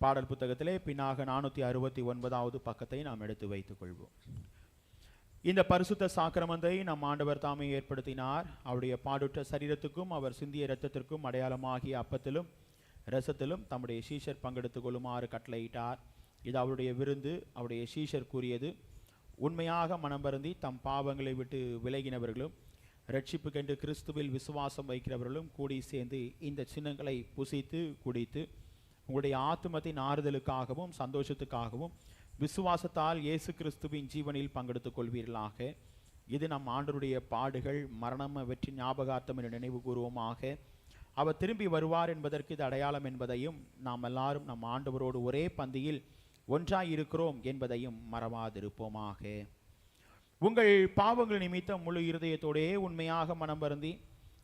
பாடல் புத்தகத்திலே பின்னாக 469வது பக்கத்தை நாம் எடுத்து வைத்துக் கொள்வோம். இந்த பரிசுத்த சாக்கிரமத்தை நம் ஆண்டவர் தாமே ஏற்படுத்தினார். அவருடைய பாடுற்ற சரீரத்துக்கும் அவர் சிந்திய இரத்தத்திற்கும் அடையாளமாகிய அப்பத்திலும் இரசத்திலும் தம்முடைய சீஷர் பங்கெடுத்துக் கொள்ளுமாறு கட்டளையிட்டார். இது அவருடைய விருந்து. அவருடைய சீஷர் கூறியது, உண்மையாக மனம் வருந்தி தம் பாவங்களை விட்டு விலகினவர்களும் ரட்சிப்புக்கென்று கிறிஸ்துவில் விசுவாசம் வைக்கிறவர்களும் கூடி சேர்ந்து இந்த சின்னங்களை புசித்து குடித்து உங்களுடைய ஆத்துமத்தின் ஆறுதலுக்காகவும் சந்தோஷத்துக்காகவும் விசுவாசத்தால் இயேசு கிறிஸ்துவின் ஜீவனில் பங்கெடுத்துக் கொள்வீர்களாக. இது நம் ஆண்டவருடைய பாடுகள் மரணம் வெற்றி ஞாபகார்த்தம் என நினைவு கூறுவோமாக. அவர் திரும்பி வருவார் என்பதற்கு இது அடையாளம் என்பதையும் நாம் எல்லாரும் நம் ஆண்டவரோடு ஒரே பந்தியில் ஒன்றாய் இருக்கிறோம் என்பதையும் மறவாதிருப்போமாக. உங்கள் பாவங்கள் நிமித்தம் முழு இருதயத்தோடே உண்மையாக மனம் வருந்தி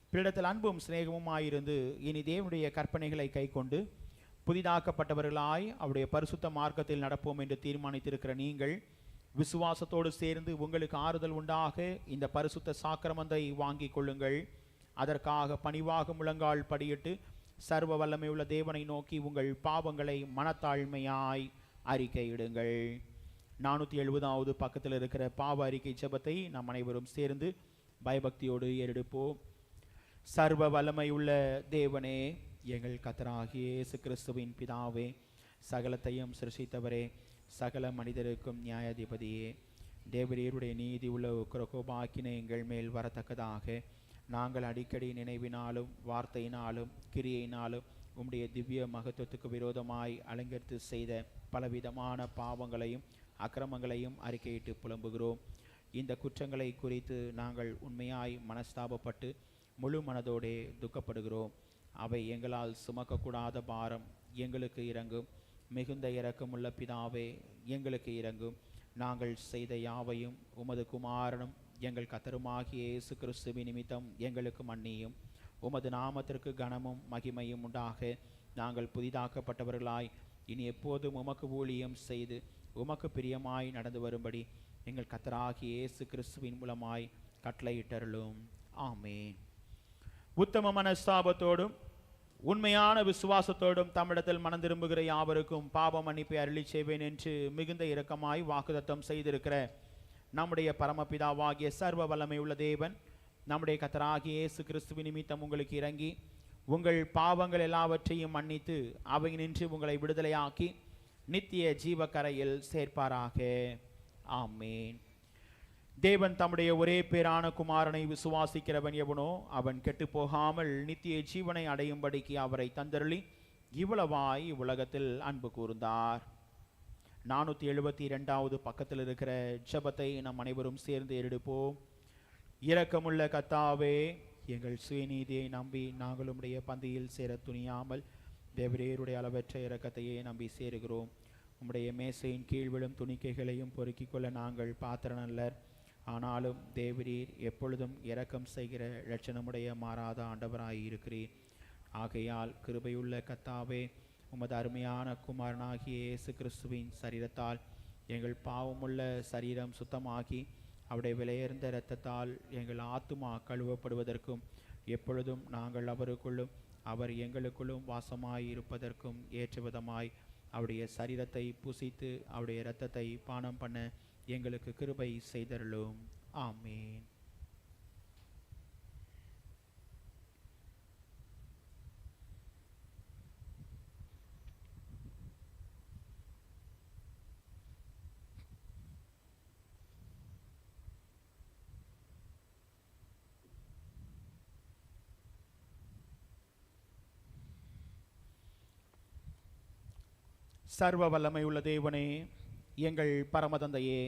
பிறரிடத்தில் அன்பும் சிநேகமும் ஆயிருந்து இனி தேவனுடைய கற்பனைகளை கை கொண்டு புதிதாக்கப்பட்டவர்களாய் அவருடைய பரிசுத்த மார்க்கத்தில் நடப்போம் என்று தீர்மானித்திருக்கிற நீங்கள் விசுவாசத்தோடு சேர்ந்து உங்களுக்கு ஆறுதல் உண்டாக இந்த பரிசுத்த சாக்கிரமத்தை வாங்கி கொள்ளுங்கள். அதற்காக பணிவாக முழங்கால் படியிட்டு சர்வ வல்லமை உள்ள தேவனை நோக்கி உங்கள் பாவங்களை மனத்தாழ்மையாய் அறிக்கையிடுங்கள். 470வது பக்கத்தில் இருக்கிற பாவ அறிக்கை ஜெபத்தை நாம் அனைவரும் சேர்ந்து பயபக்தியோடு ஏறெடுப்போம். சர்வ வல்லமை உள்ள தேவனே, எங்கள் கர்த்தராகிய இயேசு கிறிஸ்துவின் பிதாவே, சகலத்தையும் சிருஷ்டித்தவரே, சகல மனிதருக்கும் நியாயாதிபதியே, தேவரீருடைய நீதி உள்ள உக்கிரகோபாக்கினை எங்கள் மேல் வரத்தக்கதாக நாங்கள் அடிக்கடி நினைவினாலும் வார்த்தையினாலும் கிரியையினாலும் உம்முடைய திவ்ய மகத்துவத்துக்கு விரோதமாய் அலங்கரித்து செய்த பலவிதமான பாவங்களையும் அக்கிரமங்களையும் அறிக்கையிட்டு புலம்புகிறோம். இந்த குற்றங்களை குறித்து நாங்கள் உண்மையாய் மனஸ்தாபப்பட்டு முழு மனதோடே துக்கப்படுகிறோம். அவை எங்களால் சுமக்கக்கூடாத பாரம். எங்களுக்கு இறங்கும். மிகுந்த இரக்கமுள்ள பிதாவே, எங்களுக்கு இறங்கும். நாங்கள் செய்த யாவையும் உமது குமாரனும் எங்கள் கர்த்தருமாகிய இயேசு கிறிஸ்துவின் நிமித்தம் எங்களுக்கு மன்னியும். உமது நாமத்திற்கு கனமும் மகிமையும் உண்டாக. நாங்கள் புதிதாக்கப்பட்டவர்களாய் இனி எப்போதும் உமக்கு ஊழியம் செய்து உமக்கு பிரியமாய் நடந்து வரும்படி எங்கள் கர்த்தராகிய இயேசு கிறிஸ்துவின் மூலமாய் கட்டளையிட்டருளும். ஆமென். உத்தம மனஸ்தாபத்தோடும் உண்மையான விசுவாசத்தோடும் தம்மிடத்தில் மனம் திரும்புகிற யாவருக்கும் பாவ மன்னிப்பை அருளி செய்வேன் என்று மிகுந்த இரக்கமாய் வாக்குத்தத்தம் செய்திருக்கிற நம்முடைய பரமபிதாவாகிய சர்வ வல்லமை உள்ள தேவன் நம்முடைய கர்த்தராகிய இயேசு கிறிஸ்துவின் நிமித்தம் உங்களுக்கு இறங்கி உங்கள் பாவங்கள் எல்லாவற்றையும் மன்னித்து அவை நின்று உங்களை விடுதலையாக்கி நித்திய ஜீவக்கரையில் சேர்ப்பாராக. ஆமேன். தேவன் தம்முடைய ஒரே பேரான குமாரனை விசுவாசிக்கிறவன் எவனோ அவன் கெட்டு போகாமல் நித்திய ஜீவனை அடையும்படிக்கு அவரை தந்தருளி இவ்வளவாய் உலகத்தில் அன்பு கூர்ந்தார். 472வது பக்கத்தில் இருக்கிற ஜெபத்தை நம் அனைவரும் சேர்ந்து எடுப்போம். இரக்கமுள்ள கர்த்தாவே, எங்கள் சுயநீதியை நம்பி நாங்கள் உம்முடைய பந்தியில் சேர துணியாமல் தேவரீருடைய அளவற்ற இரக்கத்தையே நம்பி சேருகிறோம். உம்முடைய மேசையின் கீழ் விழும் துணிக்கைகளையும் பொறுக்கிக் கொள்ள நாங்கள் பாத்திரனல்லர். ஆனாலும் தேவரீர் எப்பொழுதும் இரக்கம் செய்கிற லட்சணமுடைய மாறாத ஆண்டவராய் இருக்கிறீர். ஆகையால் கிருபையுள்ள கர்த்தாவே, உமது அருமையான குமாரனாகிய இயேசு கிறிஸ்துவின் சரீரத்தால் எங்கள் பாவமுள்ள சரீரம் சுத்தமாகி அவருடைய விலையுயர்ந்த இரத்தத்தால் எங்கள் ஆத்துமா கழுவப்படுவதற்கும் எப்பொழுதும் நாங்கள் அவருக்குள்ளும் அவர் எங்களுக்குள்ளும் வாசமாய் இருப்பதற்கும் ஏற்ற விதமாய் அவருடைய சரீரத்தை புசித்து அவருடைய இரத்தத்தை பானம் பண்ண எங்களுக்கு கிருபை செய்தருளும். ஆமேன். சர்வ வல்லமை உள்ள தேவனே, எங்கள் பரமதந்தையே,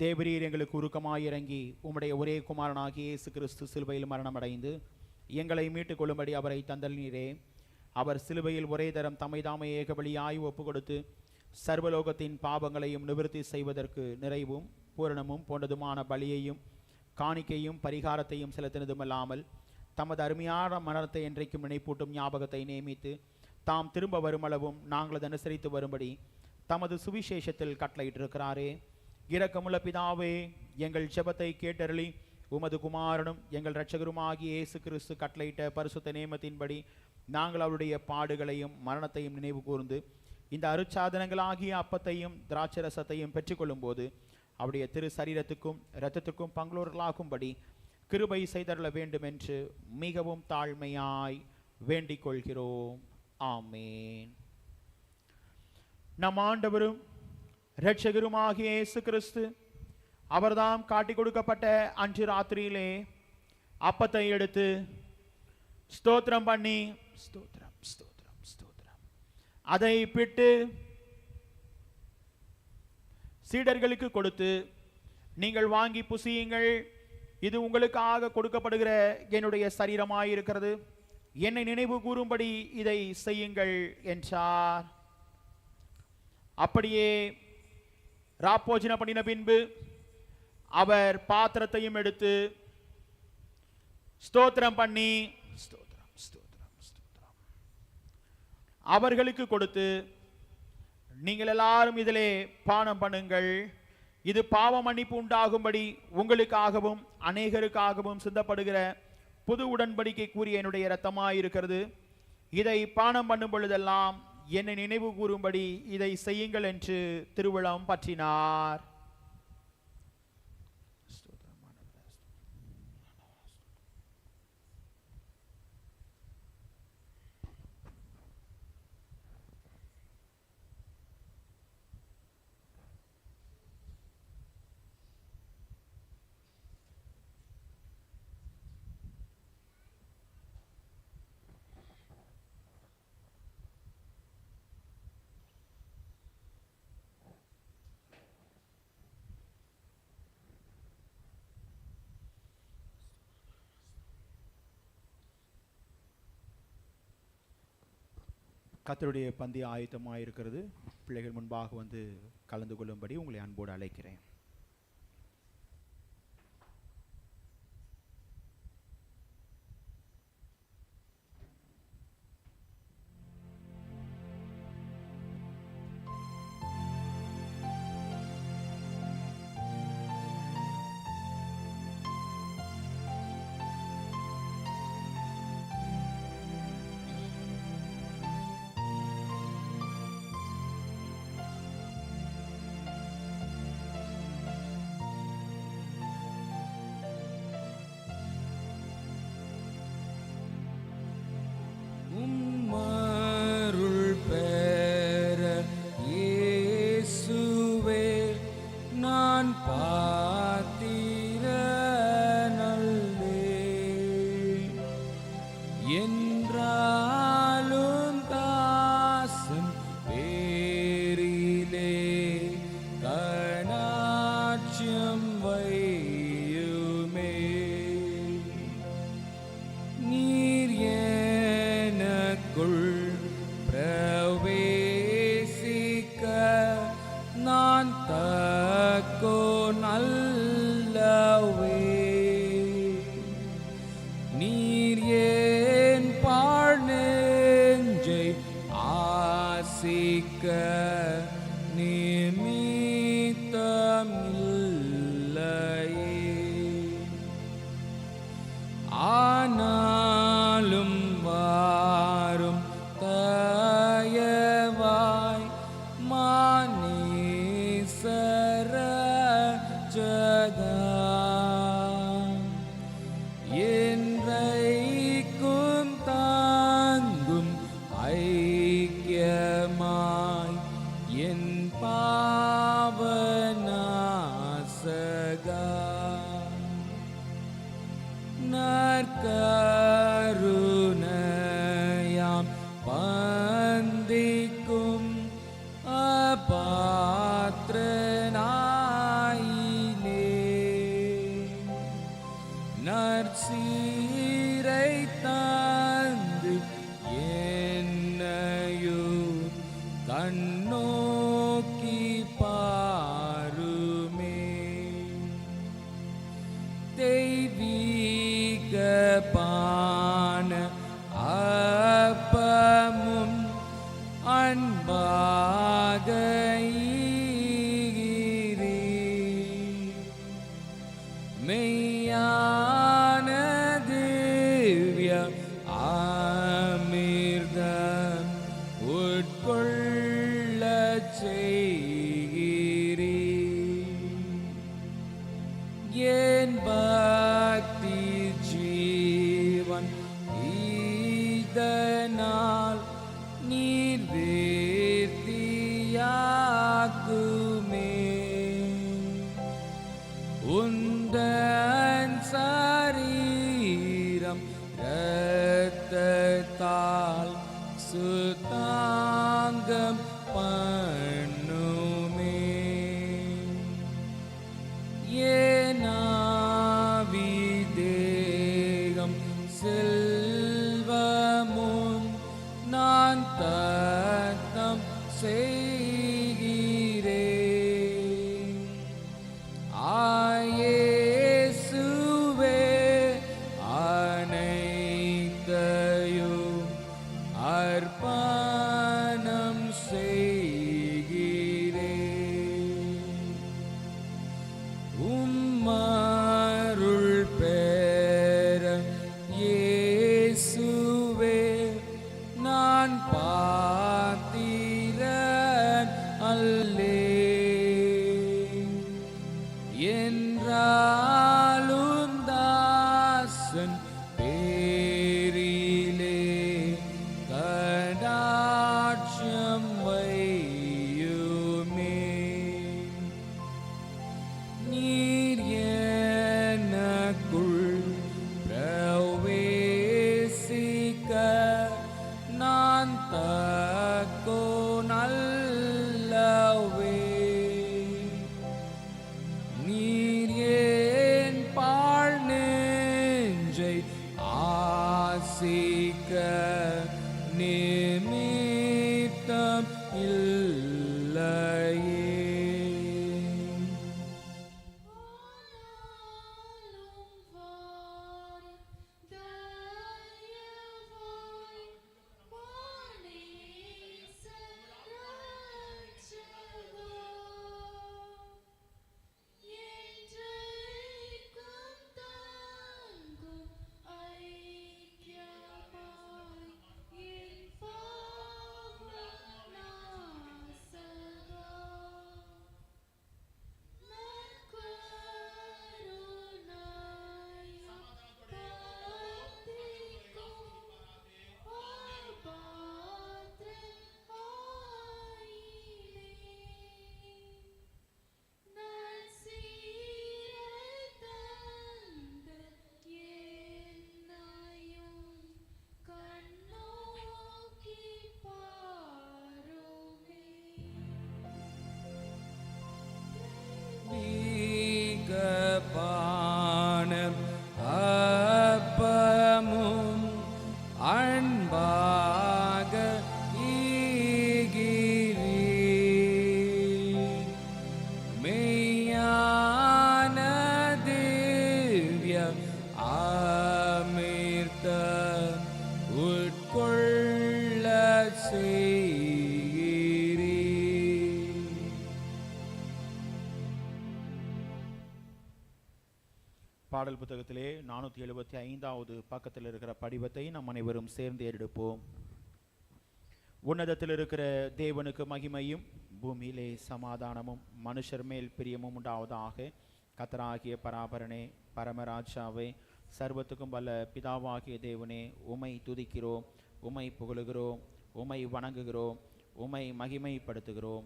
தேவரீர் எங்களுக்கு உருக்கமாயிறங்கி உம்முடைய ஒரே குமாரனாகிய இயேசு கிறிஸ்து சிலுவையில் மரணமடைந்து எங்களை மீட்டுக் கொள்ளும்படி அவரை தந்தல்நீரே. அவர் சிலுவையில் ஒரே தரம் தம்மைதாமே ஏகபலியாய் ஒப்பு கொடுத்து சர்வலோகத்தின் பாவங்களையும் நிவர்த்தி செய்வதற்கு நிறைவும் பூரணமும் போன்றதுமான பலியையும் காணிக்கையும் பரிகாரத்தையும் செலுத்தினதுமல்லாமல் தமது அருமையான மரணத்தை என்றைக்கும் நினைப்பூட்டும் ஞாபகத்தை நியமித்து தாம் திரும்ப வருமளவும் நாங்கள் அதை அனுசரித்து வரும்படி தமது சுவிசேஷத்தில் கட்டளையிட்டிருக்கிறாரே. இரக்கமுள்ள பிதாவே, எங்கள் ஜெபத்தை கேட்டருளி உமது குமாரனும் எங்கள் இரட்சகருமாகிய இயேசு கிறிஸ்து கட்டளையிட்ட பரிசுத்த நேமத்தின்படி நாங்கள் அவருடைய பாடுகளையும் மரணத்தையும் நினைவு கூர்ந்து இந்த அருட்சாதனங்களாகிய அப்பத்தையும் திராட்சரசத்தையும் பெற்றுக்கொள்ளும் போது அவருடைய திரு சரீரத்துக்கும் இரத்தத்துக்கும் பங்குள்ளவர்களாகும்படி கிருபை செய்தருள வேண்டும் என்று மிகவும் தாழ்மையாய் வேண்டிக் கொள்கிறோம். ஆமேன். நம் ஆண்டவரும் இரட்சகருமாகிய இயேசு கிறிஸ்து அவர்தாம் காட்டிக் கொடுக்கப்பட்ட அன்று ராத்திரியிலே அப்பத்தை எடுத்து ஸ்தோத்திரம் பண்ணி ஸ்தோத்திரம் ஸ்தோத்திரம் ஸ்தோத்திரம் அதை பிட்டு சீடர்களுக்கு கொடுத்து, நீங்கள் வாங்கி புசியுங்கள், இது உங்களுக்காக கொடுக்கப்படுகிற என்னுடைய சரீரமாயிருக்கிறது, என்னை நினைவு கூறும்படி இதை செய்யுங்கள் என்றார். அப்படியே ராப்போஜன பண்ணின பின்பு அவர் பாத்திரத்தையும் எடுத்து ஸ்தோத்திரம் பண்ணி ஸ்தோத்திரம் ஸ்தோத்திரம் ஸ்தோத்திரம் அவர்களுக்கு கொடுத்து, நீங்கள் எல்லாரும் இதிலே பானம் பண்ணுங்கள், இது பாவ மன்னிப்பு உண்டாகும்படி உங்களுக்காகவும் அநேகருக்காகவும் சிந்தப்படுகிற புது உடன்படிக்கை கூறிய என்னுடைய இரத்தமாயிருக்கிறது, இதை பானம் பண்ணும் பொழுதெல்லாம் என்னை நினைவு கூறும்படி இதை செய்யுங்கள் என்று திருவிழம் பற்றினார். கர்த்தருடைய பந்தி ஆயத்தமாக இருக்கிறது. பிள்ளைகள் முன்பாக வந்து கலந்து கொள்ளும்படி உங்களை அன்போடு அழைக்கிறேன். தெய்வீக பான அப்பமும் சுத்தாங்கம் பண்ணுமே. ஏனாவி தேகம் செல்வமும் நான் தத்தம் செய்கிறேன். ஆயேசுவே அனைத்தையும் அர்ப்பணம் செய்கிறேன். உம்மருள் பெற இயேசுவே நான் பாத்திரன் அல்லேன். என்றாலும் தாசன் பேரிலே கடாட்சம் வையுமே. நீர் எனக்குள் பிரவேசிக்க நான் தக்கோன் அல்லவே. நீர் ஏன் பாழ் நெஞ்சை ஆசிக்க நிமித்தம் இல்லையே. பானம் அப்பமும் அன்பாக ஈகிறீர். மெய்யான திவ்ய அமிர்த உட்கொள்ள செய்கிறீர். பாடல் புத்தகத்திலே 475வது பக்கத்தில் இருக்கிற படிவத்தை நம் அனைவரும் சேர்ந்து எடுப்போம். உன்னதத்தில் இருக்கிற தேவனுக்கு மகிமையும் பூமியிலே சமாதானமும் மனுஷர் மேல் பிரியமும் உண்டாவதாக. கர்த்தராகிய பராபரனே, பரமராஜாவே, சர்வத்துக்கும் வல்ல பிதாவாகிய தேவனே, உம்மை துதிக்கிறோம், உம்மை புகழுகிறோம், உம்மை வணங்குகிறோம், உம்மை மகிமைப்படுத்துகிறோம்.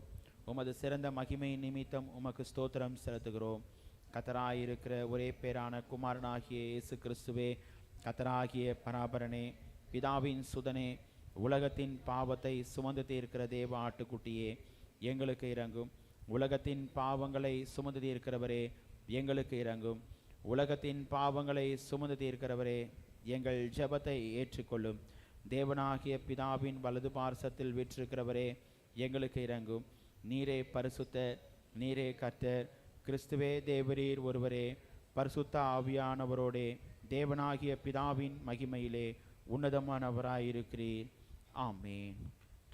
உமது சிறந்த மகிமை நிமித்தம் உமக்கு ஸ்தோத்திரம் செலுத்துகிறோம். கர்த்தராயிருக்கிற ஒரே பேரான குமாரனாகிய இயேசு கிறிஸ்துவே, கர்த்தராகிய பராபரனே, பிதாவின் சுதனே, உலகத்தின் பாவத்தை சுமந்து தீர்க்கிற தேவ ஆட்டுக்குட்டியே, எங்களுக்கு இறங்கும். உலகத்தின் பாவங்களை சுமந்து தீர்க்கிறவரே, எங்களுக்கு இறங்கும். உலகத்தின் பாவங்களை சுமந்து தீர்க்கிறவரே, எங்கள் ஜெபத்தை ஏற்றுக்கொள்ளும். தேவனாகிய பிதாவின் வலது பார்சத்தில் வீற்றிருக்கிறவரே, எங்களுக்கு இறங்கும். நீரே பரிசுத்தர், நீரே கர்த்தர், கிறிஸ்துவே தேவரீர் ஒருவரே, பரிசுத்த ஆவியானவரோடே தேவனாகிய பிதாவின் மகிமையிலே உன்னதமானவராயிருக்கிறீர். ஆமேன்.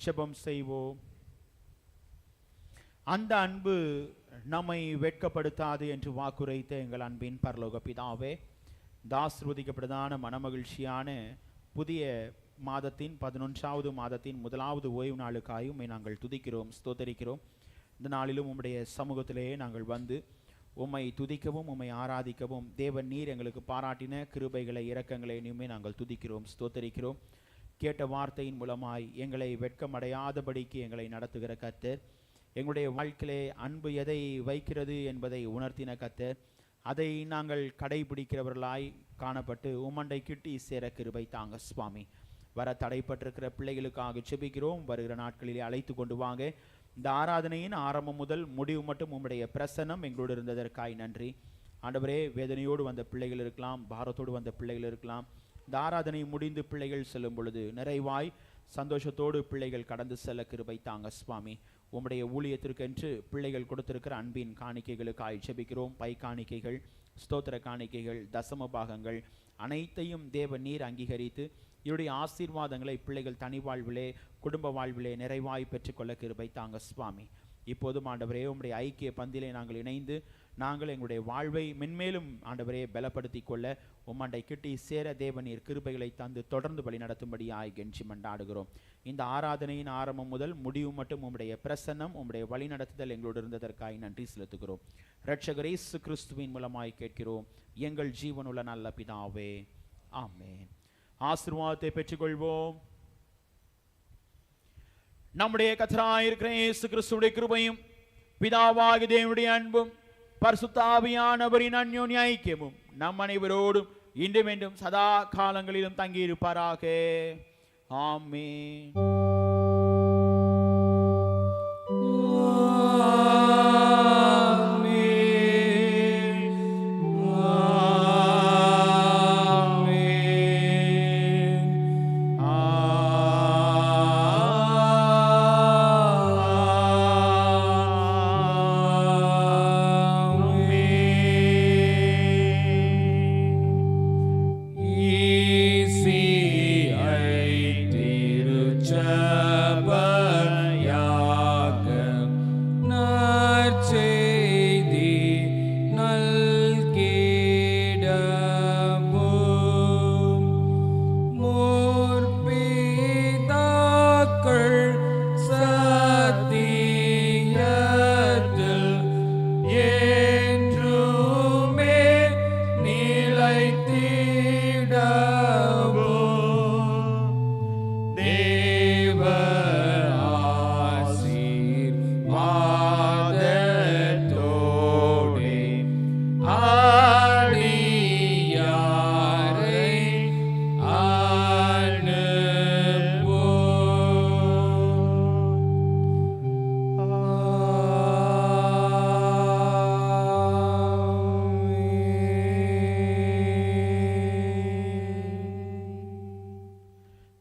ஜெபம் செய்வோம். அந்த அன்பு நம்மை வெட்கப்படுத்தாது என்று வாக்குரைத்த எங்கள் அன்பின் பரலோக பிதாவே, ஆசீர்வதிக்கப்பட்டதான மனமகிழ்ச்சியான புதிய மாதத்தின் 11வது மாதத்தின் முதலாவது ஓய்வு நாளுக்காயும் நாங்கள் துதிக்கிறோம், ஸ்தோத்தரிக்கிறோம். இந்த நாளிலும் உம்முடைய சமூகத்திலே நாங்கள் வந்து உம்மை துதிக்கவும் உம்மை ஆராதிக்கவும் தேவன் நீர் எங்களுக்கு பாராட்டின கிருபைகளை இரக்கங்களை இனிமே நாங்கள் துதிக்கிறோம், ஸ்தோத்தரிக்கிறோம். கேட்ட வார்த்தையின் மூலமாய் எங்களை வெட்கமடையாதபடிக்கு எங்களை நடத்துகிற கர்த்தர், எங்களுடைய வாழ்க்கையிலே அன்பு எதை வைக்கிறது என்பதை உணர்த்தின கர்த்தர், அதை நாங்கள் கடைபிடிக்கிறவர்களாய் காணப்பட்டு உம்மண்டை கிட்டி சேர கிருபை தாங்க சுவாமி. வர தடைப்பட்டிருக்கிற பிள்ளைகளுக்காக செபிக்கிறோம். வருகிற நாட்களிலே அழைத்து கொண்டு வாங்க. இந்த ஆராதனையின் ஆரம்பம் முதல் முடிவு மட்டும் உம்முடைய பிரசன்னம் எங்களோடு இருந்ததற்காய் நன்றி. ஆண்டவரே, வேதனையோடு வந்த பிள்ளைகள் இருக்கலாம், பாரத்தோடு வந்த பிள்ளைகள் இருக்கலாம். இந்த ஆராதனை முடிந்து பிள்ளைகள் செல்லும் பொழுது நிறைவாய் சந்தோஷத்தோடு பிள்ளைகள் கடந்து செல்ல கிருபை தாங்க சுவாமி. உம்முடைய ஊழியத்திற்கென்று பிள்ளைகள் கொடுத்திருக்கிற அன்பின் காணிக்கைகளுக்காய் ஜெபிக்கிறோம். பை காணிக்கைகள், ஸ்தோத்திர காணிக்கைகள், தசம பாகங்கள் அனைத்தையும் தேவ நீர் அங்கீகரித்து இவருடைய ஆசீர்வாதங்களை பிள்ளைகள் தனி வாழ்விலே, குடும்ப வாழ்விலே நிறைவாய் பெற்றுக்கொள்ள கிருபை தாங்க சுவாமி. இப்போதும் ஆண்டவரே, உம்முடைய ஐக்கிய பந்திலே நாங்கள் இணைந்து நாங்கள் எங்களுடைய வாழ்வை மென்மேலும் ஆண்டவரே பலப்படுத்தி கொள்ள உம்மண்டை கிட்டி சேர தேவநீர் கிருபைகளை தந்து தொடர்ந்து வழி நடத்தும்படியாய் கெஞ்சி மண்டாடுகிறோம். இந்த ஆராதனையின் ஆரம்பம் முதல் முடிவு மட்டும் உம்முடைய பிரசன்னம், உம்முடைய வழி நடத்துதல் எங்களோடு இருந்ததற்காய் நன்றி செலுத்துகிறோம். இரட்சகர் இயேசு கிறிஸ்துவின் மூலமாய் கேட்கிறோம் எங்கள் ஜீவனுள்ள நல்ல பிதாவே, ஆமென். ஆசீர்வாதத்தை பெற்றுக்கொள்வோம். நம்முடைய கர்த்தராய் இருக்கிற இயேசு கிறிஸ்துவின் கிருபையும், பிதாவாகிய தேவனுடைய அன்பும், பரிசுத்த ஆவியானவரின் அன்யோன்ய ஐக்கியமும் நம் அனைவரோடும் இன்றும் என்றும் சதா காலங்களிலும் தங்கியிருப்பாராக. ஆமென்.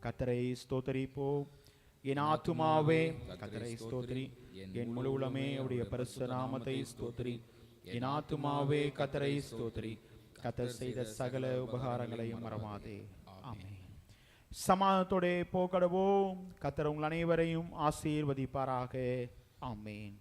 கர்த்தரை ஸ்தோத்திரிப்போம். என் ஆத்துமாவே கர்த்தரை ஸ்தோத்திரி, என் முழு உளமே அவருடைய பரிசுத்த நாமத்தை ஸ்தோத்திரி. என் ஆத்துமாவே கர்த்தரை ஸ்தோத்திரி, கர்த்தர் செய்த சகல உபகாரங்களையும் மறவாதே. ஆமென். சமாதானத்தோட போகடவோம். கர்த்தர் உங்கள் அனைவரையும் ஆசீர்வதிப்பாராக. ஆமென்.